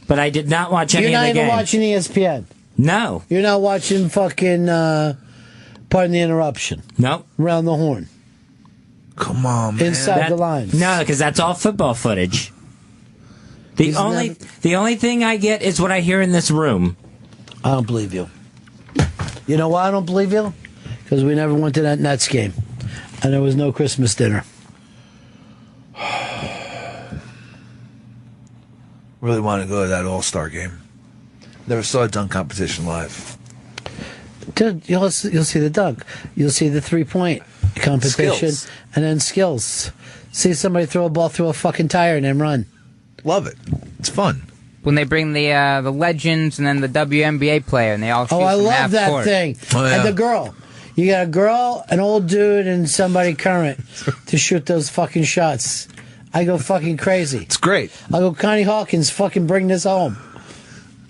but I did not watch any of the games. You're not even watching ESPN? No. You're not watching fucking, pardon the interruption? Nope. Round the horn? Come on, man. Inside the lines? No, because that's all football footage. The only thing I get is what I hear in this room. I don't believe you. You know why I don't believe you? Because we never went to that Nets game, and there was no Christmas dinner. Really want to go to that All-Star game. Never saw a dunk competition live. Dude, you'll see the dunk. You'll see the 3-point. competition, Skills. and then skills. See somebody throw a ball through a fucking tire and then run. Love it. It's fun. When they bring the legends and then the WNBA player and they all shoot Oh, I from love half that court. thing. Oh, yeah. And the girl. You got a girl, an old dude, and somebody current to shoot those fucking shots. I go fucking crazy. It's great. I go, Connie Hawkins, fucking bring this home.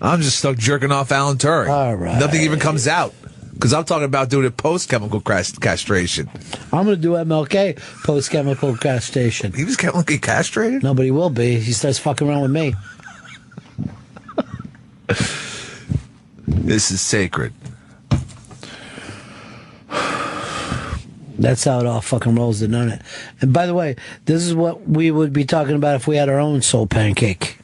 I'm just stuck jerking off Alan Turing. All right. Nothing even comes out. Because I'm talking about doing it post-chemical castration. I'm going to do MLK post-chemical castration. He was chemically castrated? No, but he will be. He starts fucking around with me. This is sacred. That's how it all fucking rolls, to know it. And by the way, this is what we would be talking about if we had our own soul pancake.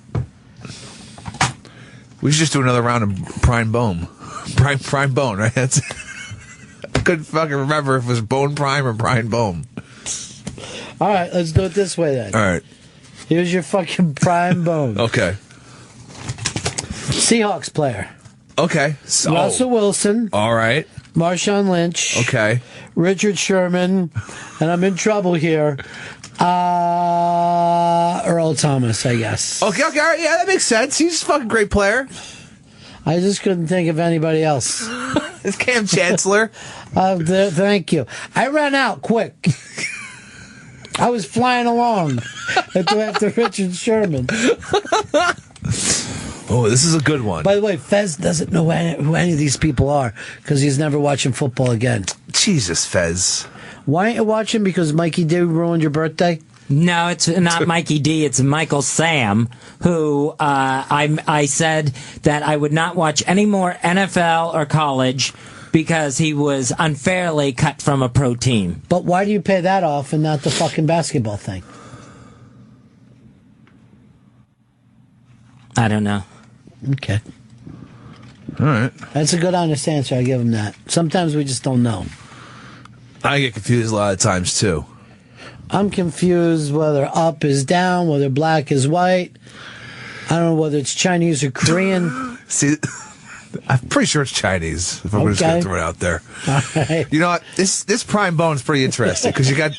We should just do another round of Prime Bone. Prime Bone, right? That's I couldn't fucking remember if it was Bone Prime or Prime Bone. All right, let's do it this way then. All right. Here's your fucking prime bone. Okay. Seahawks player. Okay. So, Russell Wilson. all right. Marshawn Lynch. Okay. Richard Sherman. And I'm in trouble here. Earl Thomas, I guess. Okay, all right. Yeah, that makes sense. He's a fucking great player. I just couldn't think of anybody else. It's Cam Chancellor. Thank you. I ran out quick. I was flying along after Richard Sherman. Oh, this is a good one. By the way, Fez doesn't know who any of these people are because he's never watching football again. Jesus, Fez. Why ain't you watching? Because Mikey D ruined your birthday? No, it's not Mikey D. It's Michael Sam, who I said that I would not watch any more NFL or college because he was unfairly cut from a pro team. But why do you pay that off and not the fucking basketball thing? I don't know. Okay. All right. That's a good, honest answer. I give him that. Sometimes we just don't know. I get confused a lot of times, too. I'm confused whether up is down, whether black is white. I don't know whether it's Chinese or Korean. See, I'm pretty sure it's Chinese, if I'm just going to throw it out there. All right. You know what? This Prime Bone's pretty interesting, because you got...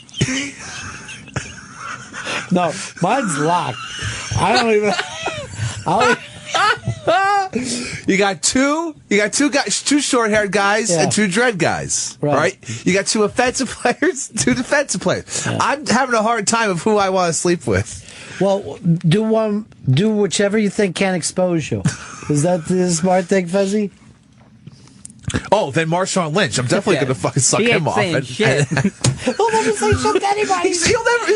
No, mine's locked. I don't even... You got two guys, two short-haired guys and two dread guys, right? You got two offensive players, two defensive players. Yeah. I'm having a hard time of who I want to sleep with. Well, do whichever you think can expose you. Is that the smart thing, Fezzy? Oh, then Marshawn Lynch. I'm definitely going to fucking suck him off. Shit. He'll never say shit to anybody.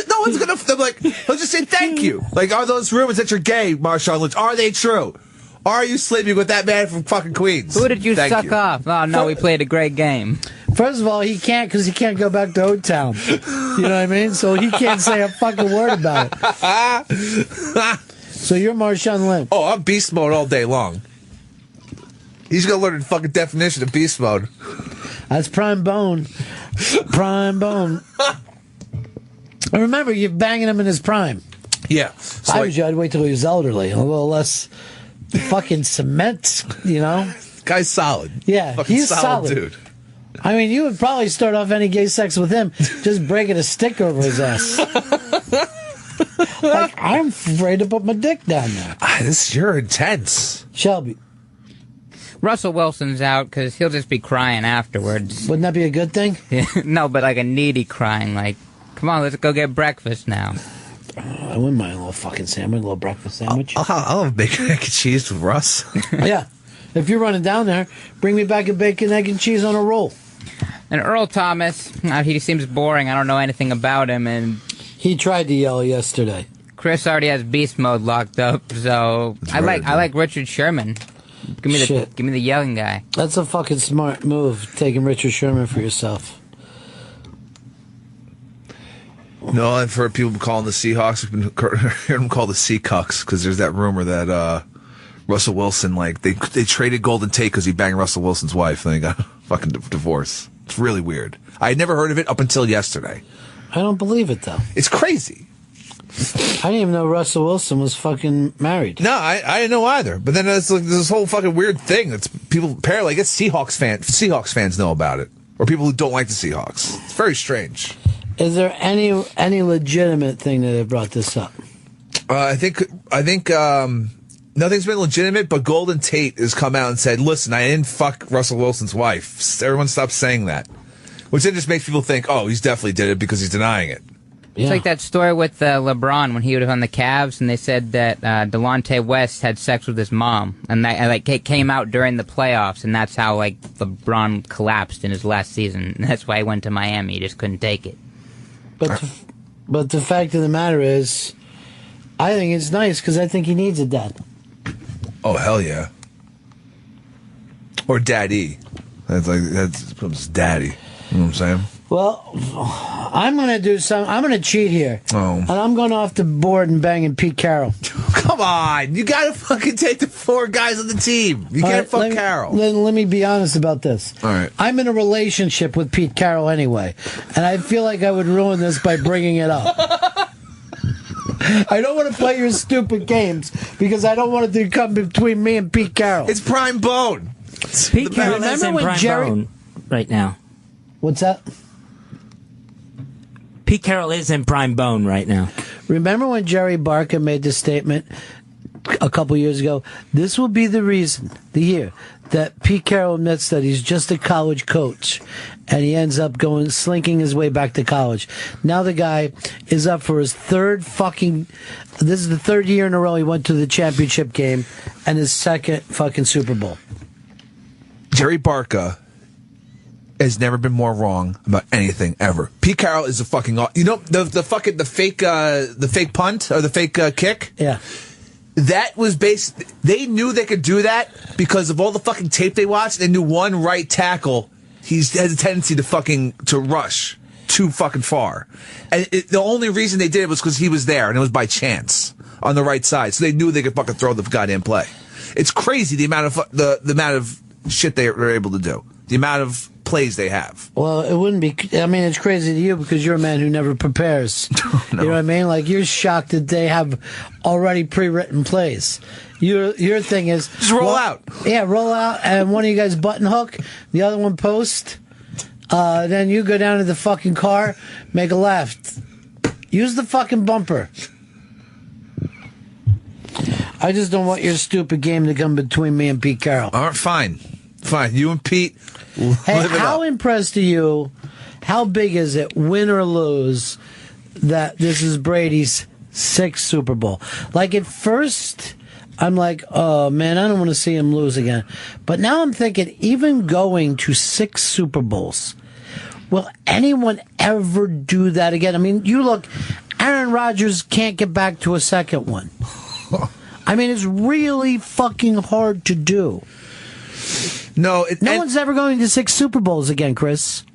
No one's going to, like, he'll just say thank you. Like, are those rumors that you're gay, Marshawn Lynch? Are they true? Are you sleeping with that man from fucking Queens? Who did you suck off? Oh, no, we played a great game. First of all, he can't because he can't go back to O-Town. You know what I mean? So he can't say a fucking word about it. So you're Marshawn Lynch. Oh, I'm beast mode all day long. He's going to learn the fucking definition of beast mode. That's prime bone. Prime bone. And remember, you're banging him in his prime. Yeah. So I was you, I'd wait till he was elderly. A little less fucking cement, you know? Guy's solid. Yeah, fucking he's solid dude. I mean, you would probably start off any gay sex with him just breaking a stick over his ass. Like, I'm afraid to put my dick down there. You're intense. Shelby. Russell Wilson's out because he'll just be crying afterwards. Wouldn't that be a good thing? No, but like a needy crying, like, come on, let's go get breakfast now. I wouldn't mind a little fucking sandwich, a little breakfast sandwich. I'll have bacon, egg, and cheese with Russ. Yeah. If you're running down there, bring me back a bacon, egg, and cheese on a roll. And Earl Thomas, he seems boring. I don't know anything about him. And he tried to yell yesterday. Chris already has beast mode locked up, so I like Richard Sherman. Give me the yelling guy. That's a fucking smart move, taking Richard Sherman for yourself. No, I've heard people calling the Seahawks, I've been hearing them call the Seacucks, because there's that rumor that Russell Wilson, like, they traded Golden Tate because he banged Russell Wilson's wife, and they got a fucking divorce. It's really weird. I had never heard of it up until yesterday. I don't believe it, though. It's crazy. I didn't even know Russell Wilson was fucking married. No, I didn't know either. But then it's like this whole fucking weird thing that's people apparently, I guess Seahawks fans know about it. or people who don't like the Seahawks. It's very strange. Is there any legitimate thing that they brought this up? I think nothing's been legitimate, but Golden Tate has come out and said, "Listen, I didn't fuck Russell Wilson's wife." Everyone stop saying that, which then just makes people think, "Oh, he's definitely did it because he's denying it." It's like that story with LeBron when he was on the Cavs, and they said that Delonte West had sex with his mom, and that it came out during the playoffs, and that's how LeBron collapsed in his last season. And that's why he went to Miami. He just couldn't take it. But the fact of the matter is, I think it's nice because I think he needs a dad. Oh hell yeah! Or daddy. That's daddy. You know what I'm saying? Well, I'm going to do something. I'm going to cheat here. Oh. And I'm going off the board and banging Pete Carroll. Come on. You got to fucking take the 4 guys on the team. You can't fuck Carroll. Let me be honest about this. All right. I'm in a relationship with Pete Carroll anyway. And I feel like I would ruin this by bringing it up. I don't want to play your stupid games because I don't want it to come between me and Pete Carroll. It's prime bone. Pete Carroll is in prime bone right now. What's that? Pete Carroll is in prime bone right now. Remember when Jerry Barker made the statement a couple years ago? This will be the year that Pete Carroll admits that he's just a college coach, and he ends up slinking his way back to college. Now the guy is up for his this is the 3rd year in a row he went to the championship game and his 2nd fucking Super Bowl. Jerry Barker has never been more wrong about anything ever. Pete Carroll is a fucking, the fake punt or the fake kick. Yeah, that was they knew they could do that because of all the fucking tape they watched. They knew one right tackle, he has a tendency to rush too fucking far, and the only reason they did it was because he was there and it was by chance on the right side. So they knew they could fucking throw the goddamn play. It's crazy the amount of the amount of shit they were able to do, the amount of plays they have. Well, it wouldn't be. I mean, it's crazy to you because you're a man who never prepares. No. You know what I mean? Like, you're shocked that they have already pre-written plays. Your thing is just roll out. Yeah, roll out, and one of you guys button hook, the other one post. Then you go down to the fucking car, make a left, use the fucking bumper. I just don't want your stupid game to come between me and Pete Carroll. All right, fine. You and Pete. Hey, how impressed are you? How big is it, win or lose, that this is Brady's 6th Super Bowl? Like, at first, I'm like, oh, man, I don't want to see him lose again. But now I'm thinking, even going to 6 Super Bowls, will anyone ever do that again? I mean, you look, Aaron Rodgers can't get back to a 2nd one. I mean, it's really fucking hard to do. No one's ever going to 6 Super Bowls again, Chris.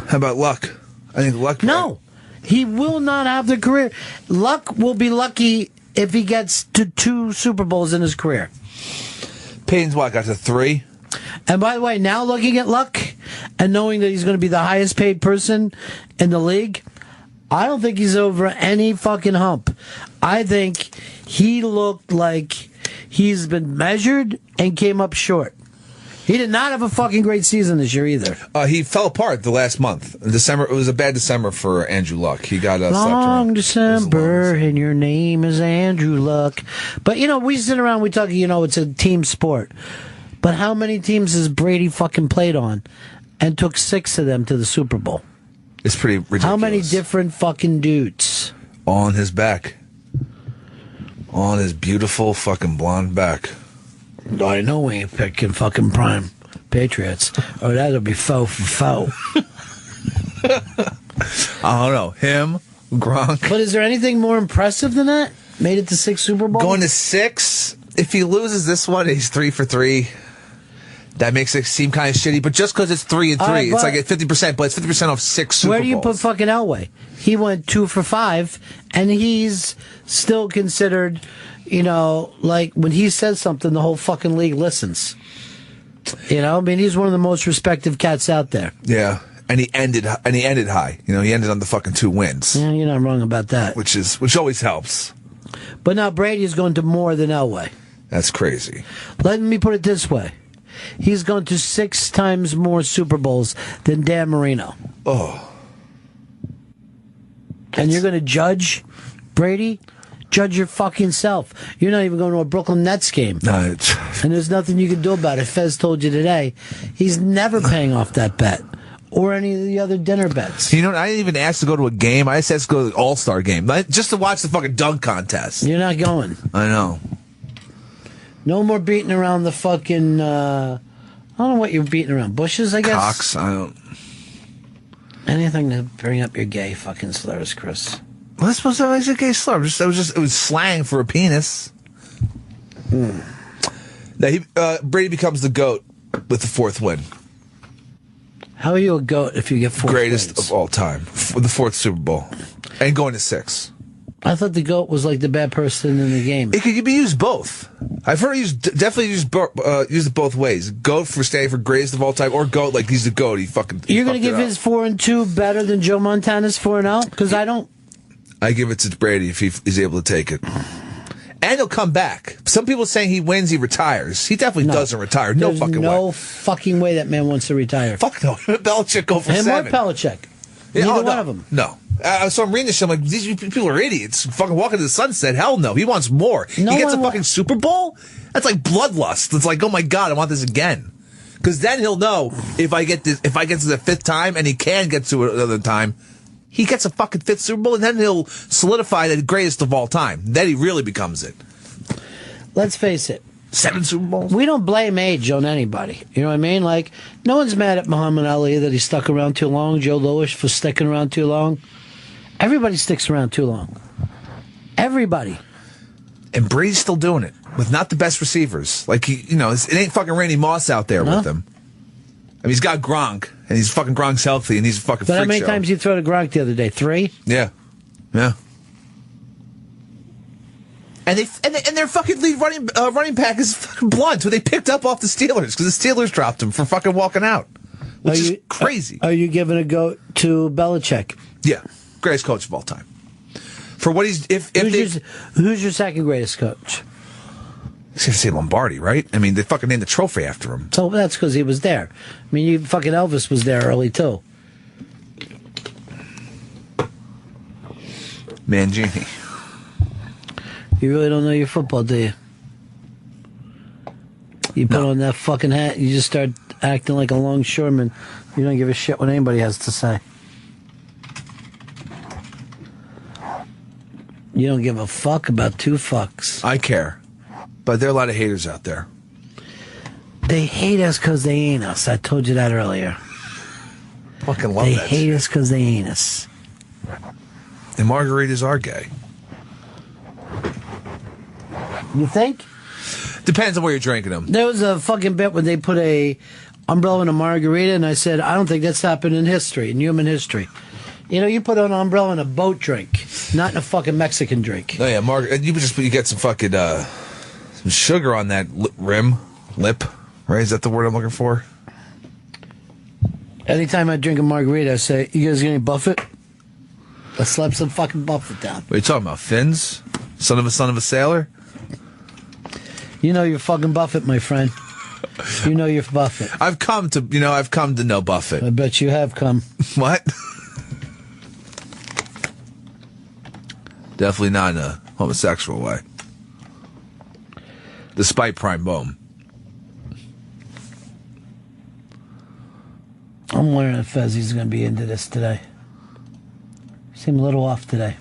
How about Luck? I think Luck. No, he will not have the career. Luck will be lucky if he gets to 2 Super Bowls in his career. Payton's got to 3. And by the way, now looking at Luck and knowing that he's going to be the highest paid person in the league, I don't think he's over any fucking hump. I think he looked like he's been measured and came up short. He did not have a fucking great season this year either. He fell apart the last month. In December, it was a bad December for Andrew Luck. He got long December, and your name is Andrew Luck. But we sit around, we talk. It's a team sport. But how many teams has Brady fucking played on, and took 6 of them to the Super Bowl? It's pretty ridiculous. How many different fucking dudes on his back, on his beautiful fucking blonde back? I know we ain't picking fucking prime Patriots. Oh, that'll be foe for foe. I don't know. Him, Gronk. But is there anything more impressive than that? Made it to 6 Super Bowls? Going to 6? If he loses this one, he's 3 for 3. That makes it seem kind of shitty. But just because it's 3 and 3, it's like at 50%, but it's 50% off 6 Super Bowls. Where do you put fucking Elway? He went 2 for 5, and he's still considered... like when he says something, the whole fucking league listens. I mean, he's one of the most respected cats out there. Yeah, and he ended high. He ended on the fucking 2 wins. Yeah, you're not wrong about that. Which always helps. But now Brady's going to more than Elway. That's crazy. Let me put it this way: He's gone to 6 times more Super Bowls than Dan Marino. Oh. And you're going to judge Brady? Judge your fucking self. You're not even going to a Brooklyn Nets game. No, and there's nothing you can do about it. Fez told you today, he's never paying off that bet. Or any of the other dinner bets. You know what? I didn't even ask to go to a game. I just asked to go to the All-Star game. Just to watch the fucking dunk contest. You're not going. I know. No more beating around the fucking, I don't know what you're beating around. Bushes, I guess? Cocks, I don't. Anything to bring up your gay fucking slurs, Chris. Well, that's supposed to be a gay slur. It was slang for a penis. Now Brady becomes the GOAT with the 4th win. How are you a GOAT if you get 4 Greatest wins? of all time. The 4th Super Bowl. And going to 6. I thought the GOAT was like the bad person in the game. It could be used both. I've heard it definitely used it both ways. GOAT for standing for greatest of all time, or GOAT like he's the GOAT. You're going to give his 4-2 better than Joe Montana's 4-0? Because I don't. I give it to Brady if he's able to take it. And he'll come back. Some people saying he wins, he retires. He definitely doesn't retire. No fucking way. No fucking way that man wants to retire. Fuck no. Belichick go for him 7. Or Belichick. Neither one of them. No. So I'm reading this shit. I'm like, these people are idiots. Fucking walking to the sunset. Hell no. He wants more. He gets a fucking Super Bowl? That's like bloodlust. It's like, oh my God, I want this again. Because then he'll know if I get to the 5th time, and he can get to it another time, he gets a fucking 5th Super Bowl, and then he'll solidify the greatest of all time. Then he really becomes it. Let's face it. 7 Super Bowls? We don't blame age on anybody. You know what I mean? Like, no one's mad at Muhammad Ali that he stuck around too long, Joe Louis for sticking around too long. Everybody sticks around too long. Everybody. And Brady's still doing it with not the best receivers. Like, it ain't fucking Randy Moss out there with him. I mean, he's got Gronk, and he's fucking Gronk's healthy, and he's a fucking freak show. But how many times you throw to Gronk the other day? 3? Yeah. Yeah. And their fucking lead running back is fucking Blunt, who they picked up off the Steelers because the Steelers dropped him for fucking walking out, which is crazy. Are you giving a go to Belichick? Yeah, greatest coach of all time. For what he's who's your second greatest coach? I was gonna say Lombardi, right? I mean, they fucking named the trophy after him. So that's because he was there. I mean, fucking Elvis was there early too. Mangini. You really don't know your football, do you? You put on that fucking hat, you just start acting like a longshoreman. You don't give a shit what anybody has to say. You don't give a fuck about 2 fucks. I care. But there are a lot of haters out there. They hate us because they ain't us. I told you that earlier. Fucking love that. They hate us because they ain't us. And margaritas are gay. You think? Depends on where you're drinking them. There was a fucking bit when they put a umbrella in a margarita, and I said, I don't think that's happened in history, in human history. You know, you put an umbrella in a boat drink, not in a fucking Mexican drink. Oh yeah, you get some fucking some sugar on that lip, right? Is that the word I'm looking for? Anytime I drink a margarita, I say, "You guys got any Buffett?" Let's slap some fucking Buffett down. What are you talking about? Fins? Son of a sailor? You know you're fucking Buffett, my friend. You know you're Buffett. I've come to know Buffett. I bet you have come. What? Definitely not in a homosexual way. Despite Prime Boom. I'm wondering if Fezzi's going to be into this today. You seem a little off today.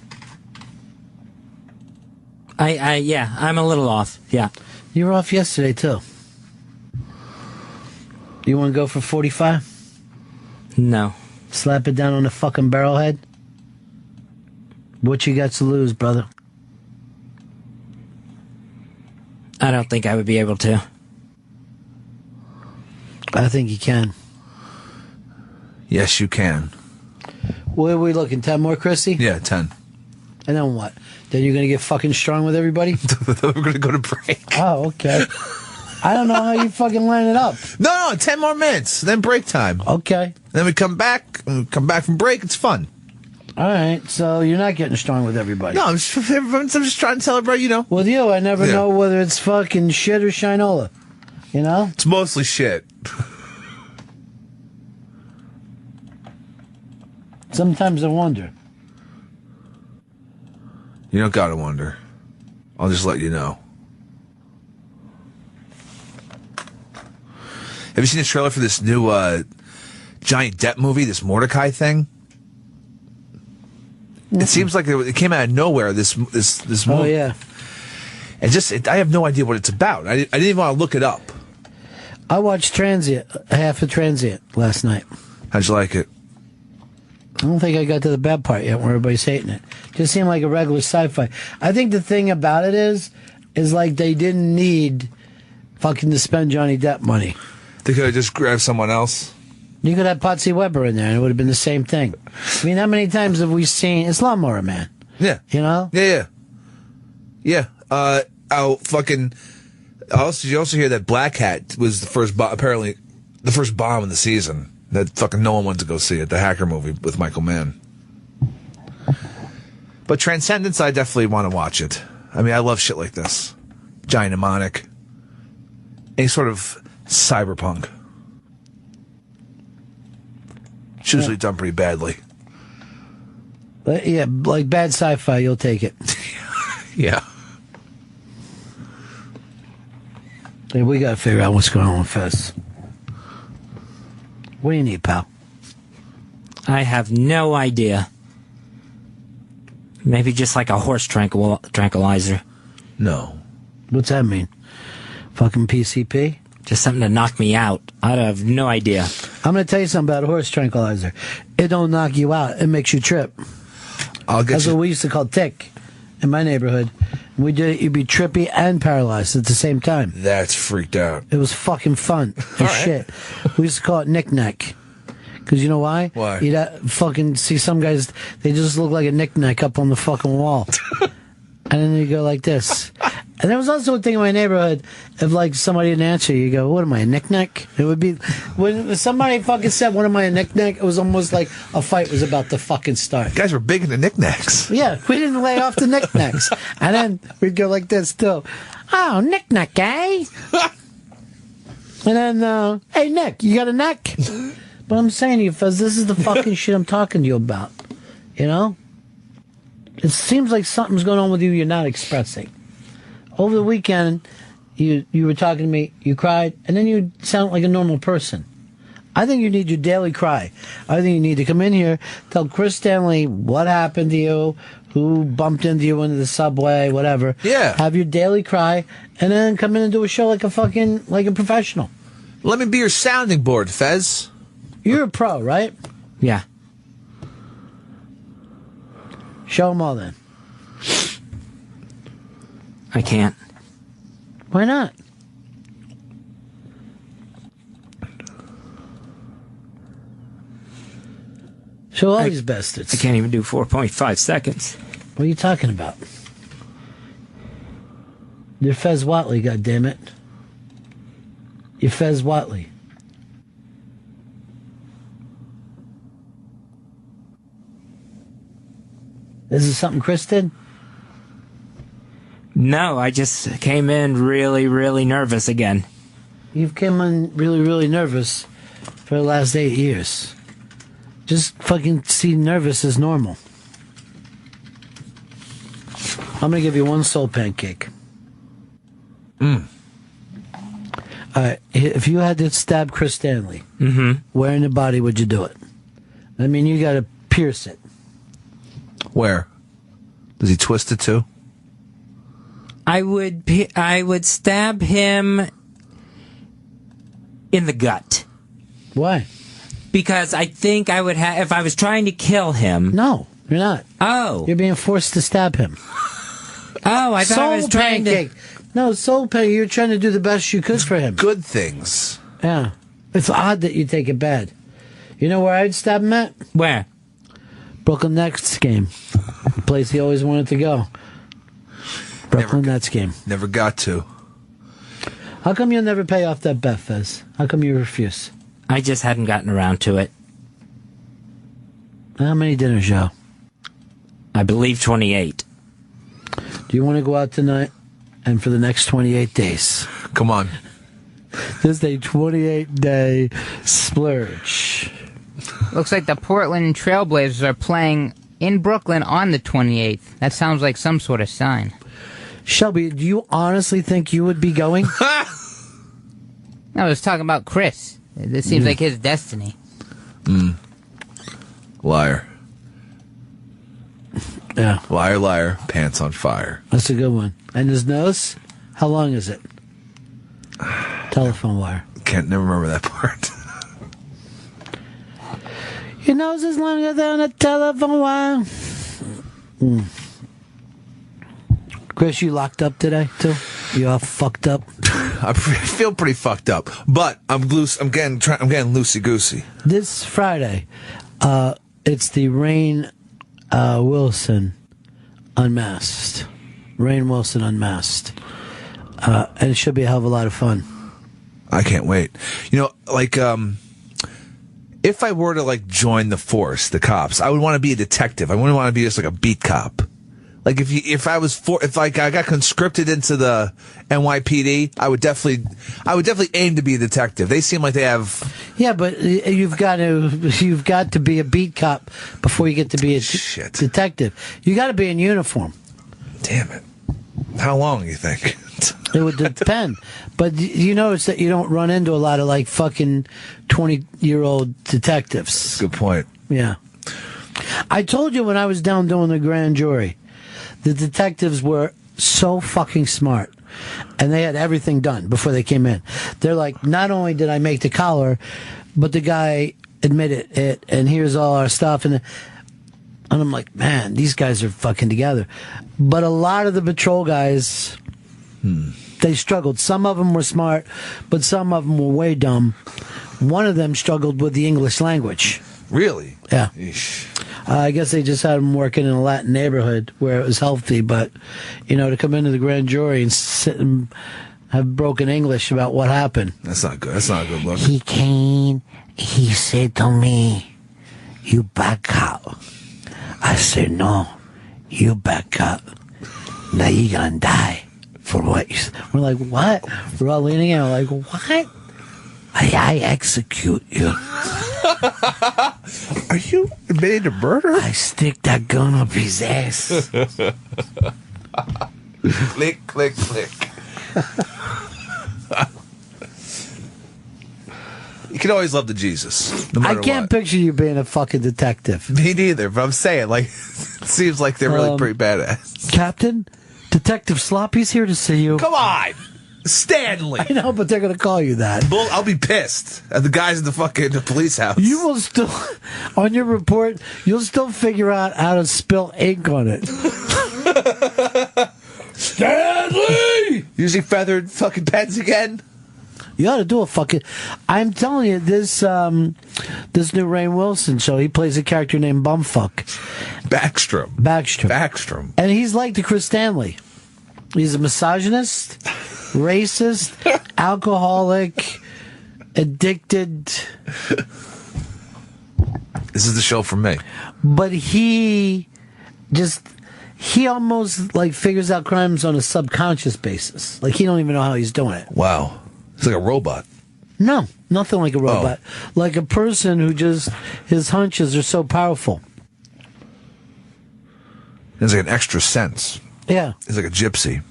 Yeah, I'm a little off. Yeah. You were off yesterday, too. You want to go for 45? No. Slap it down on the fucking barrelhead? What you got to lose, brother? I don't think I would be able to. I think you can. Yes, you can. What are we looking? 10 more, Chrissy? Yeah, 10. And then what? Then you're going to get fucking strong with everybody? We're going to go to break. Oh, okay. I don't know how you fucking line it up. No, 10 more minutes. Then break time. Okay. Then we come back. From break. It's fun. All right. So you're not getting strong with everybody. No, I'm just trying to celebrate, With you, I never know whether it's fucking shit or shinola. You know? It's mostly shit. Sometimes I wonder. You don't gotta wonder. I'll just let you know. Have you seen the trailer for this new Johnny Depp movie, this Mordecai thing? It seems like it came out of nowhere, this movie. Oh, yeah. And I have no idea what it's about. I didn't even want to look it up. I watched half of Transient last night. How'd you like it? I don't think I got to the bad part yet where everybody's hating it. Just seemed like a regular sci-fi. I think the thing about it is like they didn't need fucking to spend Johnny Depp money. They could have just grabbed someone else. You could have Patsy Weber in there and it would have been the same thing. I mean, how many times have we seen... It's Lawnmower Man. Yeah. You know? Yeah. You also hear that Black Hat was apparently the first bomb of the season. That fucking no one wanted to go see it. The hacker movie with Michael Mann. But Transcendence, I definitely want to watch it. I mean, I love shit like this. Giant mnemonic. Any sort of cyberpunk. It's usually done pretty badly. But yeah, like bad sci-fi, you'll take it. Yeah. Hey, we got to figure out what's going on with Fez. What do you need, pal? I have no idea. Maybe just like a horse tranquilizer. No. What's that mean? Fucking PCP? Just something to knock me out. I have no idea. I'm going to tell you something about a horse tranquilizer. It don't knock you out. It makes you trip. That's what we used to call tick in my neighborhood. We did it, you'd be trippy and paralyzed at the same time. That's freaked out. It was fucking fun as shit. We used to call it knick-knack. Because you know why? Why? You'd fucking see some guys, they just look like a knick-knack up on the fucking wall. And then you go like this. And there was also a thing in my neighborhood, if like somebody didn't answer, you go, what am I, a knick-knack? It would be, when somebody fucking said, what am I, a knick-knack? It was almost like a fight was about to fucking start. You guys were big into knickknacks. Yeah, we didn't lay off the knickknacks. And then we'd go like this too. Oh, knick-knack, eh? And then, hey, Nick, you got a neck? But I'm saying to you, Fez, this is the fucking shit I'm talking to you about. You know? It seems like something's going on with you you're not expressing. Over the weekend, you were talking to me, you cried, and then you sound like a normal person. I think you need your daily cry. I think you need to come in here, tell Chris Stanley what happened to you, who bumped into you into the subway, whatever. Yeah. Have your daily cry, and then come in and do a show like a professional. Let me be your sounding board, Fez. You're a pro, right? Yeah. Show them all then. I can't. Why not? Show all these bastards. I can't even do 4.5 seconds. What are you talking about? You're Fez Watley, goddammit. You're Fez Watley. This is something Chris did? No, I just came in really, really nervous again. You've come in really, really nervous for the last 8 years. Just fucking see nervous as normal. I'm going to give you one soul pancake. Alright, if you had to stab Chris Stanley, where in the body would you do it? I mean, you got to pierce it. Where? Does he twist it too? I would stab him in the gut. Why? Because I think I would have, if I was trying to kill him. No, you're not. Oh. You're being forced to stab him. Oh, I thought I was trying pancake. No, soul pancake. You're trying to do the best you could for him. Good things. Yeah. It's odd that you take it bad. You know where I'd stab him at? Where? Brooklyn Nets game. The place he always wanted to go. Brooklyn Nets game. Never got to. How come you'll never pay off that bet, Fez? How come you refuse? I just hadn't gotten around to it. How many dinners, Joe? I believe 28. Do you want to go out tonight and for the next 28 days? Come on. Just a 28-day splurge. Looks like the Portland Trailblazers are playing in Brooklyn on the 28th. That sounds like some sort of sign. Shelby, do you honestly think you would be going? I was talking about Chris. This seems like his destiny. Liar. Yeah. Liar, liar, pants on fire. That's a good one. And his nose? How long is it? Telephone wire. Never remember that part. Your nose is longer than a telephone wire. Chris, you locked up today, too? You all fucked up? I feel pretty fucked up, but I'm loose. I'm getting loosey goosey. This Friday, it's the Rainn Wilson Unmasked. Rainn Wilson Unmasked. And it should be a hell of a lot of fun. I can't wait. You know, like, if I were to, like, join the force, the cops, I would want to be a detective. I wouldn't want to be just, like, a beat cop. Like, if I got conscripted into the NYPD, I would definitely aim to be a detective. They seem like they have. Yeah, but you've got to be a beat cop before you get to be a detective. You got to be in uniform. Damn it! How long you think? It would depend, but you notice that you don't run into a lot of like fucking 20-year-old detectives. Good point. Yeah, I told you when I was down doing the grand jury. The detectives were so fucking smart, and they had everything done before they came in. They're like, not only did I make the collar, but the guy admitted it, and here's all our stuff. And I'm like, man, these guys are fucking together. But a lot of the patrol guys, they struggled. Some of them were smart, but some of them were way dumb. One of them struggled with the English language. Really? Yeah. Eesh. I guess they just had him working in a Latin neighborhood where it was healthy, but, you know, to come into the grand jury and sit and have broken English about what happened. That's not good. That's not a good look. He came, he said to me, you back out. I said, no, you back out. Now you're going to die for what you said. We're like, what? We're all leaning in, we're like, what? I execute you. Are you admitting to murder? I stick that gun up his ass. Click, click, click. You can always love the Jesus. No matter I can't picture you being a fucking detective. Me neither, but I'm saying, like, it seems like they're really pretty badass. Captain, Detective Sloppy's here to see you. Come on! Stanley! I know, but they're going to call you that. Bull, I'll be pissed at the guys in the police house. You will still, on your report, you'll still figure out how to spill ink on it. Stanley! Using feathered fucking pens again? You ought to do a fucking... I'm telling you, this new Rainn Wilson show, he plays a character named Bumfuck. Backstrom. And he's like the Chris Stanley. He's a misogynist, racist, alcoholic, addicted. This is the show for me. But he almost like figures out crimes on a subconscious basis. Like he don't even know how he's doing it. Wow. It's like a robot. No, nothing like a robot. Like a person who just, his hunches are so powerful. It's like an extra sense. Yeah. It's like a gypsy.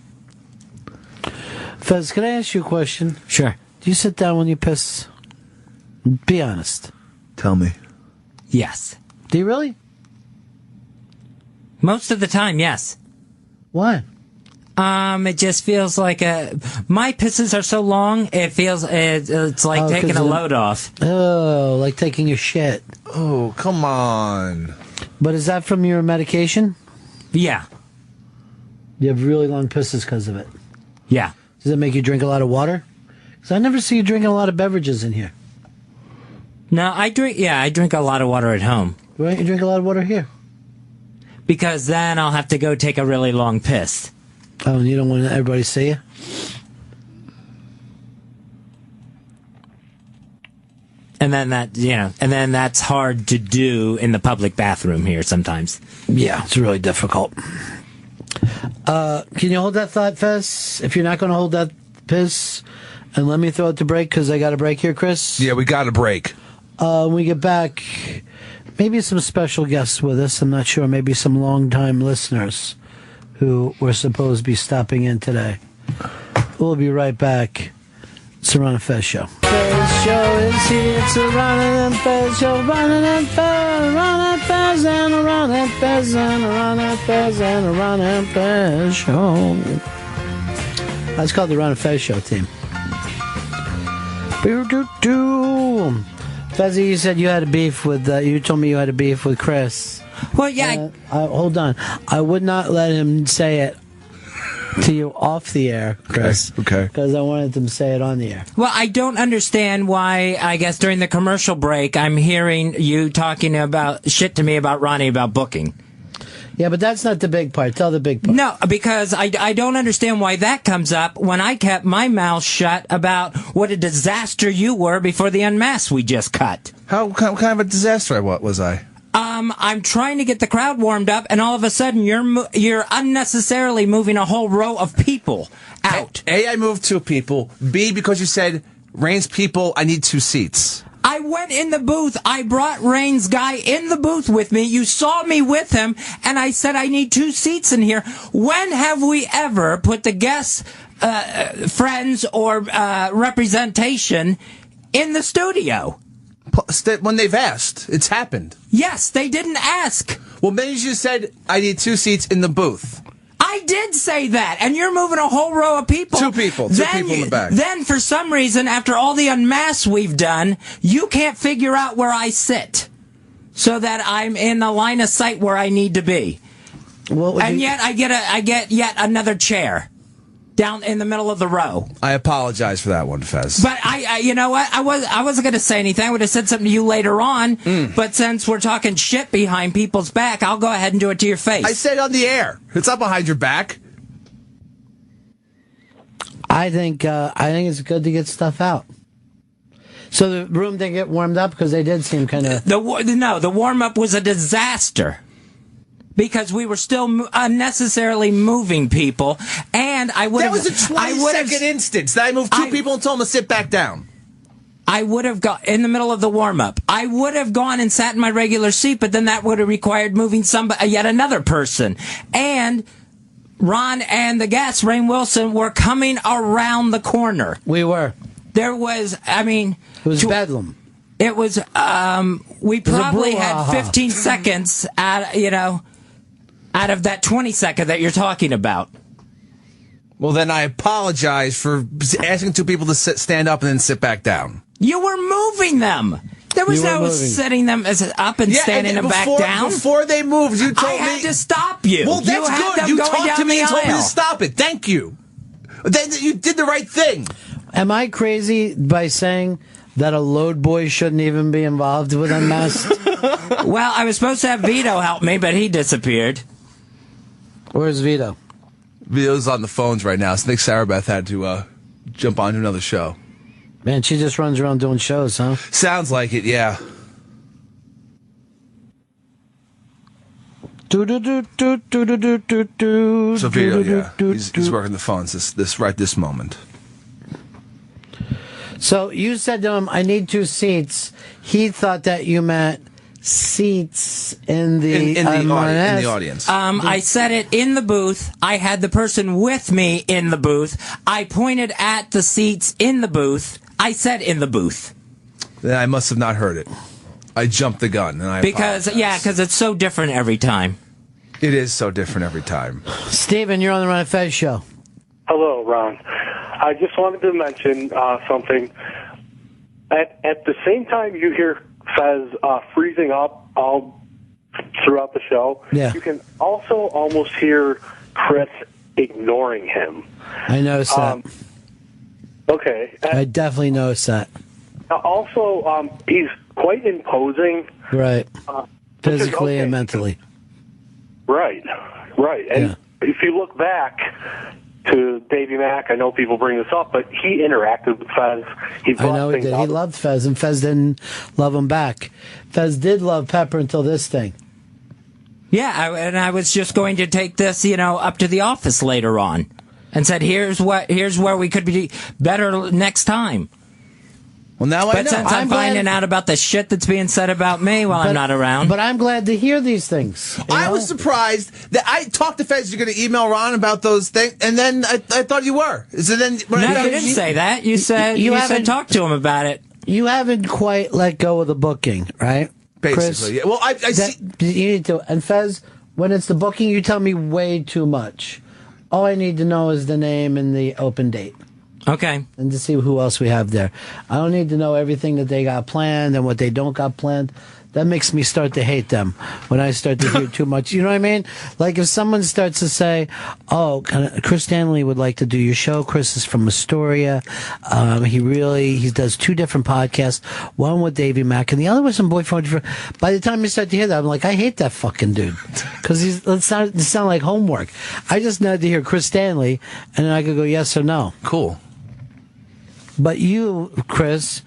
Fez, can I ask you a question? Sure. Do you sit down when you piss? Be honest. Tell me. Yes. Do you really? Most of the time, yes. Why? It just feels like my pisses are so long, it feels, it's like taking a load off. Oh, like taking a shit. Oh, come on. But is that from your medication? Yeah. You have really long pisses because of it? Yeah. Does that make you drink a lot of water? Because I never see you drinking a lot of beverages in here. No, I drink a lot of water at home. Why don't you drink a lot of water here? Because then I'll have to go take a really long piss. Oh, and you don't want everybody to see you? And then that's hard to do in the public bathroom here sometimes. Yeah, it's really difficult. Can you hold that thought, Fez? If you're not going to hold that piss, And let me throw it to break because I got a break here, Chris. Yeah, we got a break. When we get back, maybe some special guests with us. I'm not sure. Maybe some long-time listeners who were supposed to be stopping in today. We'll be right back. It's the Ron and Fez Show. Fez Show is here. It's the Ron and Fez Show. Ron and Fez, Ron and Fez, and a Ron and Fez, and a Ron and Fez, and a Ron and Fez Show. That's called the Ron and Fez Show team. Fezzy, you said you had a beef with. You told me you had a beef with Chris. Well, yeah. Hold on. I would not let him say it to you off the air, Chris. Okay. Because I wanted him to say it on the air. Well, I don't understand why, I guess, during the commercial break, I'm hearing you talking about shit to me about Ronnie about booking. Yeah, but that's not the big part. Tell the big part. No, because I don't understand why that comes up when I kept my mouth shut about what a disaster you were before the unmask we just cut. What kind of a disaster was I? I'm trying to get the crowd warmed up, and all of a sudden you're unnecessarily moving a whole row of people out. A, I moved 2 people. B, because you said, Rain's people, I need 2 seats. I went in the booth. I brought Rain's guy in the booth with me. You saw me with him, and I said I need 2 seats in here. When have we ever put the guests, friends, or representation in the studio? When they've asked. It's happened. Yes, they didn't ask. Well, maybe you said, I need 2 seats in the booth. I did say that, and you're moving a whole row of people. 2 people. 2 people in the back. Then, for some reason, after all the unmasks we've done, you can't figure out where I sit so that I'm in the line of sight where I need to be. And yet, I get yet another chair down in the middle of the row. I apologize for that one, Fez. But I you know what? I wasn't going to say anything. I would have said something to you later on. But since we're talking shit behind people's back, I'll go ahead and do it to your face. I said on the air. It's not behind your back. I think it's good to get stuff out. So the room didn't get warmed up because they did seem kind of. The warm up was a disaster. Because we were still unnecessarily moving people, and I would have. That was a 20-second instance. That I moved 2 people and told them to sit back down. I would have got in the middle of the warm up. I would have gone and sat in my regular seat, but then that would have required moving yet another person. And Ron and the guest, Rainn Wilson, were coming around the corner. We were. There was, it was bedlam. It was. We probably had 15 seconds out of that 20-second that you're talking about. Well, then I apologize for asking 2 people to stand up and then sit back down. You were moving them. There was no setting them up and standing them back down. Before they moved, you told me. I had to stop you. Well, that's good. You talked to me and told me to stop it. Thank you. Then you did the right thing. Am I crazy by saying that a load boy shouldn't even be involved with unmasked? Well, I was supposed to have Vito help me, but he disappeared. Where's Vito? Vito's on the phones right now. So I think Sarah Beth had to jump on to another show. Man, she just runs around doing shows, huh? Sounds like it, yeah. So Vito, yeah, he's working the phones this moment. So you said to him, I need 2 seats. He thought that you meant seats in the audience. I said it in the booth. I had the person with me in the booth. I pointed at the seats in the booth. I said in the booth. Then I must have not heard it. I jumped the gun, and because it's so different every time. It is so different every time. Steven, you're on the Ron and Fez Show. Hello, Ron. I just wanted to mention something. At the same time you hear Fez freezing up all throughout the show, you can also almost hear Chris ignoring him. I noticed that. Okay. I definitely noticed that. Also, he's quite imposing. Right. Physically and mentally. Right. And if you look back to Davey Mack, I know people bring this up, but he interacted with Fez. I know he did. He loved Fez, and Fez didn't love him back. Fez did love Pepper until this thing. Yeah, and I was just going to take this, up to the office later on. and said, here's where we could be better next time. Well, now I know. But since I'm finding out about the shit that's being said about me while I'm not around. But I'm glad to hear these things. I was surprised that I talked to Fez. You're going to email Ron about those things, and then I thought you were. So then, No, you didn't say that. You said you said talk to him about it. You haven't quite let go of the booking, right? Basically, Chris? yeah. Well, I see. You need to. And Fez, when it's the booking, you tell me way too much. All I need to know is the name and the open date. Okay. And to see who else we have there. I don't need to know everything that they got planned and what they don't got planned. That makes me start to hate them when I start to hear too much. You know what I mean? Like if someone starts to say, "Oh, Chris Stanley would like to do your show. Chris is from Astoria. He does 2 different podcasts. One with Davey Mack and the other with some boyfriend." By the time you start to hear that, I'm like, I hate that fucking dude because it sound like homework. I just need to hear Chris Stanley, and then I could go yes or no. Cool. But you, Chris,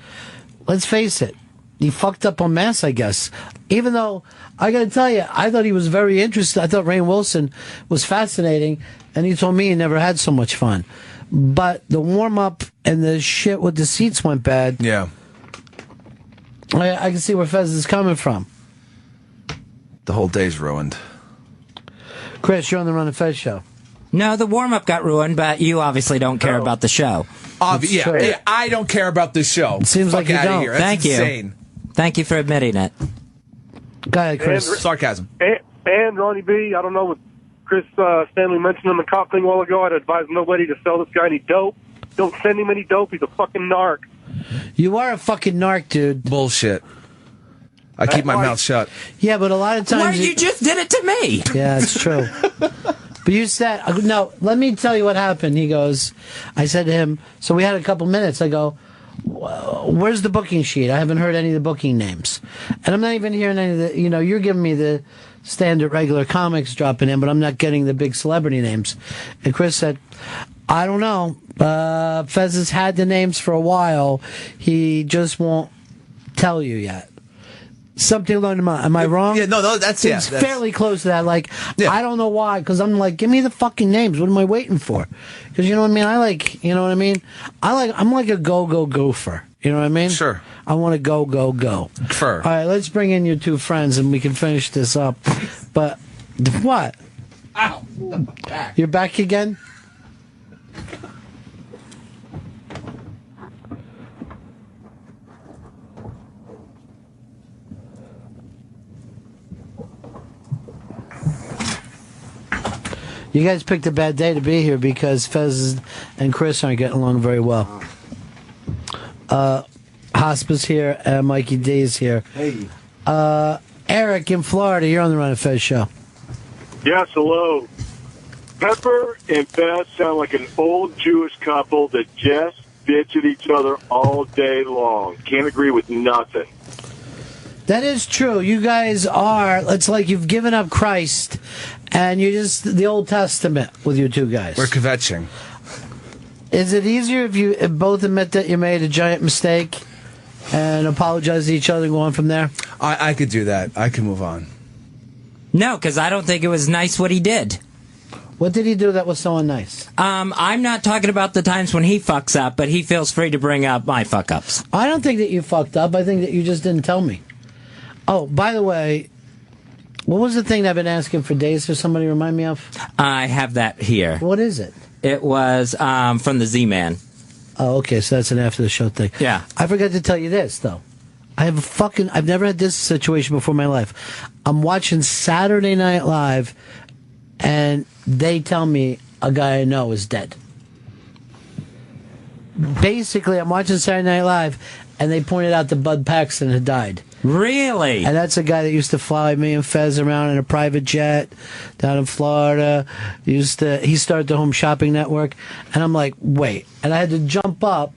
let's face it. He fucked up on Mass, I guess. Even though, I got to tell you, I thought he was very interesting. I thought Rainn Wilson was fascinating, and he told me he never had so much fun. But the warm-up and the shit with the seats went bad. Yeah. I can see where Fez is coming from. The whole day's ruined. Chris, you're on the Run and Fez show. No, the warm-up got ruined, but you obviously don't care about the show. Yeah, I don't care about this show. It seems like you outta don't. Here. That's Thank insane. you. Thank you for admitting it. Go ahead, Chris. Sarcasm. And Ronnie B, I don't know what Chris Stanley mentioned on the cop thing a while ago. I'd advise nobody to sell this guy any dope. Don't send him any dope. He's a fucking narc. You are a fucking narc, dude. Bullshit. I keep my mouth shut. Yeah, but a lot of times... Why, you just did it to me. Yeah, it's true. But you said... No, let me tell you what happened. He goes... I said to him... So we had a couple minutes. I go... Where's the booking sheet? I haven't heard any of the booking names. And I'm not even hearing any of the... You know, you're giving me the standard regular comics dropping in, but I'm not getting the big celebrity names. And Chris said... I don't know. Fez has had the names for a while. He just won't tell you yet. Something along the line. Am I wrong? Yeah, no, that's it's fairly close to that. Like, I don't know why, because I'm like, give me the fucking names. What am I waiting for? Because you know what I mean. I'm like a go gopher. You know what I mean? Sure. I want to go. Fur. All right, let's bring in your 2 friends and we can finish this up. But what? Ow! Back. You're back again? You guys picked a bad day to be here because Fez and Chris aren't getting along very well. Hospice here and Mikey D is here. Hey. Eric in Florida, you're on the Run of Fez show. Yes, hello. Pepper and Fez sound like an old Jewish couple that just bitch at each other all day long. Can't agree with nothing. That is true. You guys are, it's like you've given up Christ and you're just the Old Testament with you 2 guys. We're kvetching. Is it easier if you both admit that you made a giant mistake and apologize to each other and go on from there? I could do that. I could move on. No, because I don't think it was nice what he did. What did he do that was so unnice? I'm not talking about the times when he fucks up, but he feels free to bring up my fuck-ups. I don't think that you fucked up. I think that you just didn't tell me. Oh, by the way, what was the thing that I've been asking for days for somebody to remind me of? I have that here. What is it? It was from the Z-Man. Oh, okay, so that's an after the show thing. Yeah. I forgot to tell you this, though. I've never had this situation before in my life. I'm watching Saturday Night Live, and they tell me a guy I know is dead. Basically, I'm watching Saturday Night Live, and they pointed out that Bud Paxton had died. Really? And that's a guy that used to fly me and Fez around in a private jet down in Florida. He started the Home Shopping Network. And I'm like, wait. And I had to jump up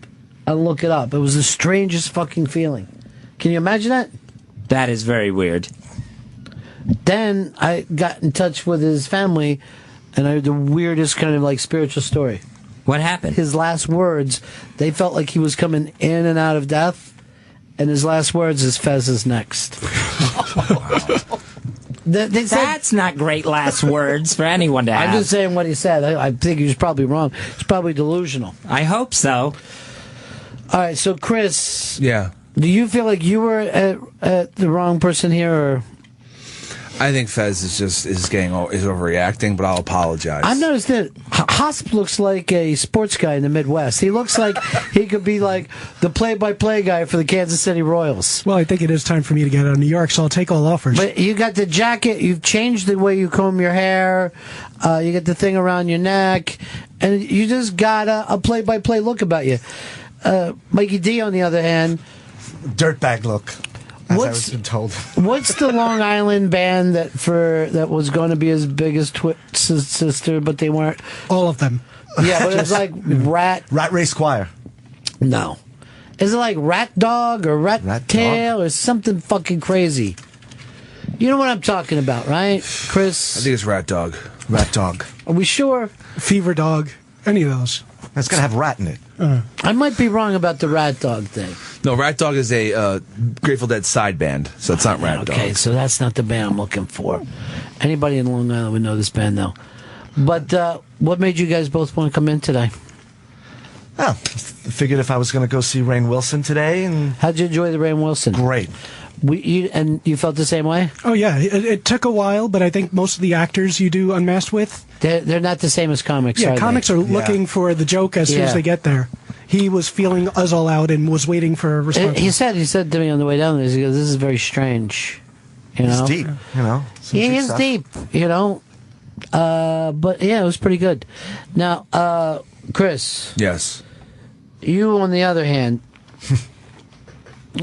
and look it up. It was the strangest fucking feeling. Can you imagine that? That is very weird. Then I got in touch with his family, and I heard the weirdest kind of like spiritual story. What happened? His last words, they felt like he was coming in and out of death. And his last words is Fez is next. They said, That's not great last words for anyone to have. I'm just saying what he said. I think he was probably wrong. He's probably delusional. I hope so. All right, so Chris. Yeah. Do you feel like you were at the wrong person here, or? I think Fez is overreacting, but I'll apologize. I've noticed that Hosp looks like a sports guy in the Midwest. He looks like he could be like the play-by-play guy for the Kansas City Royals. Well, I think it is time for me to get out of New York, so I'll take all offers. But you got the jacket. You've changed the way you comb your hair. You got the thing around your neck, and you just got a play-by-play look about you. Mikey D, on the other hand, dirtbag look. As I was been told. What's the Long Island band that was going to be as big as Sister, but they weren't? All of them. Yeah, but it's like Rat Race Choir. No. Is it like Rat Dog or Rat Tail or something fucking crazy? You know what I'm talking about, right, Chris? I think it's Rat Dog. Rat Dog. Are we sure? Fever Dog. Any of those. It's going to have rat in it. I might be wrong about the Rat Dog thing. No, Rat Dog is a Grateful Dead side band, so it's not Rat Dog. Okay, so that's not the band I'm looking for. Anybody in Long Island would know this band, though. But what made you guys both want to come in today? Well, I figured if I was going to go see Rainn Wilson today. And how'd you enjoy the Rainn Wilson? Great. And you felt the same way? Oh, yeah. It took a while, but I think most of the actors you do Unmasked with... They're not the same as comics, yeah, are comics they? are looking for the joke as soon as they get there. He was feeling us all out and was waiting for a response. He said to me on the way down there, he goes, "This is very strange." You know? It's deep, you know. He is deep, you know. But yeah, it was pretty good. Now, Chris. Yes. You, on the other hand,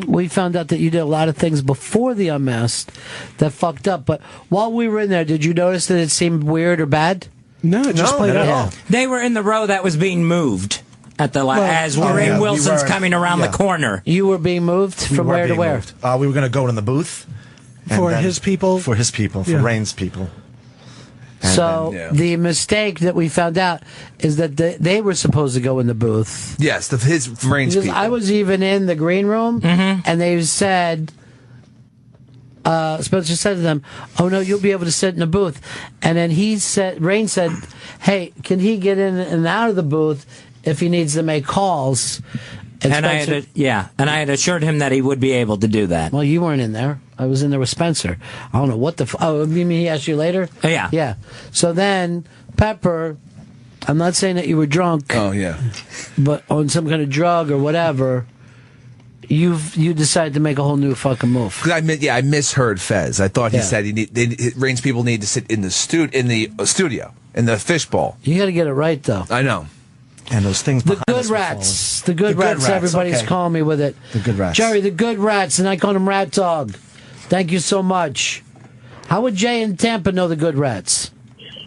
we found out that you did a lot of things before the Unmasked that fucked up. But while we were in there, did you notice that it seemed weird or bad? No, it just played out. They were in the row that was being moved at the as Rainn Wilson's coming around the corner. You were being moved from where to where? We were going to go in the booth. For his people? For his people, for Rainn's people. So the mistake that we found out is that they were supposed to go in the booth. Yes, his Rainn's people. I was even in the green room, and they said, Spencer said to them, "Oh no, you'll be able to sit in the booth." And then Rainn said, "Hey, can he get in and out of the booth if he needs to make calls?" And I had assured him that he would be able to do that. Well, you weren't in there. I was in there with Spencer. I don't know what the... Oh, you mean he asked you later? Oh, yeah. Yeah. So then, Pepper, I'm not saying that you were drunk. Oh, yeah. But on some kind of drug or whatever, you decided to make a whole new fucking move. Because I misheard Fez. I thought he said Rainn's people need to sit in the studio, in the fishbowl. You got to get it right, though. I know. And those things The good rats. The good rats. Everybody's calling me with it. The good rats. Jerry, the good rats, and I call them Rat Dog. Thank you so much. How would Jay in Tampa know the good rats?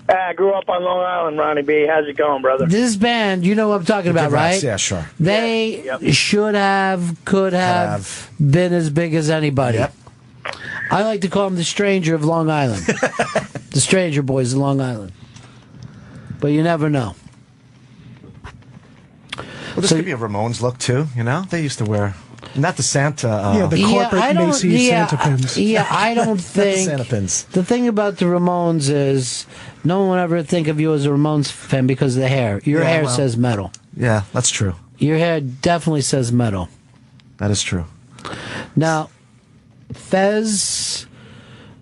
I grew up on Long Island, Ronnie B. How's it going, brother? This band, you know what I'm talking about, right? Rats, yeah, sure. They could have been as big as anybody. Yep. I like to call them the Stranger of Long Island. The Stranger Boys of Long Island. But you never know. Well, this could be a Ramones look, too, you know? They used to wear... Not the Santa... the corporate Macy's Santa pins. Yeah, I don't think... Santa pins. The thing about the Ramones is no one will ever think of you as a Ramones fan because of the hair. Your hair says metal. Yeah, that's true. Your hair definitely says metal. That is true. Now, Fez...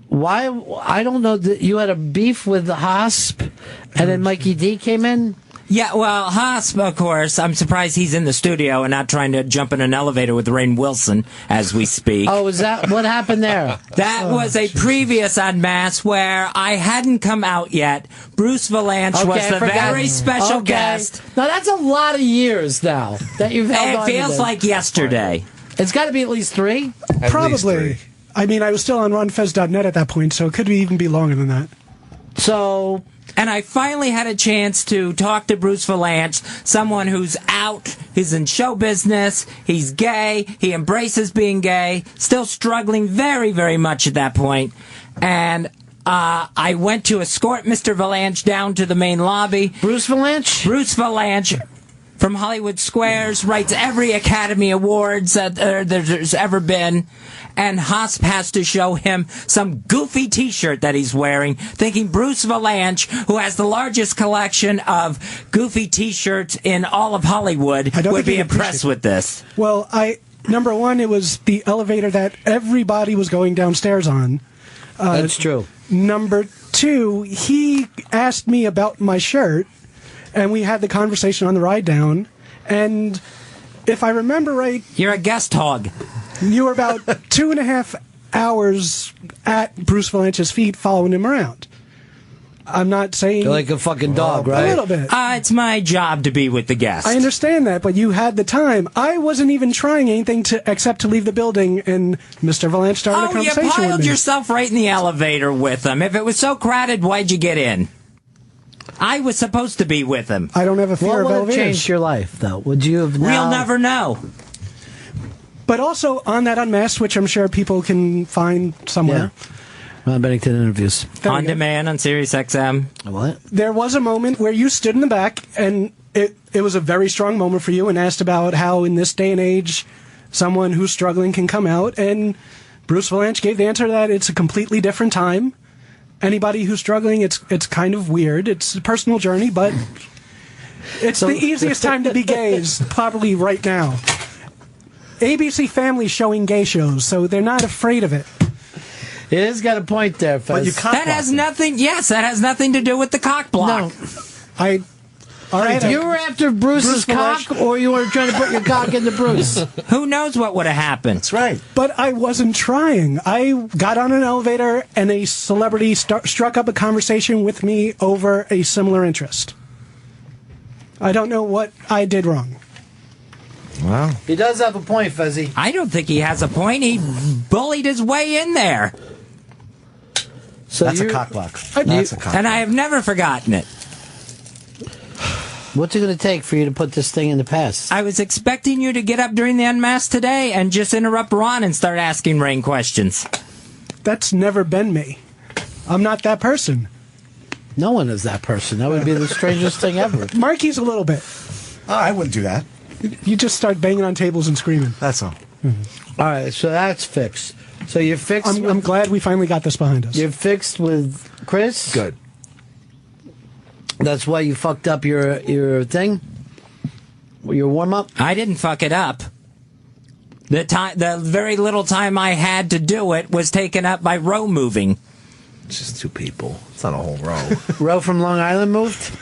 Why? I don't know. That you had a beef with the Hosp, and then Mikey D came in? Yeah, well, Hosp, of course, I'm surprised he's in the studio and not trying to jump in an elevator with Rainn Wilson as we speak. Oh, is that what happened there? That was a previous Unmasked where I hadn't come out yet. Bruce Valanche was the very special guest. Now, that's a lot of years now that you've held on to It feels this. like yesterday. It's got to be at least 3? Probably. I mean, I was still on runfez.net at that point, so it could even be longer than that. So... And I finally had a chance to talk to Bruce Valanche, someone who's out, he's in show business, he's gay, he embraces being gay, still struggling very, very much at that point. And I went to escort Mr. Valanche down to the main lobby. Bruce Valanche? Bruce Valanche. from Hollywood Squares, writes every Academy Awards that there's ever been, and Hosp has to show him some goofy T-shirt that he's wearing, thinking Bruce Valanche, who has the largest collection of goofy T-shirts in all of Hollywood, would be impressed with this. Well, number one, it was the elevator that everybody was going downstairs on. That's true. Number two, he asked me about my shirt, and we had the conversation on the ride down. And if I remember right... You're a guest hog. You were about 2.5 hours at Bruce Valanche's feet following him around. I'm not saying... You're like a fucking dog, right? A little bit. It's my job to be with the guest. I understand that, but you had the time. I wasn't even trying anything except to leave the building, and Mr. Valanche started a conversation you with piled me. yourself right in the elevator with him. If it was so crowded, why'd you get in? I was supposed to be with him. I don't have a fear of What would have elevators. changed your life, though? Would you have now... We'll never know. But also, on that Unmasked, which I'm sure people can find somewhere... Ron Bennington interviews. On demand on Sirius XM. What? There was a moment where you stood in the back, and it was a very strong moment for you, and asked about how in this day and age someone who's struggling can come out, and Bruce Valanche gave the answer that it's a completely different time. Anybody who's struggling, it's kind of weird. It's a personal journey, but it's the easiest time to be gay is probably right now. ABC Family's showing gay shows, so they're not afraid of it. It has got a point there, Fez. But that has nothing. Yes, that has nothing to do with the cock block. No, all right. You were after Bruce's cock, or you were trying to put your cock into Bruce? Who knows what would have happened? That's right. But I wasn't trying. I got on an elevator, and a celebrity struck up a conversation with me over a similar interest. I don't know what I did wrong. Wow. He does have a point, Fezzy. I don't think he has a point. He bullied his way in there. So That's a cock block. And I have never forgotten it. What's it going to take for you to put this thing in the past? I was expecting you to get up during the Unmasked today and just interrupt Ron and start asking Rain questions. That's never been me. I'm not that person. No one is that person. That would be the strangest thing ever. Marky's a little bit. Oh, I wouldn't do that. You just start banging on tables and screaming. That's all. All right, so that's fixed. So you're fixed. I'm glad we finally got this behind us. You're fixed with Chris? Good. That's why you fucked up your thing? Your warm-up? I didn't fuck it up. The very little time I had to do it was taken up by row moving. It's just two people. It's not a whole row. Row from Long Island moved?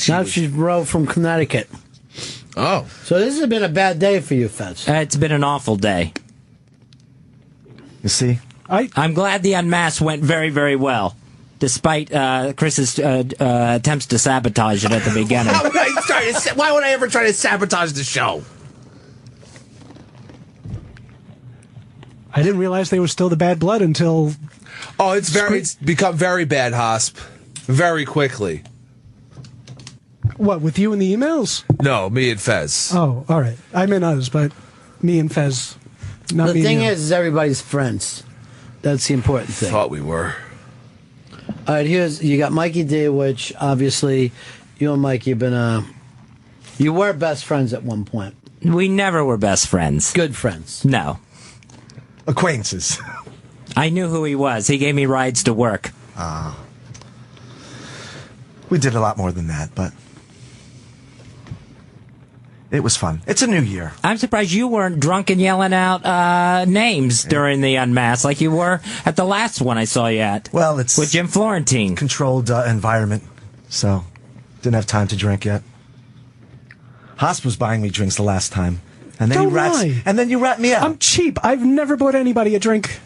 Now she's Row from Connecticut. Oh. So this has been a bad day for you, Fez. It's been an awful day. You see? I'm glad the Unmasked went very, very well, despite Chris's attempts to sabotage it at the beginning. Why would I ever try to sabotage the show? I didn't realize they were still the bad blood until... Oh, it's become very bad, Hosp. Very quickly. What, with you in the emails? No, me and Fez. Oh, all right. I meant us, but me and Fez. Not The me thing and you. is everybody's friends. That's the important thing. Thought we were. All right, you got Mikey D, which obviously you and Mikey have been you were best friends at one point. We never were best friends. Good friends. No. Acquaintances. I knew who he was. He gave me rides to work. We did a lot more than that, but it was fun. It's a new year. I'm surprised you weren't drunk and yelling out names during the Unmasked like you were at the last one I saw you at. Well, it's with Jim Florentine. Controlled environment, so didn't have time to drink yet. Hosp was buying me drinks the last time, and then you rat me out. I'm cheap. I've never bought anybody a drink.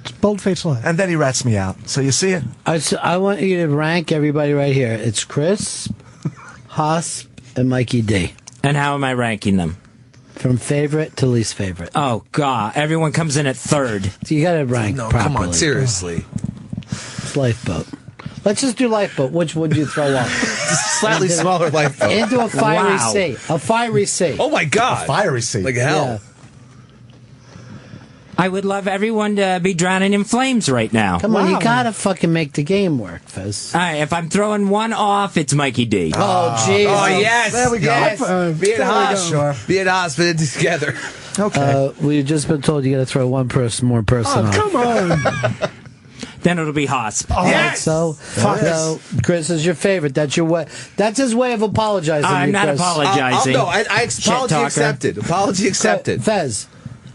It's bold-faced lie. And then he rats me out. So you see it? I want you to rank everybody right here. It's Chris, Hosp, and Mikey D. And how am I ranking them? From favorite to least favorite. Oh, God. Everyone comes in at third. So you got to rank properly. Come on, seriously. It's Lifeboat. Let's just do Lifeboat. Which would you throw off? Slightly smaller Lifeboat. Into a fiery sea. A fiery sea. Oh, my God. A fiery sea. Like hell. I would love everyone to be drowning in flames right now. Come on, you gotta fucking make the game work, Fez. All right, if I'm throwing one off, it's Mikey D. Oh, jeez. Oh, yes. There we go. Yes. Be it Haas. Sure. Be it Haas, but it's together. Okay. We've just been told you gotta throw one more person off. Come on. Then it'll be Haas. All right, so Chris is your favorite. That's your way. That's his way of apologizing. I'm not Chris. apologizing. No, apology accepted. Apology accepted. Fez,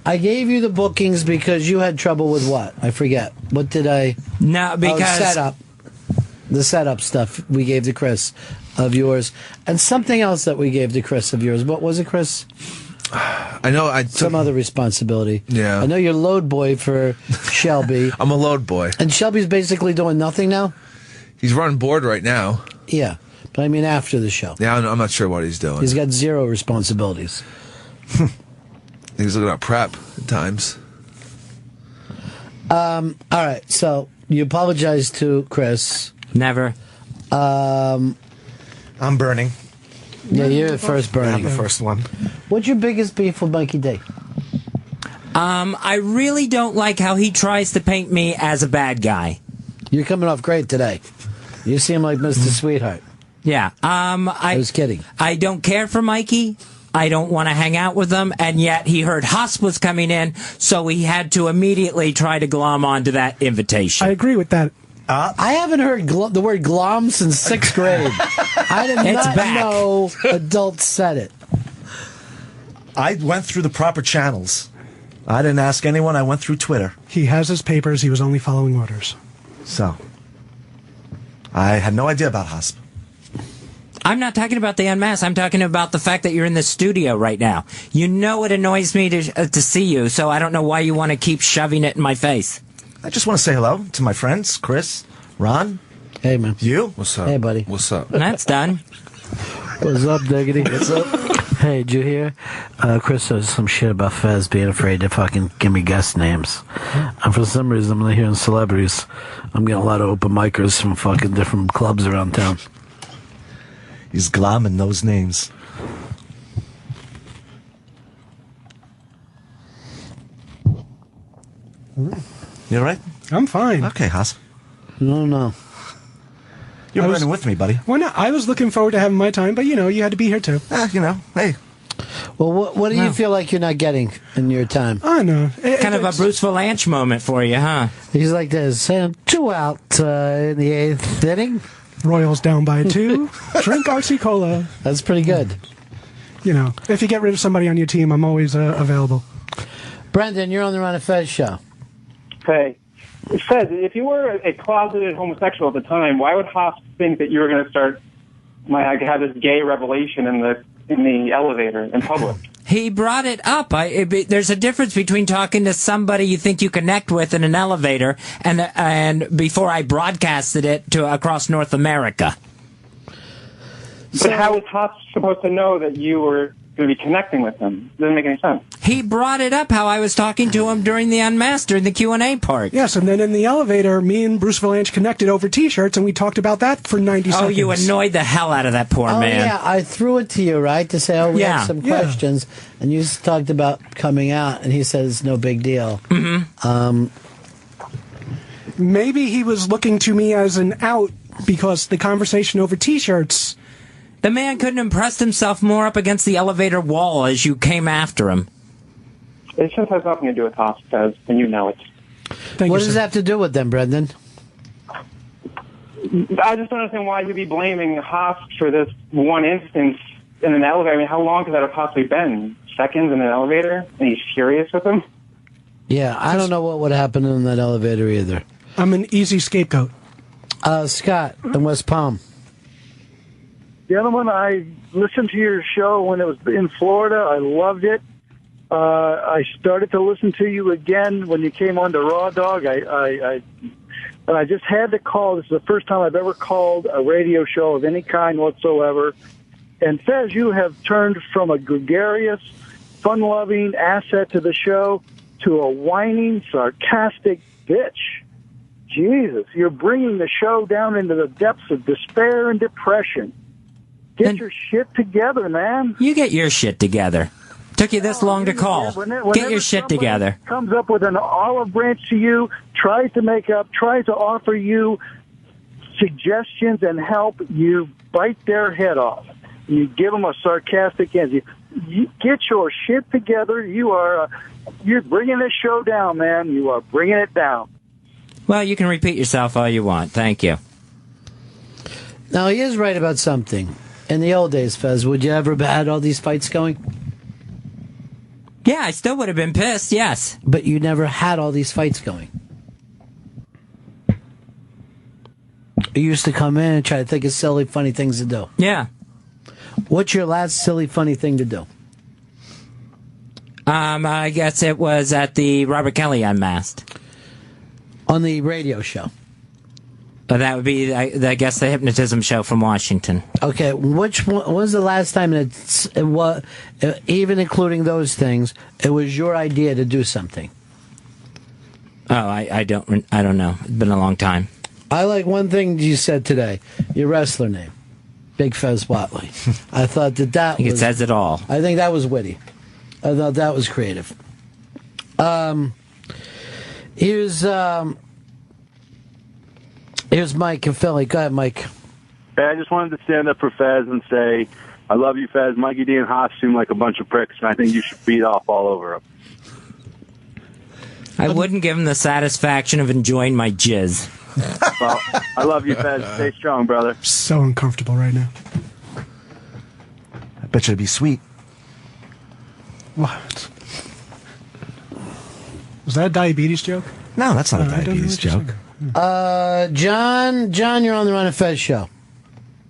I gave you the bookings because you had trouble with what? I forget. What did I? No, because setup. The setup stuff we gave to Chris of yours, and something else that we gave to Chris of yours. What was it, Chris? I know. Some other responsibility. Yeah. I know you're load boy for Shelby. I'm a load boy. And Shelby's basically doing nothing now? He's running board right now. Yeah. But I mean after the show. Yeah, I'm not sure what he's doing. He's got zero responsibilities. He's looking at prep at times. All right. So you apologize to Chris. Never. I'm burning. Yeah, you're the first burning. I'm the first one. What's your biggest beef with Mikey D? I really don't like how he tries to paint me as a bad guy. You're coming off great today. You seem like Mr. Sweetheart. Yeah. I was kidding. I don't care for Mikey. I don't want to hang out with him, and yet he heard Haas was coming in, so he had to immediately try to glom onto that invitation. I agree with that. I haven't heard the word glom since 6th grade. I did not know adults said it. I went through the proper channels. I didn't ask anyone. I went through Twitter. He has his papers. He was only following orders. So, I had no idea about HOSP. I'm not talking about the unmasked. I'm talking about the fact that you're in the studio right now. You know it annoys me to see you, so I don't know why you want to keep shoving it in my face. I just want to say hello to my friends, Chris, Ron. Hey, man. You? What's up? Hey, buddy. What's up? That's done. What's up, Diggity? What's up? Hey, did you hear? Chris says some shit about Fez being afraid to fucking give me guest names. And for some reason, I'm not hearing celebrities. I'm getting a lot of open micers from fucking different clubs around town. He's glomming those names. You all right? I'm fine. Okay, Haas. No. You're running with me, buddy. Why not? I was looking forward to having my time, but, you had to be here, too. Hey. Well, what do you feel like you're not getting in your time? I know. Kind of a Bruce Valanche moment for you, huh? He's like this. 2 out in the 8th inning. Royals down by 2. Drink RC Cola. That's pretty good. If you get rid of somebody on your team, I'm always available. Brendan, you're on the Ron and Fez show. Hey, Fez, if you were a closeted homosexual at the time, why would Haas think that you were going to have this gay revelation in the elevator in public? He brought it up. There's a difference between talking to somebody you think you connect with in an elevator and before I broadcasted it to across North America. But how was Haas supposed to know that you were going to be connecting with him? Doesn't make any sense. He brought it up how I was talking to him during the Unmasked, during the Q&A part. Yes, and then in the elevator, me and Bruce Valanche connected over T-shirts, and we talked about that for 90 seconds. Oh, you annoyed the hell out of that poor man. Oh, yeah, I threw it to you, right, to say, we have some questions, and you talked about coming out, and he says, no big deal. Mm-hmm. Maybe he was looking to me as an out because the conversation over T-shirts... The man couldn't impress himself more up against the elevator wall as you came after him. It just has nothing to do with Haas, Fez, and you know it. What does that have to do with them, Brendan? I just don't understand why you'd be blaming Haas for this one instance in an elevator. I mean, how long could that have possibly been? Seconds in an elevator? And he's furious with him? Yeah, I don't know what would happen in that elevator either. I'm an easy scapegoat. Scott in West Palm. Gentlemen, I listened to your show when it was in Florida. I loved it. I started to listen to you again when you came on to Raw Dog. And I just had to call. This is the first time I've ever called a radio show of any kind whatsoever. And Fez, you have turned from a gregarious, fun-loving asset to the show to a whining, sarcastic bitch. Jesus, you're bringing the show down into the depths of despair and depression. Get your shit together, man. You get your shit together. Took you this long to call. Get your shit together. Comes up with an olive branch to you, tries to offer you suggestions and help, you bite their head off. You give them a sarcastic answer. You get your shit together. You're bringing this show down, man. You are bringing it down. Well, you can repeat yourself all you want. Thank you. Now, he is right about something. In the old days, Fez, would you ever have had all these fights going? Yeah, I still would have been pissed, yes. But you never had all these fights going. You used to come in and try to think of silly, funny things to do. Yeah. What's your last silly, funny thing to do? I guess it was at the Robert Kelly Unmasked. On the radio show? That would be, I guess, the hypnotism show from Washington. Okay, which one was the last time it was, even including those things, it was your idea to do something? Oh, I don't know. It's been a long time. I like one thing you said today. Your wrestler name, Big Fez Watley. I thought that it says it all. I think that was witty. I thought that was creative. Here's Mike and Philly. Go ahead, Mike. Hey, I just wanted to stand up for Fez and say, I love you, Fez. Mikey D and Haas seem like a bunch of pricks, and I think you should beat off all over them. I wouldn't give him the satisfaction of enjoying my jizz. Well, I love you, Fez. Stay strong, brother. So uncomfortable right now. I bet you it'd be sweet. What? Was that a diabetes joke? No, that's not a diabetes joke. John, you're on the Ron and Fez show.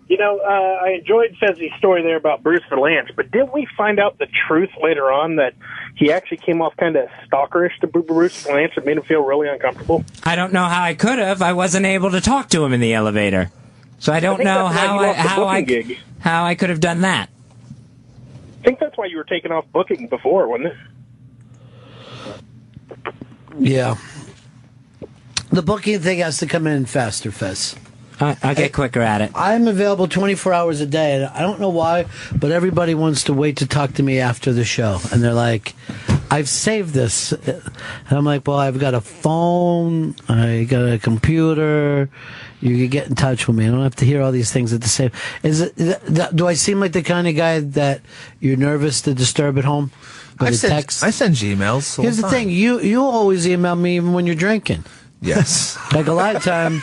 You know, I enjoyed Fez's story there about Bruce Valanche, but didn't we find out the truth later on that he actually came off kind of stalkerish to Bruce Valanche and made him feel really uncomfortable? I don't know how I could have. I wasn't able to talk to him in the elevator. So I don't know how I could have done that. I think that's why you were taking off booking before, wasn't it? Yeah. The booking thing has to come in faster, Fez. I'll get quicker at it. I'm available 24 hours a day, and I don't know why, but everybody wants to wait to talk to me after the show. And they're like, I've saved this. And I'm like, well, I've got a phone, I got a computer, you can get in touch with me. I don't have to hear all these things at the same. Do I seem like the kind of guy that you're nervous to disturb at home? I send you emails. Here's the thing: you always email me even when you're drinking. Yes. Like a lot of time.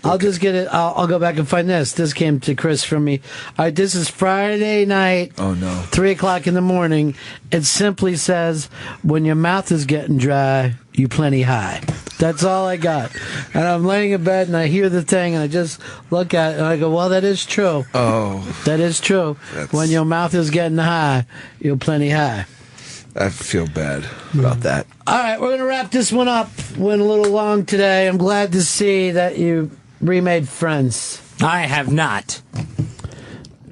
I'll just get it. I'll go back and find this. This came to Chris from me. All right, this is Friday night. Oh no. 3:00 in the morning. It simply says, "When your mouth is getting dry, you plenty high." That's all I got. And I'm laying in bed and I hear the thing and I just look at it and I go, well, that is true. Oh. That is true. When your mouth is getting high, you're plenty high. I feel bad about that. All right, we're going to wrap this one up. Went a little long today. I'm glad to see that you remade friends. I have not.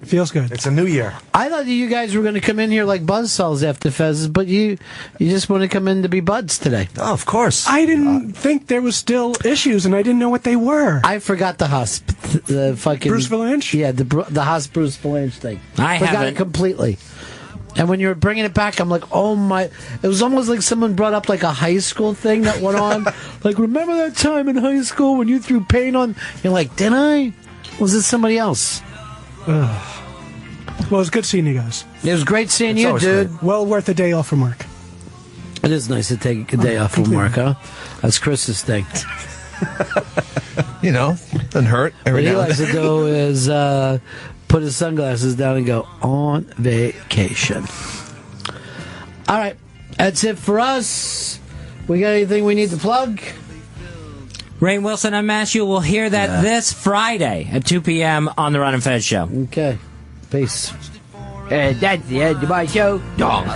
Feels good. It's a new year. I thought you guys were going to come in here like buzzsaws after Fez, but you just want to come in to be buds today. Oh, of course. I didn't think there was still issues, and I didn't know what they were. I forgot the Husp, the fucking Bruce Valanche. Yeah, the Husp Bruce Valanche thing. I forgot haven't it completely. And when you were bringing it back, I'm like, oh my! It was almost like someone brought up like a high school thing that went on. Like, remember that time in high school when you threw paint on? You're like, did I? Was it somebody else? Well, it was good seeing you guys. It was great seeing you, dude. Great. Well worth a day off from work. It is nice to take a day off from work, huh? That's Chris's thing. You know, doesn't hurt. What he likes to do is put his sunglasses down and go on vacation. All right, that's it for us. We got anything we need to plug? Rainn Wilson Unmasked. You will hear that this Friday at 2 p.m. on the Ron and Fez show. Okay. Peace. That's the end of my show. Dong.